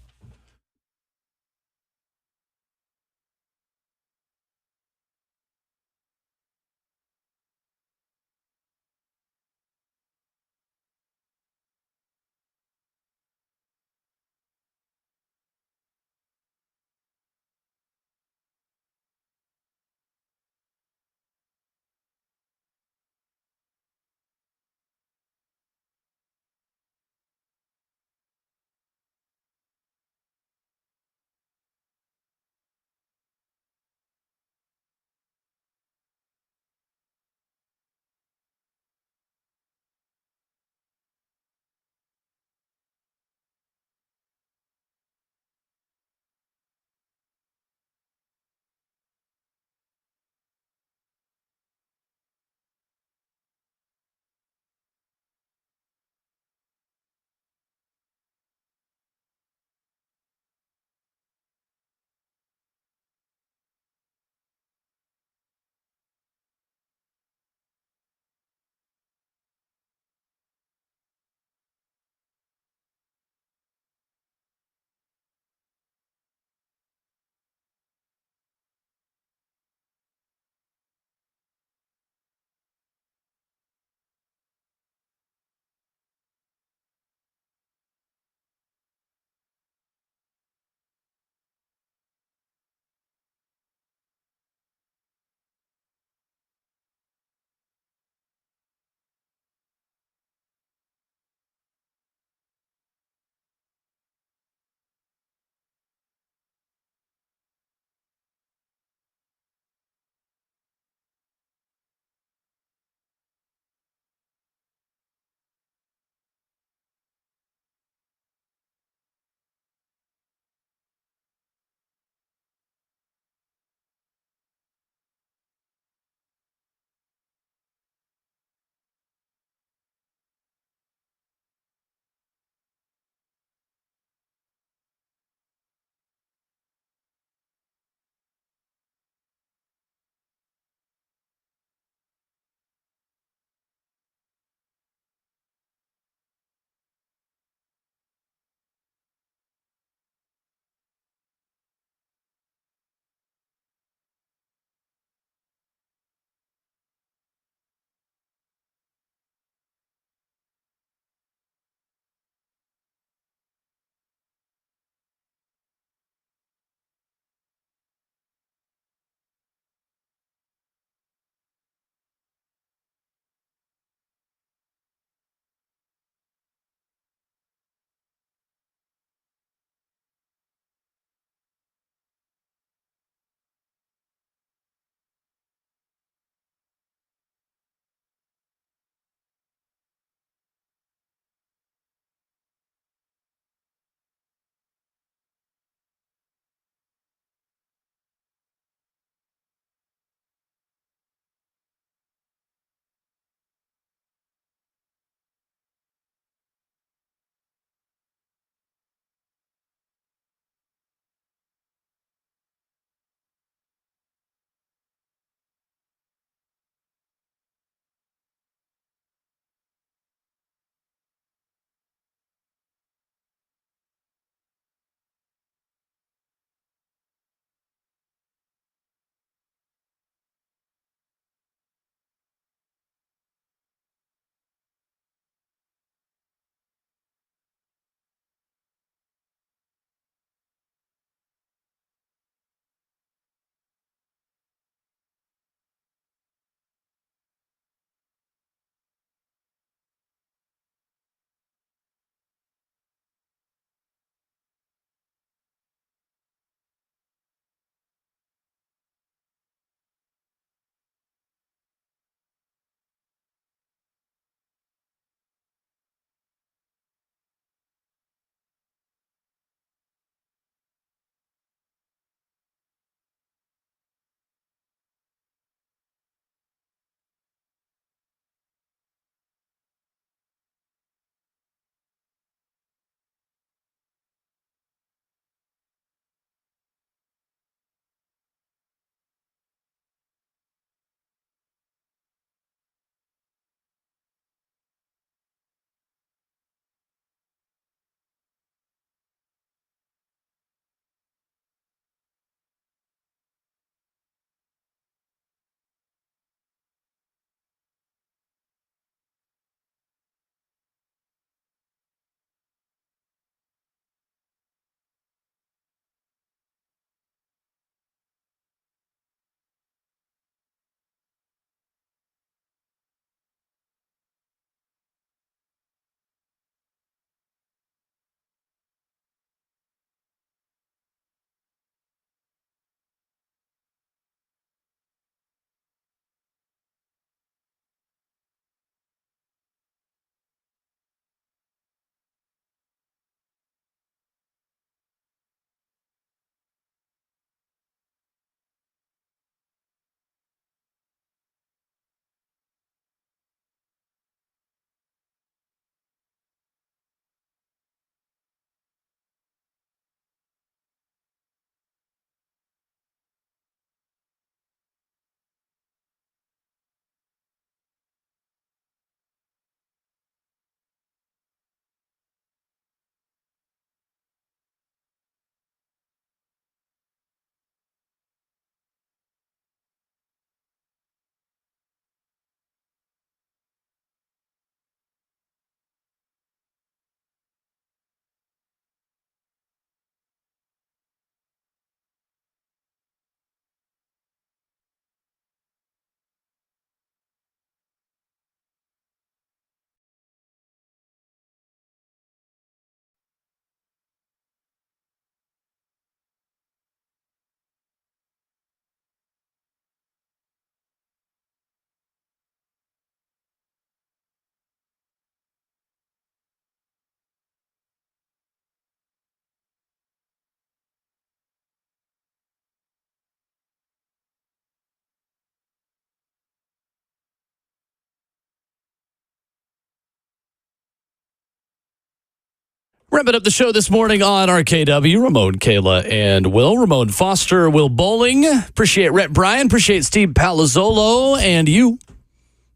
Wrapping up the show this morning on RKW, Ramon, Kayla, and Will. Ramon Foster, Will Bowling. Appreciate Rhett, Bryan. Appreciate Steve Palozzolo and you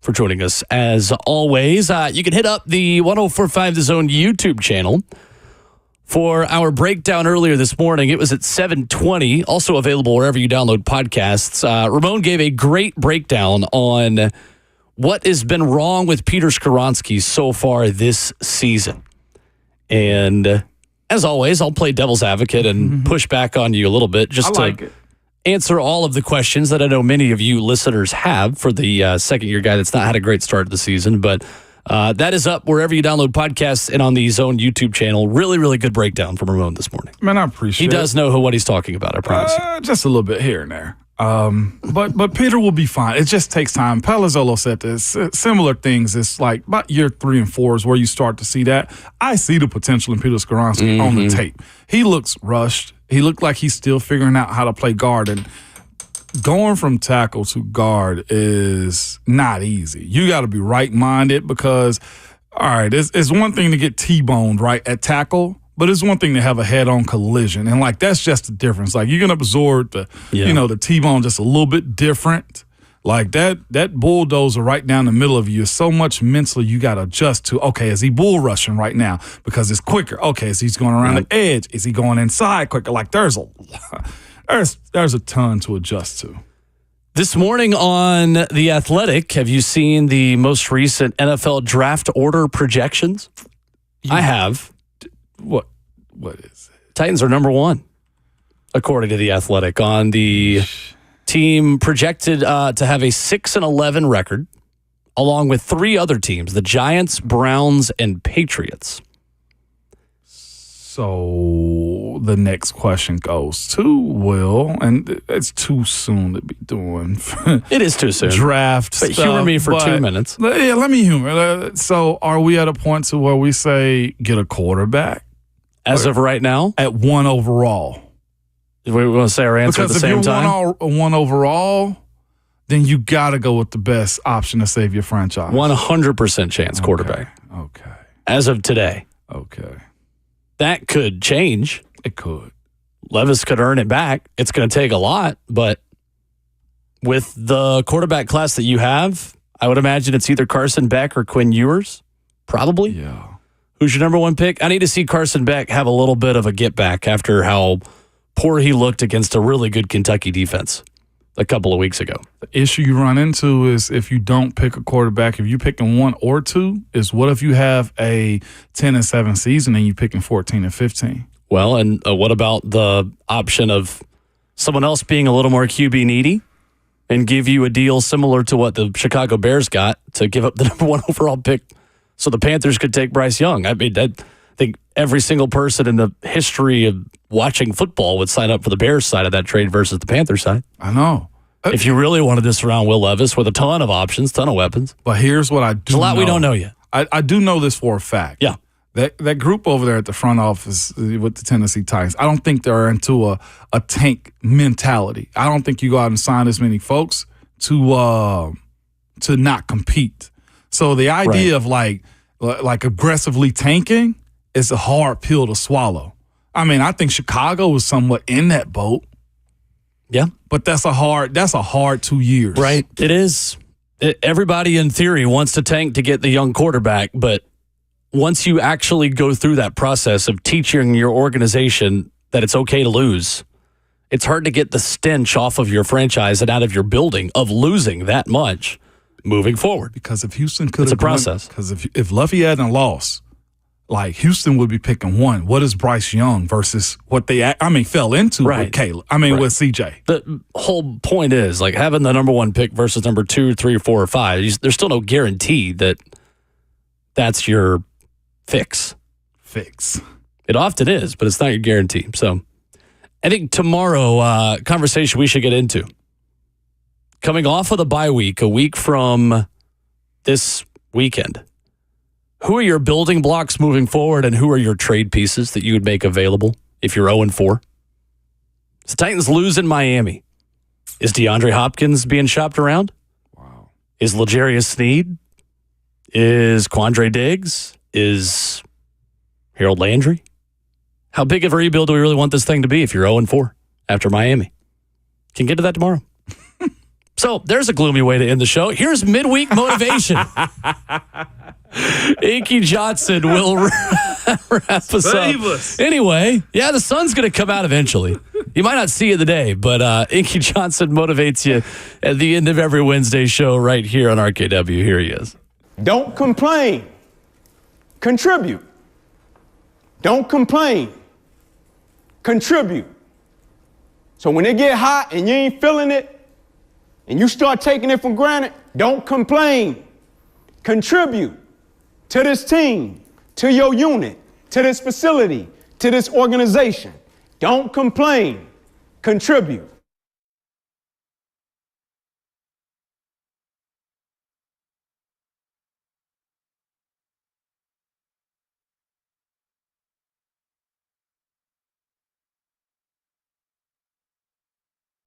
for joining us as always. You can hit up the 104.5 The Zone YouTube channel for our breakdown earlier this morning. It was at 7:20, also available wherever you download podcasts. Ramon gave a great breakdown on what has been wrong with Peter Skoronski so far this season. And as always, I'll play devil's advocate and push back on you a little bit just to answer all of the questions that I know many of you listeners have for the second-year guy that's not had a great start to the season. But that is up wherever you download podcasts and on the Zone YouTube channel. Really, really good breakdown from Ramon this morning. Man, I appreciate it. He does know what he's talking about, I promise you. Just a little bit here and there. But Peter will be fine. It just takes time. Palozzolo said this. Similar things. It's like about year 3 and 4 is where you start to see that. I see the potential in Peter Skoronski on the tape. He looks rushed. He looked like he's still figuring out how to play guard. And going from tackle to guard is not easy. You got to be right-minded because, all right, it's one thing to get T-boned right at tackle, but it's one thing to have a head-on collision. And, like, that's just the difference. Like, you're going to absorb the T-bone just a little bit different. Like, that bulldozer right down the middle of you is so much mentally you got to adjust to, okay, is he bull rushing right now? Because it's quicker. Okay, is he going around the edge? Is he going inside quicker? Like, there's a ton to adjust to. This morning on The Athletic, have you seen the most recent NFL draft order projections? I have. What is it? Titans are number 1, according to The Athletic, on the team projected to have a 6-11 record, along with 3 other teams, the Giants, Browns, and Patriots. So the next question goes to Will, and it's too soon to be doing. It is too soon. Draft but stuff. Humor me for 2 minutes. Yeah, let me humor. So are we at a point to where we say get a quarterback? As of right now? At 1 overall. We want to say our answer at the same time? Because if you're 1 overall, then you got to go with the best option to save your franchise. 100% chance quarterback. Okay. As of today. Okay. That could change. It could. Levis could earn it back. It's going to take a lot, but with the quarterback class that you have, I would imagine it's either Carson Beck or Quinn Ewers, probably. Yeah. Who's your number 1 pick? I need to see Carson Beck have a little bit of a get back after how poor he looked against a really good Kentucky defense a couple of weeks ago. The issue you run into is if you don't pick a quarterback, if you're picking 1 or 2, is what if you have a 10-7 season and you're picking 14-15? Well, and what about the option of someone else being a little more QB needy and give you a deal similar to what the Chicago Bears got to give up the number 1 overall pick so the Panthers could take Bryce Young? I mean, I think every single person in the history of watching football would sign up for the Bears side of that trade versus the Panthers side. I know. If you really wanted to surround Will Levis with a ton of options, ton of weapons. But here's what I do know. There's a lot we don't know yet. I do know this for a fact. Yeah. That group over there at the front office with the Tennessee Titans, I don't think they're into a tank mentality. I don't think you go out and sign as many folks to not compete. So the idea of like aggressively tanking is a hard pill to swallow. I mean, I think Chicago was somewhat in that boat. Yeah. But that's a hard 2 years. Right. It is. Everybody in theory wants to tank to get the young quarterback, but once you actually go through that process of teaching your organization that it's okay to lose, it's hard to get the stench off of your franchise and out of your building of losing that much moving forward. Because if Houston could have... It's a process. Because if Luffy hadn't lost, like Houston would be picking 1. What is Bryce Young versus what they, fell into with Caleb? With CJ. The whole point is, like, having the number 1 pick versus number 2, 3, 4, or 5, there's still no guarantee that that's your fix. It often is, but it's not your guarantee. So I think tomorrow, conversation we should get into. Coming off of the bye week, a week from this weekend, who are your building blocks moving forward and who are your trade pieces that you would make available if you're 0-4? The Titans lose in Miami. Is DeAndre Hopkins being shopped around? Wow. Is L'Jarius Sneed? Is Quandre Diggs? Is Harold Landry? How big of a rebuild do we really want this thing to be if you're 0-4 after Miami? Can get to that tomorrow. So there's a gloomy way to end the show. Here's midweek motivation. Inky Johnson will wrap us up. Anyway, yeah, the sun's going to come out eventually. You might not see it today, but Inky Johnson motivates you at the end of every Wednesday show right here on RKW. Here he is. Don't complain. Contribute. Don't complain. Contribute. So when it get hot and you ain't feeling it, and you start taking it for granted, don't complain. Contribute to this team, to your unit, to this facility, to this organization. Don't complain. Contribute.